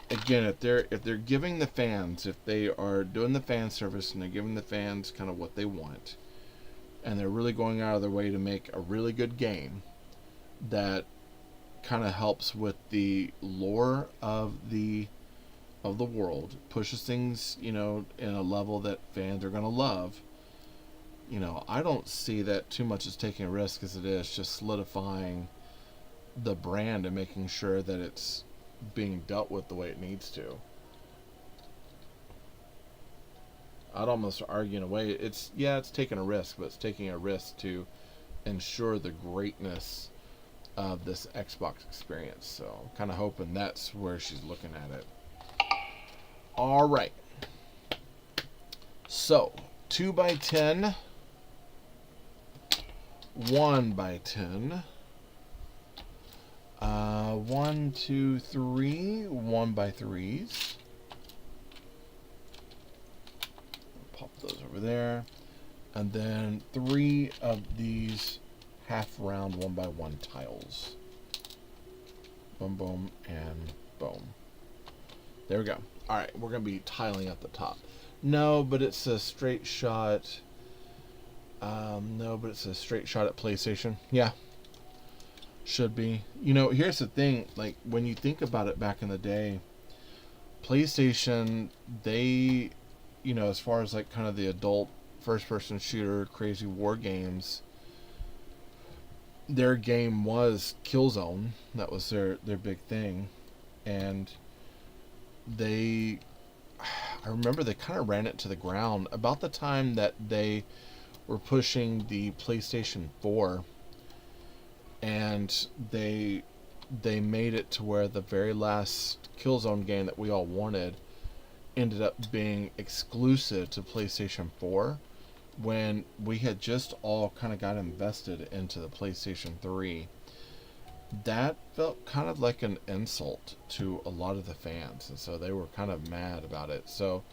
Speaker 1: they're giving the fans, if they are doing the fan service and they're giving the fans kind of what they want, and they're really going out of their way to make a really good game that kind of helps with the lore of the world, pushes things, in a level that fans are going to love, I don't see that too much as taking a risk as it is just solidifying the brand and making sure that it's being dealt with the way it needs to. I'd almost argue in a way it's taking a risk, but it's taking a risk to ensure the greatness of this Xbox experience. So I'm kind of hoping that's where she's looking at it. All right. So 2x10, 1x10. 1, 2, 3, 1x3s. Pop those over there. And then 3 of these half round 1x1 tiles. Boom, boom, and boom. There we go. Alright, we're going to be tiling at the top. No, but it's a straight shot. No, but it's a straight shot at PlayStation. Yeah. Should be. Here's the thing. Like, when you think about it back in the day, PlayStation, they, as far as like kind of the adult first-person shooter, crazy war games, their game was Killzone. That was their big thing. And I remember they kind of ran it to the ground about the time that they were pushing the PlayStation 4, and they made it to where the very last Killzone game that we all wanted ended up being exclusive to PlayStation 4, when we had just all kind of got invested into the PlayStation 3. That felt kind of like an insult to a lot of the fans, and so they were kind of mad about it. So,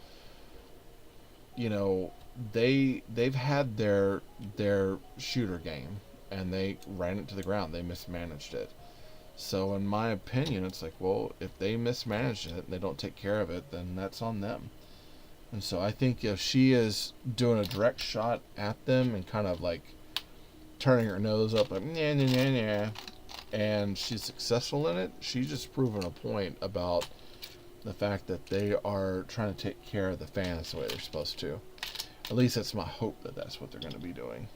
Speaker 1: they've had their shooter game, and they ran it to the ground. They mismanaged it. So in my opinion, it's like, well, if they mismanaged it and they don't take care of it, then that's on them. And so I think if she is doing a direct shot at them and kind of like turning her nose up, like, nah, nah, nah, nah, and she's successful in it, she's just proven a point about the fact that they are trying to take care of the fans the way they're supposed to. At least that's my hope, that that's what they're going to be doing.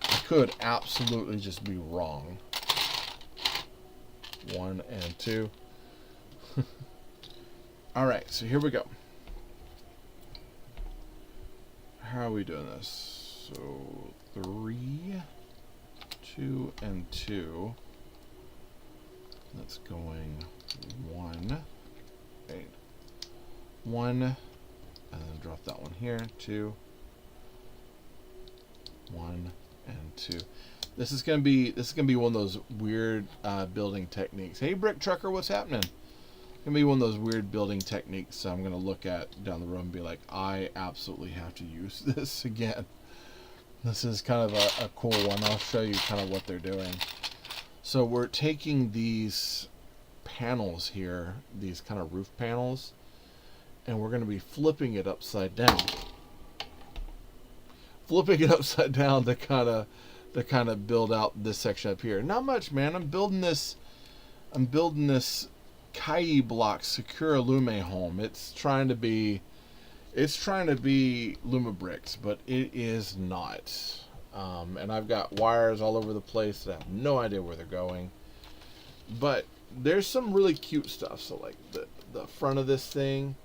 Speaker 1: I could absolutely just be wrong. 1 and 2. Alright, so here we go. How are we doing this? So 3, 2, and 2. That's going 1. Okay. 1, and then drop that one here. 2, 1, and 2. This is gonna be one of those weird building techniques. Hey, Brick Trucker, what's happening? It's gonna be one of those weird building techniques I'm gonna look at down the road and be like, I absolutely have to use this again. This is kind of a cool one. I'll show you kind of what they're doing. So we're taking these panels here, these kind of roof panels, and we're going to be flipping it upside down. Flipping it upside down to kind of build out this section up here. Not much, man. I'm building this Cayi block Sakura-Lume home. It's trying to be Luma bricks, but it is not. And I've got wires all over the place that I have no idea where they're going. But there's some really cute stuff. So like the front of this thing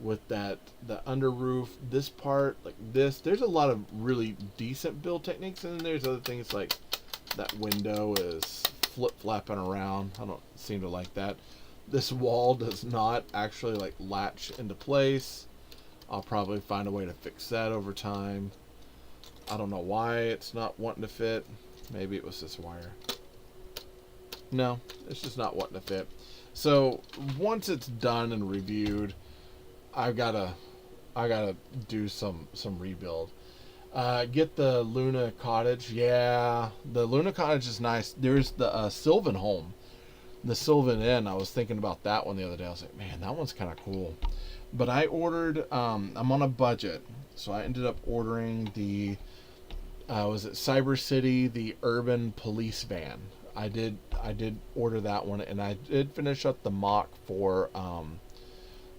Speaker 1: with the under roof, this part, like this, there's a lot of really decent build techniques, and then there's other things like that window is flip-flapping around. I don't seem to like that. This wall does not actually like latch into place. I'll probably find a way to fix that over time. I don't know why it's not wanting to fit. Maybe it was this wire. No, it's just not wanting to fit. So once it's done and reviewed, I gotta do some rebuild. Get the Luna Cottage. Yeah, the Luna Cottage is nice. There's the Sylvan home, the Sylvan Inn. I was thinking about that one the other day. I was like, man, that one's kind of cool. But I ordered. I'm on a budget, so I ended up ordering the. Was it Cyber City, the urban police van? I did order that one, and I did finish up the mock for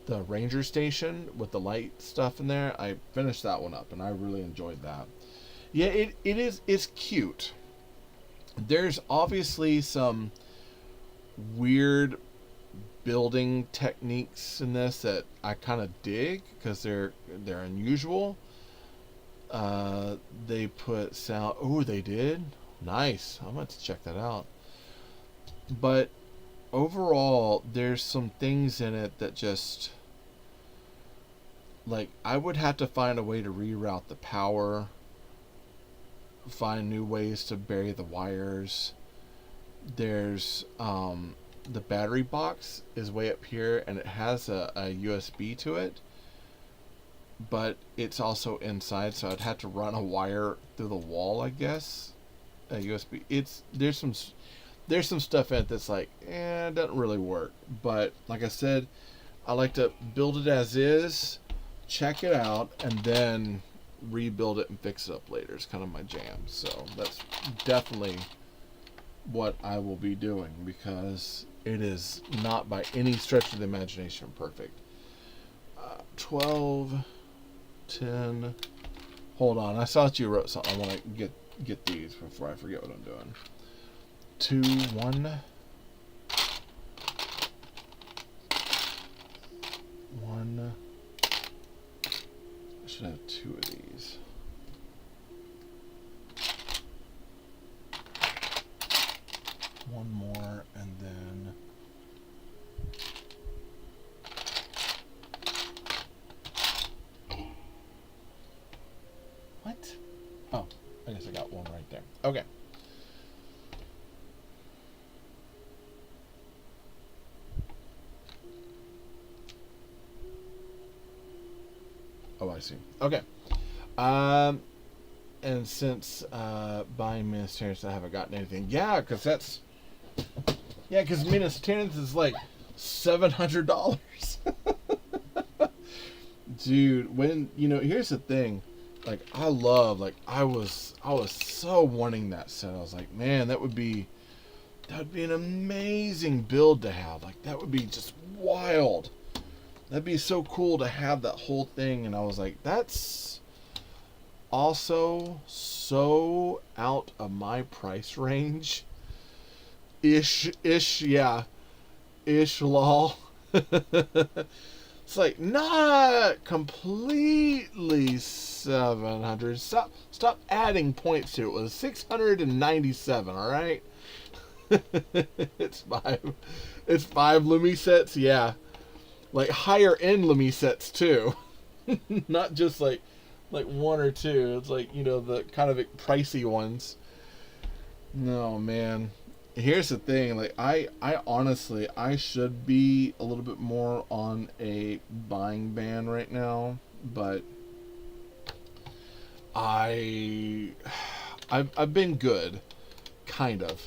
Speaker 1: the ranger station with the light stuff in there. I finished that one up, and I really enjoyed that. Yeah, it's cute. There's obviously some weird building techniques in this that I kind of dig because they're unusual. They put sound. Oh, they did. Nice. I'm going to check that out. But overall, there's some things in it that just, like, I would have to find a way to reroute the power, find new ways to bury the wires. There's the battery box is way up here, and it has a USB to it, but it's also inside, so I'd have to run a wire through the wall, I guess. A USB. There's some stuff in it that's like, it doesn't really work. But like I said, I like to build it as is, check it out, and then rebuild it and fix it up later. It's kind of my jam. So that's definitely what I will be doing, because it is not by any stretch of the imagination perfect. 12, 10. Hold on, I saw that you wrote something. I want to get these before I forget what I'm doing. 2, 1. 1. I should have 2 of these. One more, and then what? Oh, I guess I got one right there. Okay. Oh, I see. Okay. And since buying Minas Tirith, I haven't gotten anything. Yeah, because Minas Tirith is like $700. Dude, when here's the thing, like I was so wanting that set. I was like, man, that would be an amazing build to have. Like that would be just wild. That'd be so cool to have that whole thing. And I was like, that's also so out of my price range. Ish, yeah. Ish, lol. It's like, not completely 700. Stop adding points to it. It was 697, alright? It's five Lumi sets, yeah. Like higher end Lumi sets too. Not just like one or two. It's like, the kind of pricey ones. No, man. Here's the thing, like I honestly should be a little bit more on a buying ban right now, but I've been good, kind of.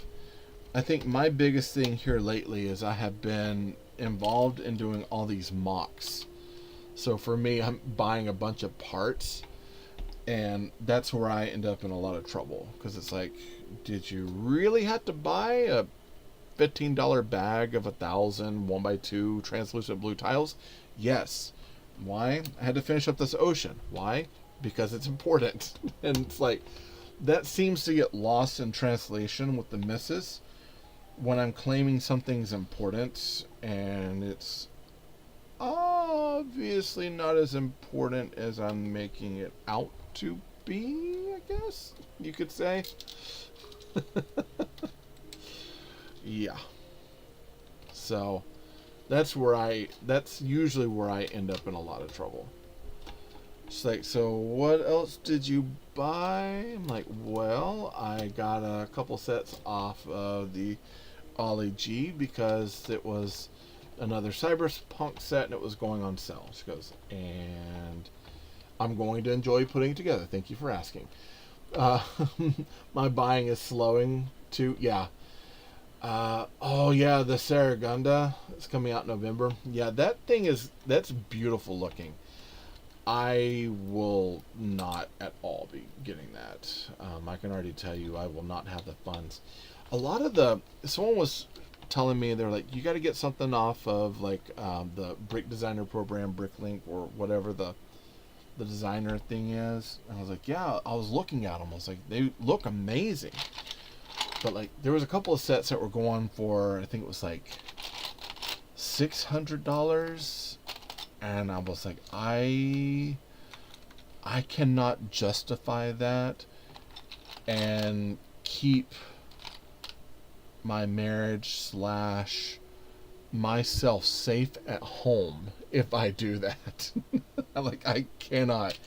Speaker 1: I think my biggest thing here lately is I have been involved in doing all these mocks. So for me, I'm buying a bunch of parts, and that's where I end up in a lot of trouble because it's like, did you really have to buy a $15 bag of 1,000 1x2 translucent blue tiles? Yes. Why? I had to finish up this ocean. Why? Because it's important. And it's like, that seems to get lost in translation with the misses when I'm claiming something's important and it's obviously not as important as I'm making it out to be, I guess you could say. Yeah. So that's usually where I end up in a lot of trouble. It's like, so what else did you buy? I'm like, well, I got a couple sets off of the Ollie G because it was another Cyberpunk set and it was going on sale. She goes, and I'm going to enjoy putting it together. Thank you for asking. Uh, my buying is slowing too. Yeah. Oh yeah, the Saragunda is coming out in November. Yeah, that's beautiful looking. I will not at all be getting that. I can already tell you I will not have the funds. A lot of someone was telling me, they're like, you got to get something off of like the Brick Designer program, Bricklink, or whatever the designer thing is. And I was like, yeah, I was looking at them. I was like, they look amazing. But like, there was a couple of sets that were going for, I think it was like $600, and I was like, I cannot justify that and keep my marriage / myself safe at home if I do that. Like, I cannot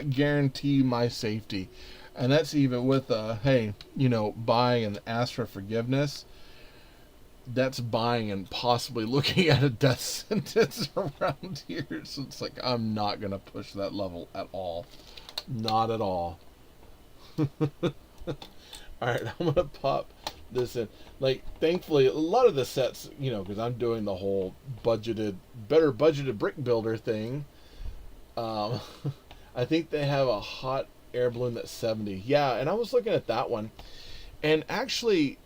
Speaker 1: guarantee my safety. And that's even with hey, buy and ask for forgiveness. That's buying and possibly looking at a death sentence around here. So it's like, I'm not going to push that level at all. Not at all. Alright, I'm going to pop this in. Like, thankfully, a lot of the sets, because I'm doing the whole better budgeted brick builder thing. I think they have a hot air balloon that's 70. Yeah, and I was looking at that one. And actually,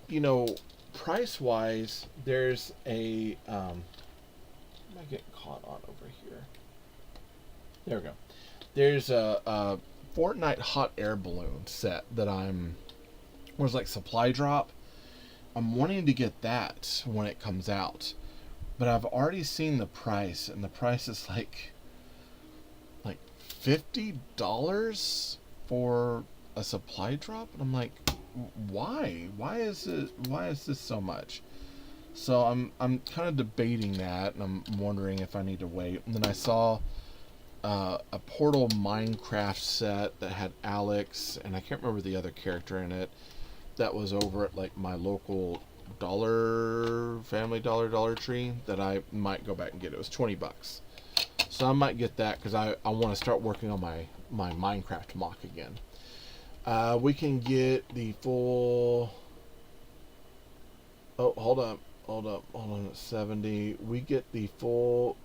Speaker 1: price-wise, there's a... am I getting caught on over here? There we go. There's a Fortnite hot air balloon set that was like supply drop. I'm wanting to get that when it comes out. But I've already seen the price, and the price is like $50 for a supply drop, and I'm like, why is this so much? So I'm kind of debating that, and I'm wondering if I need to wait. And then I saw a Portal Minecraft set that had Alex, and I can't remember the other character in it, that was over at like my local Family Dollar Tree, that I might go back and get. It was $20. So I might get that because I want to start working on my Minecraft mock again. We can get the full... Oh, hold on, at 70. We get the full...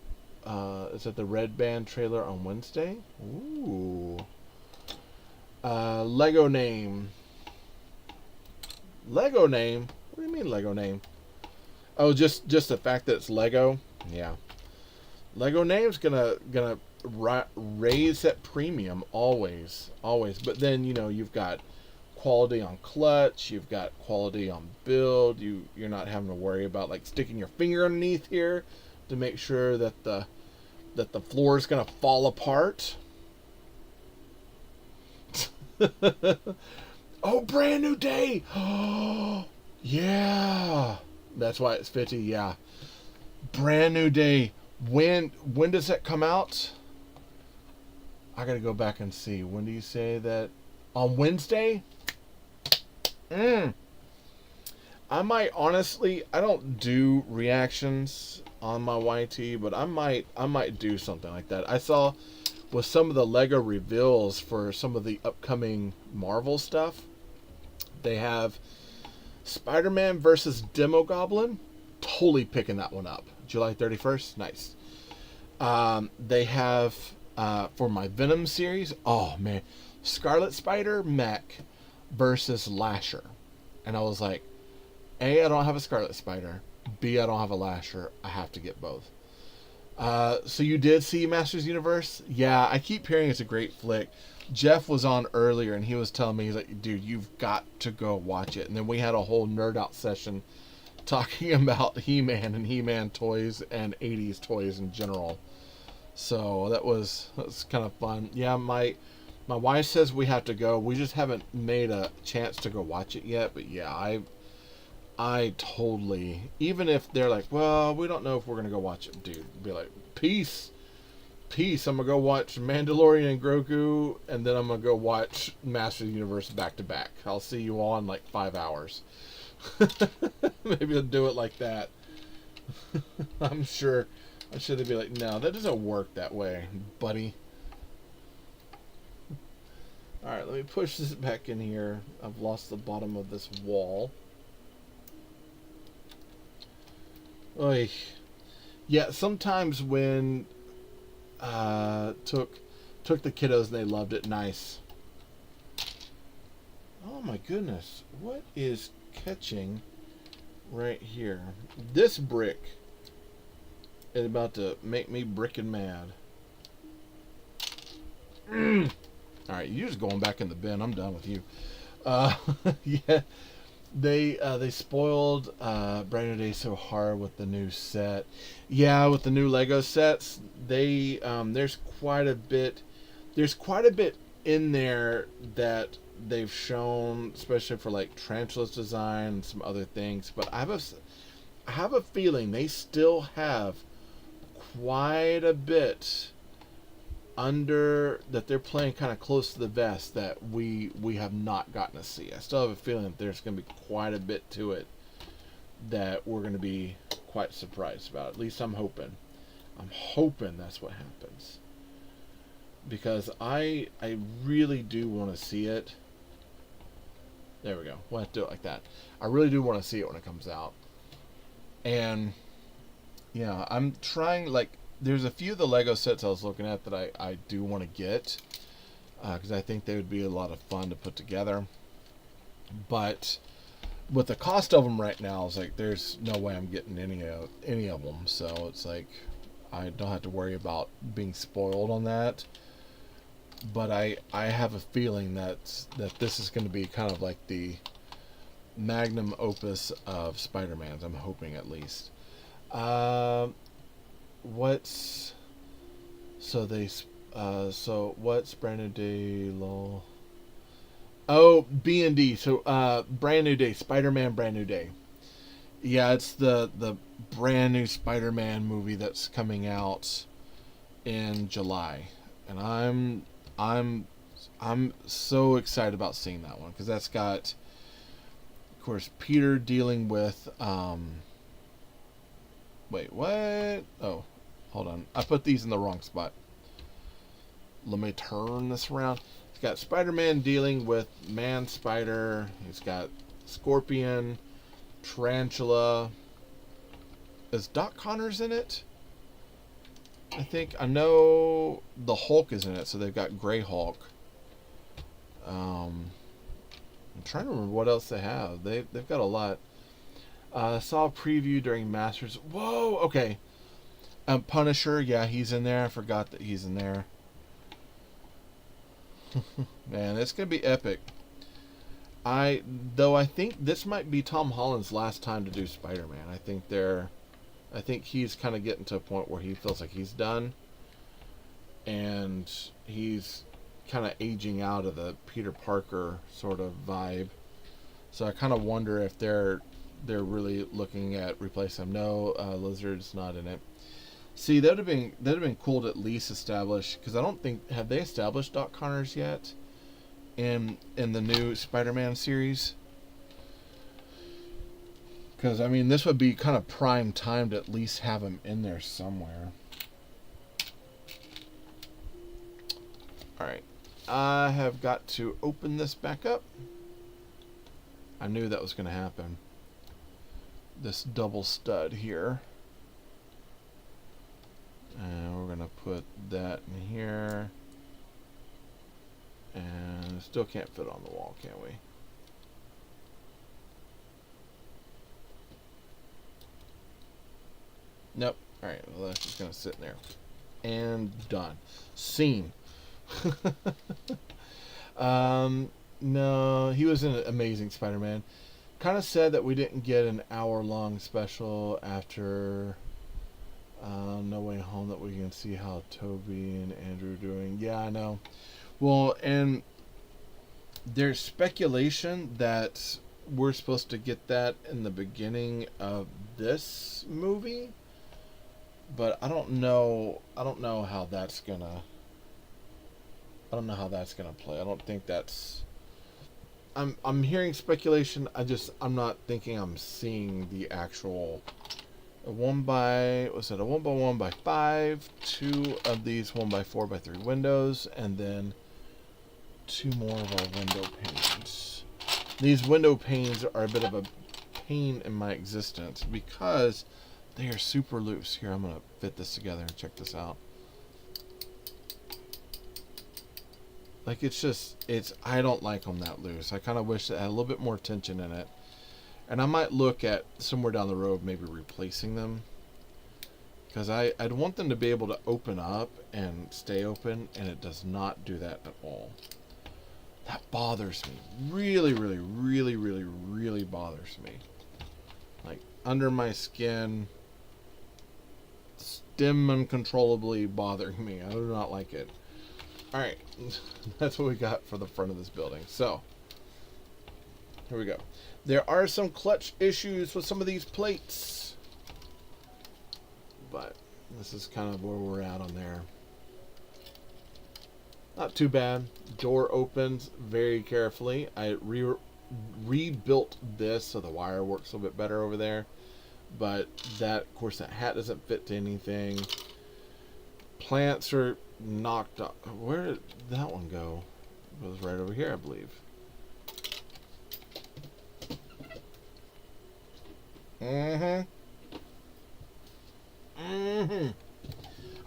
Speaker 1: is it the Red Band trailer on Wednesday? Ooh. Lego name. Lego name? What do you mean Lego name? Oh, just the fact that it's Lego? Yeah. Lego name's gonna raise that premium always. But then you've got quality on clutch, you've got quality on build. You're not having to worry about like sticking your finger underneath here to make sure that the floor is gonna fall apart. Oh, brand new day! Oh, yeah. That's why it's 50. Yeah, brand new day. When does that come out? I gotta go back and see. When do you say that? On Wednesday? I might honestly, I don't do reactions on my YT, but I might do something like that. I saw with some of the Lego reveals for some of the upcoming Marvel stuff. They have Spider-Man versus Demogoblin. Totally picking that one up. July 31st. Nice. They have, for my Venom series, oh man, Scarlet Spider mech versus Lasher. And I was like, A, I don't have a Scarlet Spider. B, I don't have a Lasher. I have to get both. So you did see Masters Universe? Yeah, I keep hearing it's a great flick. Jeff was on earlier and he was telling me, he's like, dude, you've got to go watch it. And then we had a whole nerd out session talking about He-Man and He-Man toys and 80s toys in general. So that was kind of fun. Yeah, my wife says we have to go. We just haven't made a chance to go watch it yet. But yeah, I totally, even if they're like, well, we don't know if we're going to go watch it, dude, be like, peace. I'm going to go watch Mandalorian and Grogu, and then I'm going to go watch Master of the Universe back to back. I'll see you all in like 5 hours. Maybe I'll do it like that. I'm sure they'd be like, no, that doesn't work that way, buddy. Alright, let me push this back in here. I've lost the bottom of this wall. Oy. Yeah, sometimes when took the kiddos and they loved it. Nice. Oh my goodness, what is catching right here? This brick is about to make me brickin' mad. Alright, you're just going back in the bin. I'm done with you. Yeah. They spoiled Brand New Day so hard with the new set. Yeah, with the new Lego sets, they there's quite a bit in there that they've shown, especially for like Tarantula's design and some other things. But I have a feeling they still have quite a bit under that they're playing kind of close to the vest that we have not gotten to see. I still have a feeling that there's going to be quite a bit to it that we're going to be quite surprised about. At least I'm hoping. I'm hoping that's what happens. Because I really do want to see it. There we go. We'll have to do it like that. I really do want to see it when it comes out. And yeah, I'm trying, like, there's a few of the Lego sets I was looking at that I do want to get. Because I think they would be a lot of fun to put together. But with the cost of them right now, it's like there's no way I'm getting any of them. So it's like I don't have to worry about being spoiled on that. But I have a feeling that this is going to be kind of like the magnum opus of Spider-Man's. I'm hoping, at least. What's Brand New Day, lol? Oh, B&D. So Brand New Day, Spider-Man Brand New Day. Yeah, it's the brand new Spider-Man movie that's coming out in July, and I'm so excited about seeing that one, because that's got, of course, Peter dealing with wait, what? Oh, hold on. I put these in the wrong spot. Let me turn this around. It's got Spider-Man dealing with Man-Spider. He's got Scorpion, Tarantula. Is Doc Connors in it? I think. I know the Hulk is in it, so they've got Grey Hulk. I'm trying to remember what else they have. They've got a lot. Saw a preview during Masters. Whoa, okay. Punisher, yeah, he's in there. I forgot that he's in there. Man, it's gonna be epic. I think this might be Tom Holland's last time to do Spider-Man. I think he's kind of getting to a point where he feels like he's done, and he's kind of aging out of the Peter Parker sort of vibe. So I kind of wonder if they're really looking at replacing him. No, Lizard's not in it. See, that'd have been cool to at least establish, because I don't think, have they established Doc Connors yet in the new Spider-Man series? Because I mean, this would be kind of prime time to at least have him in there somewhere. Alright. I have got to open this back up. I knew that was going to happen. This double stud here. And we're going to put that in here. And still can't fit on the wall, can we? Nope. Alright, well that's just going to sit in there. And done. Scene. No, he was an amazing Spider-Man. Kind of sad that we didn't get an hour-long special after No Way Home that we can see how Toby and Andrew are doing. Yeah, I know. Well, and there's speculation that we're supposed to get that in the beginning of this movie, but I don't know how that's gonna. I don't know how that's gonna play. I don't think that's. I'm hearing speculation. I'm not thinking I'm seeing the actual. A 1x1x5, 2 of these 1x4x3 windows, and then 2 more of our window panes. These window panes are a bit of a pain in my existence because they are super loose. Here, I'm gonna fit this together and check this out. Like, I don't like them that loose. I kind of wish it had a little bit more tension in it. And I might look at somewhere down the road maybe replacing them. Because I'd want them to be able to open up and stay open, and it does not do that at all. That bothers me. Really, really, really, really, really bothers me. Like, under my skin, stem uncontrollably bothering me. I do not like it. Alright, that's what we got for the front of this building. So, here we go. There are some clutch issues with some of these plates, but this is kind of where we're at on there. Not too bad. Door opens very carefully. I rebuilt this so the wire works a little bit better over there, but that, of course, that hat doesn't fit to anything. Plants are knocked off. Where did that one go? It was right over here, I believe.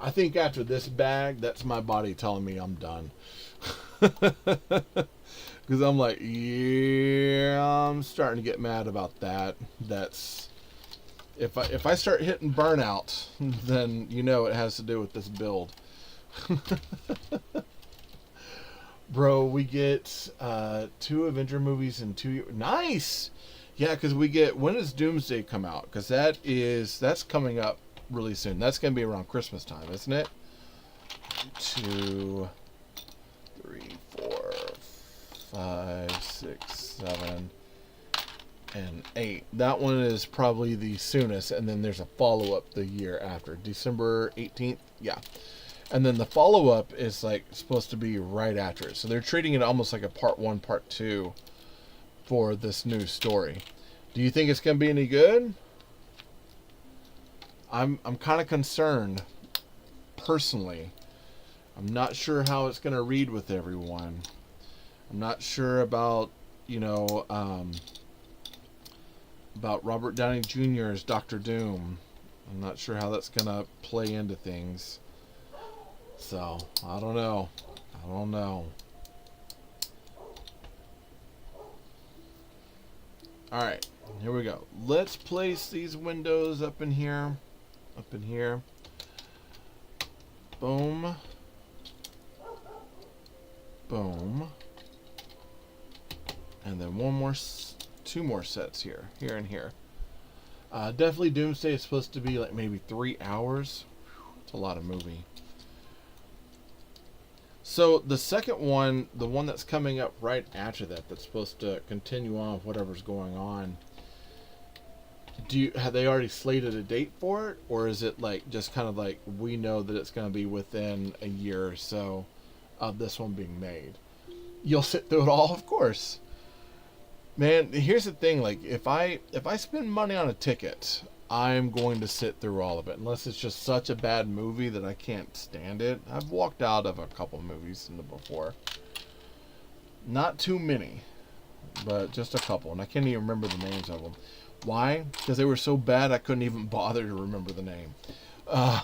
Speaker 1: I think after this bag, that's my body telling me I'm done. Because I'm like, yeah, I'm starting to get mad about that. That's if I start hitting burnout, then you know it has to do with this build. Bro, we get 2 Avenger movies in 2 years. Nice. Yeah, because we get, when does Doomsday come out? Because that's coming up really soon. That's going to be around Christmas time, isn't it? 2, 3, 4, 5, 6, 7, and 8. That one is probably the soonest, and then there's a follow-up the year after. December 18th? Yeah. And then the follow-up is like supposed to be right after it. So they're treating it almost like a part 1, part 2 for this new story. Do you think it's going to be any good? I'm kind of concerned, personally. I'm not sure how it's going to read with everyone. I'm not sure about, about Robert Downey Jr. as Dr. Doom. I'm not sure how that's going to play into things. So, I don't know. Alright, here we go. Let's place these windows up in here. Boom. Boom. And then 2 more sets here and here. Definitely Doomsday is supposed to be like maybe 3 hours. It's a lot of movie. So the second one, the one that's coming up right after that, that's supposed to continue on with whatever's going on. Have they already slated a date for it, or is it like just kind of like we know that it's going to be within a year or so of this one being made? You'll sit through it all, of course. Man, here's the thing: like if I spend money on a ticket, I'm going to sit through all of it, unless it's just such a bad movie that I can't stand it. I've walked out of a couple movies in the before. Not too many, but just a couple, and I can't even remember the names of them. Why? Because they were so bad I couldn't even bother to remember the name. Uh,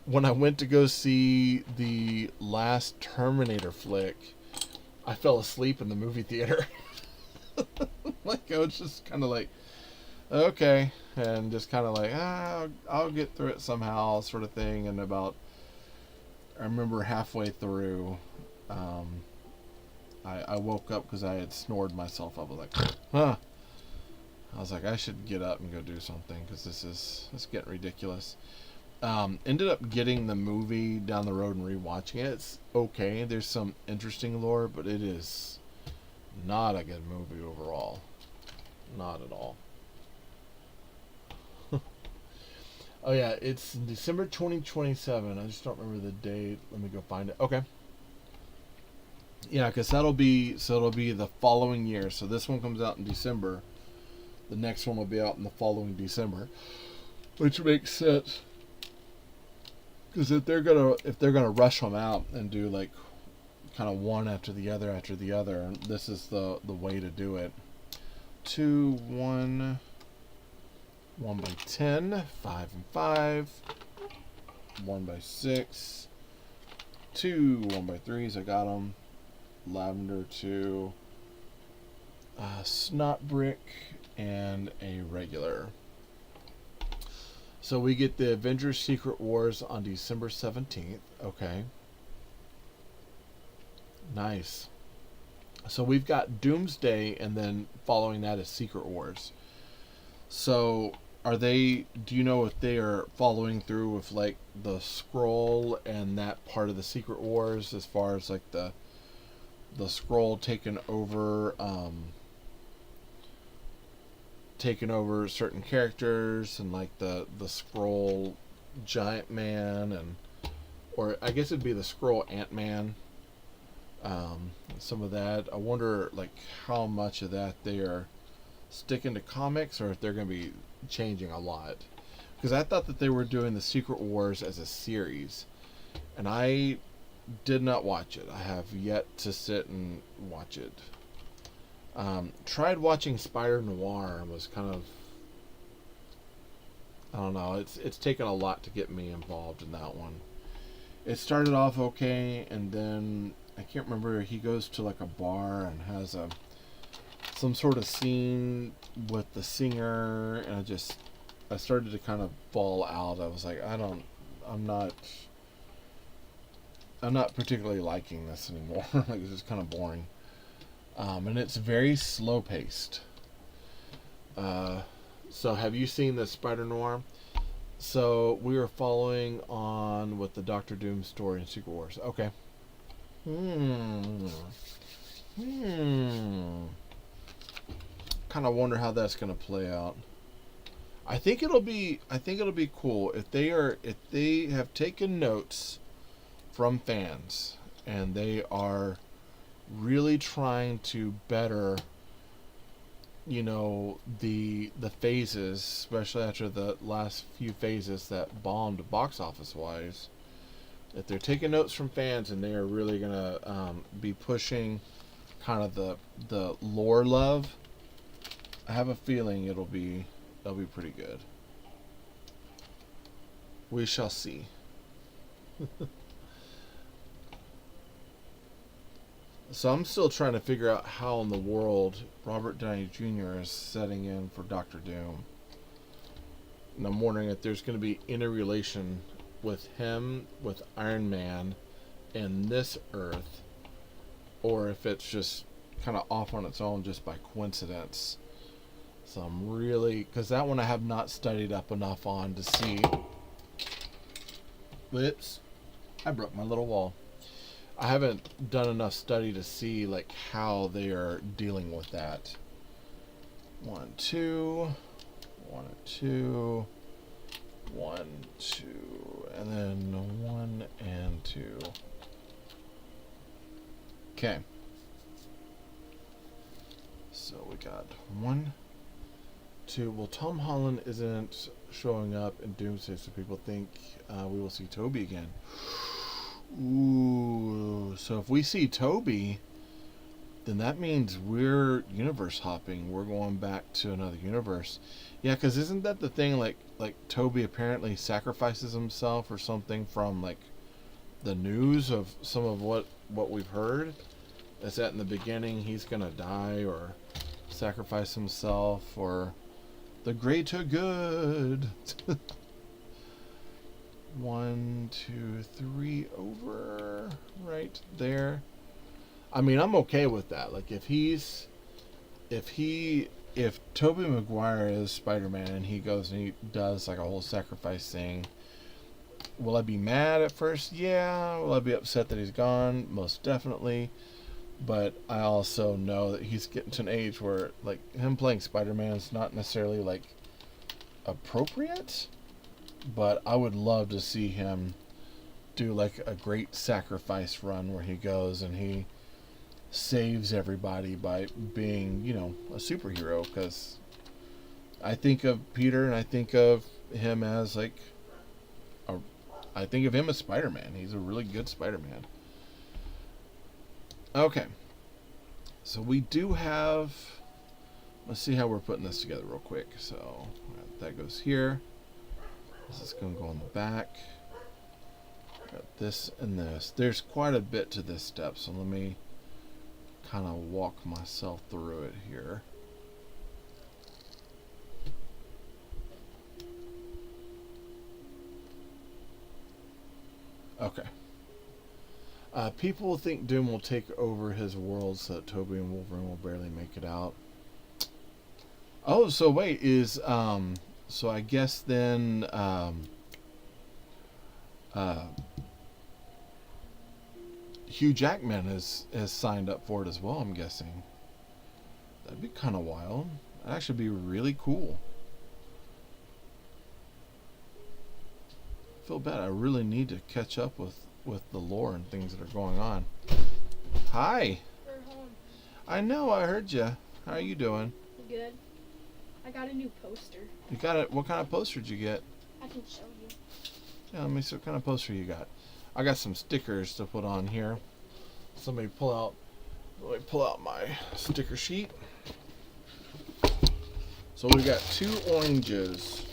Speaker 1: when I went to go see the last Terminator flick, I fell asleep in the movie theater. Like, I was just kind of like, okay, and just kind of like, I'll get through it somehow, sort of thing. And I remember halfway through, I woke up because I had snored myself up. I was like, huh. I was like, I should get up and go do something because it's getting ridiculous. Ended up getting the movie down the road and rewatching it. It's okay. There's some interesting lore, but it is not a good movie overall. Not at all. Oh yeah, it's December 2027. I just don't remember the date. Let me go find it. Okay. Yeah, because it'll be the following year. So this one comes out in December. The next one will be out in the following December, which makes sense. Because if they're gonna rush them out and do like kind of one after the other, this is the way to do it. 2, 1, 1 by 10, 5 and 5, 1 by 6, 2, 1 by 3s. I got them. Lavender 2, Snot Brick, and a regular. So we get the Avengers Secret Wars on December 17th. Okay. Nice. So we've got Doomsday, and then following that is Secret Wars. So do you know if they are following through with like the Skrull and that part of the Secret Wars, as far as like the Skrull taking over certain characters, and like the Skrull Giant Man, or I guess it'd be the Skrull Ant-Man. Some of that. I wonder like how much of that they are sticking to comics, or if they're going to be changing a lot. Because I thought that they were doing the Secret Wars as a series, and I did not watch it. I have yet to sit and watch it. Tried watching Spider Noir and was kind of, I don't know, it's taken a lot to get me involved in that one. It started off okay, and then I can't remember, he goes to like a bar and has some sort of scene with the singer, and I started to kind of fall out. I was like, I'm not particularly liking this anymore. Like, it's just kind of boring. And it's very slow paced. So have you seen the Spider Noir? So we were following on with the Doctor Doom story in Secret Wars. Okay. Kind of wonder how that's going to play out. I think it'll be cool if they have taken notes from fans, and they are really trying to better, the phases, especially after the last few phases that bombed box office wise. If they're taking notes from fans, and they are really gonna be pushing kind of the lore love, I have a feeling it'll be pretty good. We shall see. So I'm still trying to figure out how in the world Robert Downey Jr. is setting in for Doctor Doom. And I'm wondering if there's going to be any relation with him, with Iron Man, and this Earth, or if it's just kind of off on its own just by coincidence. So I'm really, because that one I have not studied up enough on to see. Whoops, I broke my little wall. I haven't done enough study to see like how they are dealing with that. 1, 2, 1, 2, 1, 2, and then 1 and 2. Okay. So we got 1, to, well, Tom Holland isn't showing up in Doomsday, so people think we will see Toby again. Ooh, so if we see Toby, then that means we're universe hopping. We're going back to another universe. Yeah, because isn't that the thing? Like Toby apparently sacrifices himself or something from like the news of some of what we've heard. Is that in the beginning he's gonna die or sacrifice himself or the greater good? 1, 2, 3 over right there. I mean, I'm okay with that. Like if Tobey Maguire is Spider-Man and he goes and he does like a whole sacrifice thing, will I be mad at first? Yeah. Will I be upset that he's gone? Most definitely. But I also know that he's getting to an age where like him playing Spider-Man is not necessarily like appropriate, but I would love to see him do like a great sacrifice run where he goes and he saves everybody by being, you know, a superhero. Because I think of Peter and I think of him as like I think of him as Spider-Man. He's a really good Spider-Man. Okay, so we do have, let's see how we're putting this together real quick. So that goes here. This is going to go on the back. Got this and this. There's quite a bit to this step, so let me kind of walk myself through it here. Okay. People think Doom will take over his world so that Toby and Wolverine will barely make it out. Oh, so wait, so I guess then Hugh Jackman has signed up for it as well, I'm guessing. That'd be kind of wild. That'd actually be really cool. I feel bad. I really need to catch up with the lore and things that are going on. Hi.
Speaker 4: We're home.
Speaker 1: I know, I heard you. How are you doing?
Speaker 4: Good. I got a new poster.
Speaker 1: You got it? What kind of poster did you get?
Speaker 4: I can show you.
Speaker 1: Yeah, let me see what kind of poster you got. I got some stickers to put on here. So let me pull out my sticker sheet. So we got 2 oranges.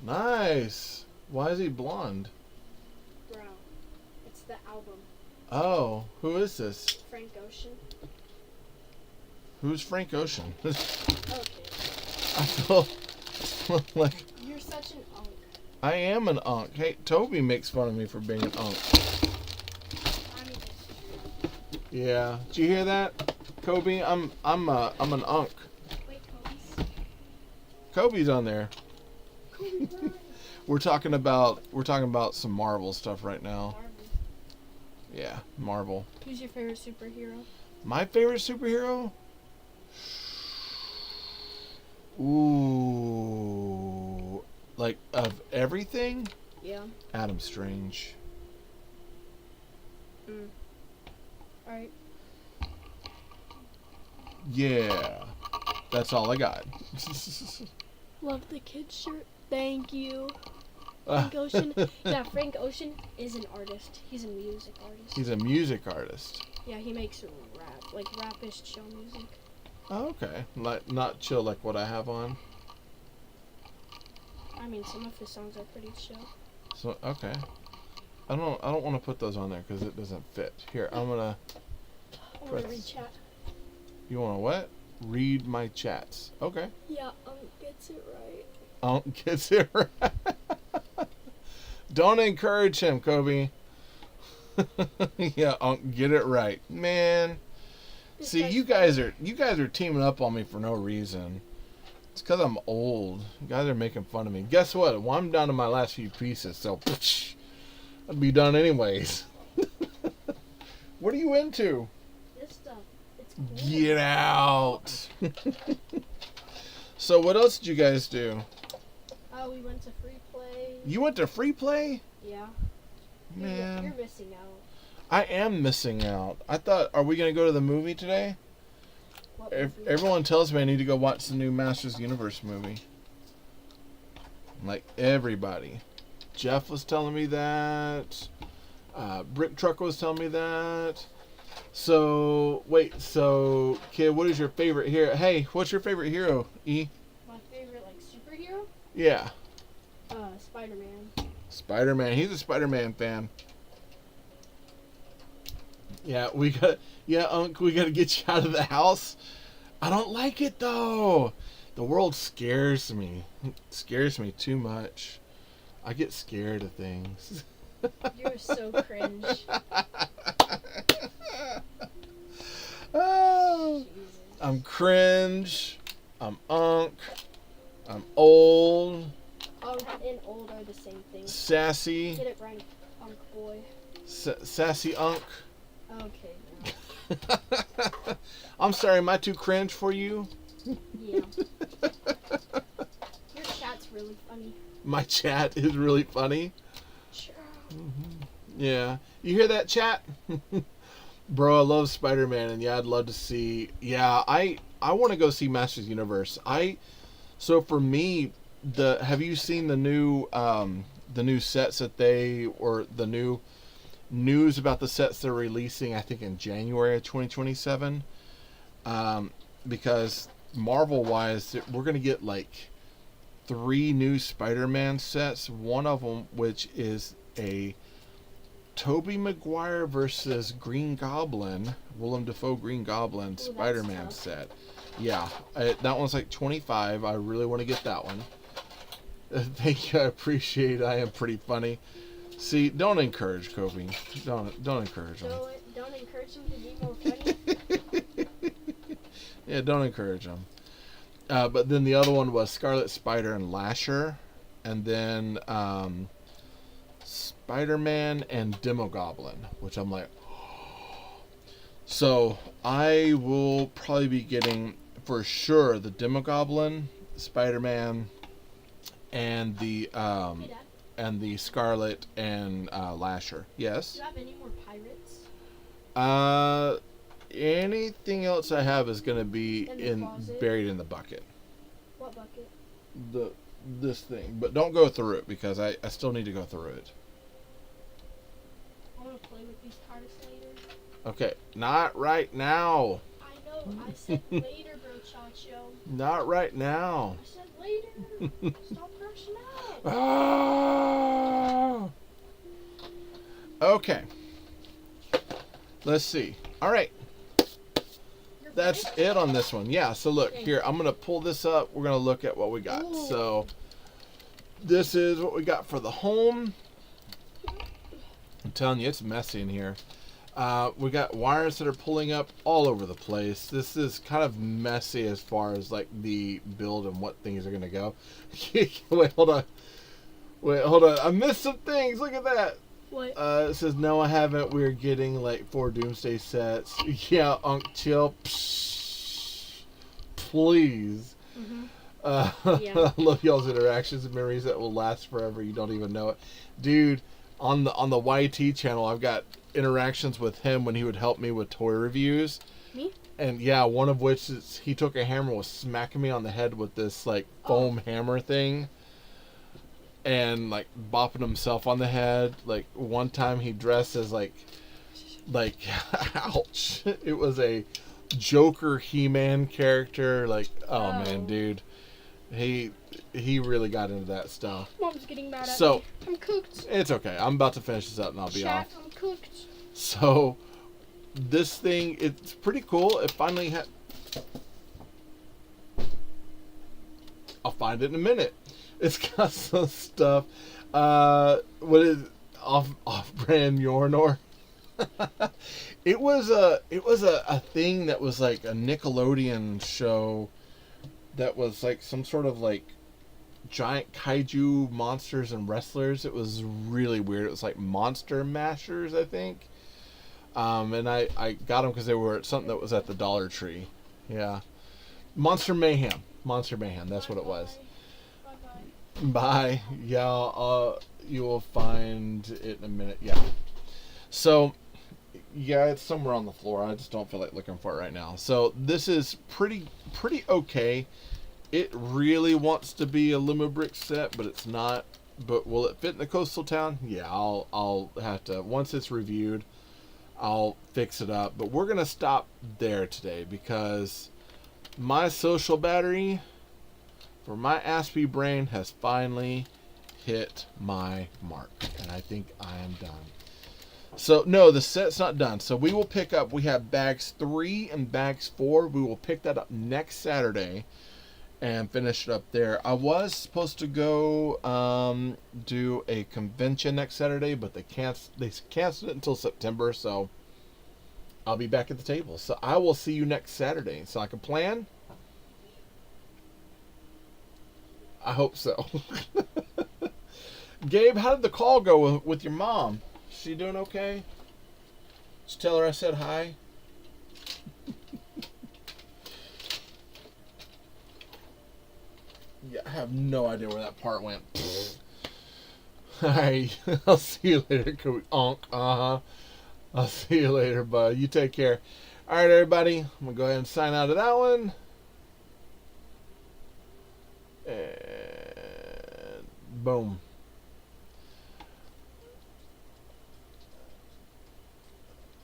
Speaker 1: Nice. Why is he blonde?
Speaker 4: Brown. It's the album.
Speaker 1: Oh, who is this?
Speaker 4: Frank Ocean.
Speaker 1: Who's Frank Ocean?
Speaker 4: Okay.
Speaker 1: I feel like
Speaker 4: You're such an unk.
Speaker 1: I am an unk. Hey, Toby makes fun of me for being an unk.
Speaker 4: I mean, it's true.
Speaker 1: Yeah. Did you hear that, Kobe? I'm an unk.
Speaker 4: Wait, Kobe's.
Speaker 1: Kobe's on there.
Speaker 4: Kobe's right.
Speaker 1: We're talking about some Marvel stuff right now.
Speaker 4: Marvel.
Speaker 1: Yeah, Marvel.
Speaker 4: Who's your favorite superhero?
Speaker 1: My favorite superhero? Ooh. Like, of everything?
Speaker 4: Yeah.
Speaker 1: Adam Strange.
Speaker 4: Alright.
Speaker 1: Yeah. That's all I got.
Speaker 4: Love the kid's shirt. Thank you. Frank Ocean. Yeah, Frank Ocean is an artist. He's a music artist.
Speaker 1: He's a music artist.
Speaker 4: Yeah, he makes rap, like rapish chill music.
Speaker 1: Oh, okay. Like, not chill like what I have on.
Speaker 4: I mean, some of his songs are pretty chill.
Speaker 1: So, okay. I don't want to put those on there because it doesn't fit. Here, I'm gonna.
Speaker 4: I want to read chat.
Speaker 1: You want to what? Read my chats. Okay.
Speaker 4: Yeah, gets it right.
Speaker 1: Gets it right. Don't encourage him, Kobe. Yeah, get it right, man.
Speaker 4: This
Speaker 1: See,
Speaker 4: guy's
Speaker 1: you guys are teaming up on me for no reason. It's because I'm old. You guys are making fun of me. Guess what? Well, I'm down to my last few pieces, so I'll be done anyways. What are you into?
Speaker 4: This stuff. It's cool.
Speaker 1: Get out. So what else did you guys do?
Speaker 4: We went to free play.
Speaker 1: You went to free play?
Speaker 4: Yeah.
Speaker 1: Man.
Speaker 4: You're missing out.
Speaker 1: I am missing out. I thought, are we going to go to the movie today?
Speaker 4: What movie?
Speaker 1: Everyone tells me I need to go watch the new Masters Universe movie. Like everybody. Jeff was telling me that. Brick Truck was telling me that. So, wait, so, kid, what is your favorite hero? Hey, what's your favorite hero, E?
Speaker 4: My favorite, like, superhero?
Speaker 1: Yeah.
Speaker 4: Spider-Man.
Speaker 1: Spider-Man. He's a Spider-Man fan. Yeah, we got to get you out of the house. I don't like it, though. The world scares me. It scares me too much. I get scared of things.
Speaker 4: You're so cringe.
Speaker 1: Oh, I'm cringe. I'm unk. I'm old.
Speaker 4: Unk and old are the same thing.
Speaker 1: Sassy.
Speaker 4: Get it right, Unk boy.
Speaker 1: Sassy unk.
Speaker 4: Okay. No.
Speaker 1: I'm sorry, am I too cringe for you?
Speaker 4: Yeah. Your chat's really funny.
Speaker 1: My chat is really funny.
Speaker 4: Sure.
Speaker 1: Yeah. You hear that, chat? Bro, I love Spider-Man, and yeah, I'd love to see. Yeah, I want to go see Masters Universe. So for me, have you seen the new sets that or the new news about the sets they're releasing? I think in January of 2027. Because Marvel-wise, we're gonna get like 3 new Spider-Man sets. One of them, which is a Tobey Maguire versus Green Goblin, Willem Dafoe Green Goblin Spider-Man set. Yeah, that one's like $25. I really want to get that one. Thank you, I appreciate it. I am pretty funny. See, don't encourage Kobe. Don't encourage him.
Speaker 4: Don't encourage him to be more funny.
Speaker 1: Yeah, don't encourage him. But then the other one was Scarlet Spider and Lasher, and then Spider-Man and Demogoblin, which I'm like, so I will probably be getting for sure the Demogoblin, Spider-Man, and the Scarlet and Lasher. Yes.
Speaker 4: Do you have any more pirates?
Speaker 1: Anything else I have is gonna be
Speaker 4: closet?
Speaker 1: buried in the bucket.
Speaker 4: What bucket?
Speaker 1: This thing, but don't go through it because I still need to go through it.
Speaker 4: I want to play with these cards later.
Speaker 1: Okay, not right now.
Speaker 4: I know. I said later, bro, Chacho.
Speaker 1: Not right now.
Speaker 4: I said later. Stop crashing out.
Speaker 1: Ah! Okay. Let's see. All right. That's it on this one. Yeah, so look, here, I'm going to pull this up. We're going to look at what we got.
Speaker 4: Ooh.
Speaker 1: So, this is what we got for the home. I'm telling you, it's messy in here. We got wires that are pulling up all over the place. This is kind of messy as far as, like, the build and what things are going to go. Wait, hold on. I missed some things. Look at that.
Speaker 4: What?
Speaker 1: It says, no, I haven't. We're getting like 4 Doomsday sets. Yeah, Unk, chill. Psh, please.
Speaker 4: Mm-hmm.
Speaker 1: I love y'all's interactions and memories that will last forever. You don't even know it. Dude, on the YT channel, I've got interactions with him when he would help me with toy reviews.
Speaker 4: Me?
Speaker 1: And yeah, one of which is he took a hammer and was smacking me on the head with this like foam hammer thing. And like bopping himself on the head. Like one time he dressed as like ouch. It was a Joker He-Man character. Like man, dude. He really got into that stuff.
Speaker 4: Mom's getting mad at
Speaker 1: So
Speaker 4: me. I'm cooked.
Speaker 1: it's okay. I'm about to finish this up and I'll be off.
Speaker 4: I'm cooked.
Speaker 1: So this thing, it's pretty cool. It finally had. I'll find it in a minute. It's got some stuff. What is off-brand Mjolnir? It was a thing that was like a Nickelodeon show that was like some sort of like giant kaiju monsters and wrestlers. It was really weird. It was like Monster Mashers, I think. And I got them because they were something that was at the Dollar Tree. Yeah. Monster Mayhem. That's what it was. Bye. Yeah, you will find it in a minute. Yeah. So, Yeah, it's somewhere on the floor. I just don't feel like looking for it right now. So this is pretty okay. It really wants to be a limo brick set, but it's not. But will it fit in the coastal town? Yeah, I'll have to, once it's reviewed, I'll fix it up. But we're gonna stop there today because my social battery for my Aspie brain has finally hit my mark, and I think I am done. So, no, the set's not done. So we will pick up, we have bags 3 and bags 4. We will pick that up next Saturday and finish it up there. I was supposed to go do a convention next Saturday, but they canceled it until September, so I'll be back at the table. So I will see you next Saturday. So I can plan? I hope so. Gabe, how did the call go with your mom? She doing okay? Just tell her I said hi. Yeah, I have no idea where that part went. Alright, I'll see you later, Onk. I'll see you later, bud. You take care. Alright, everybody. I'm going to go ahead and sign out of that one. And boom.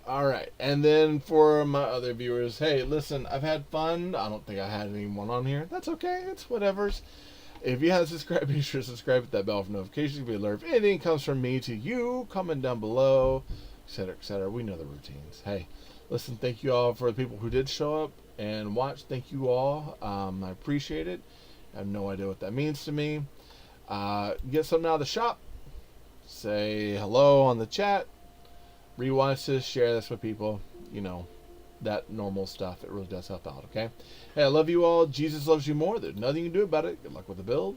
Speaker 1: Alright, and then for my other viewers, hey, listen, I've had fun. I don't think I had anyone on here. That's okay. It's whatever's. If you haven't subscribed, be sure to subscribe, hit that bell for notifications. Be alert if anything comes from me to you. Comment down below, etc., etc. We know the routines. Hey, listen, thank you all for the people who did show up and watch. Thank you all. I appreciate it. I have no idea what that means to me. Get something out of the shop. Say hello on the chat. Rewatch this, share this with people, you know, that normal stuff. It really does help out, okay? Hey, I love you all. Jesus loves you more. There's nothing you can do about it. Good luck with the build.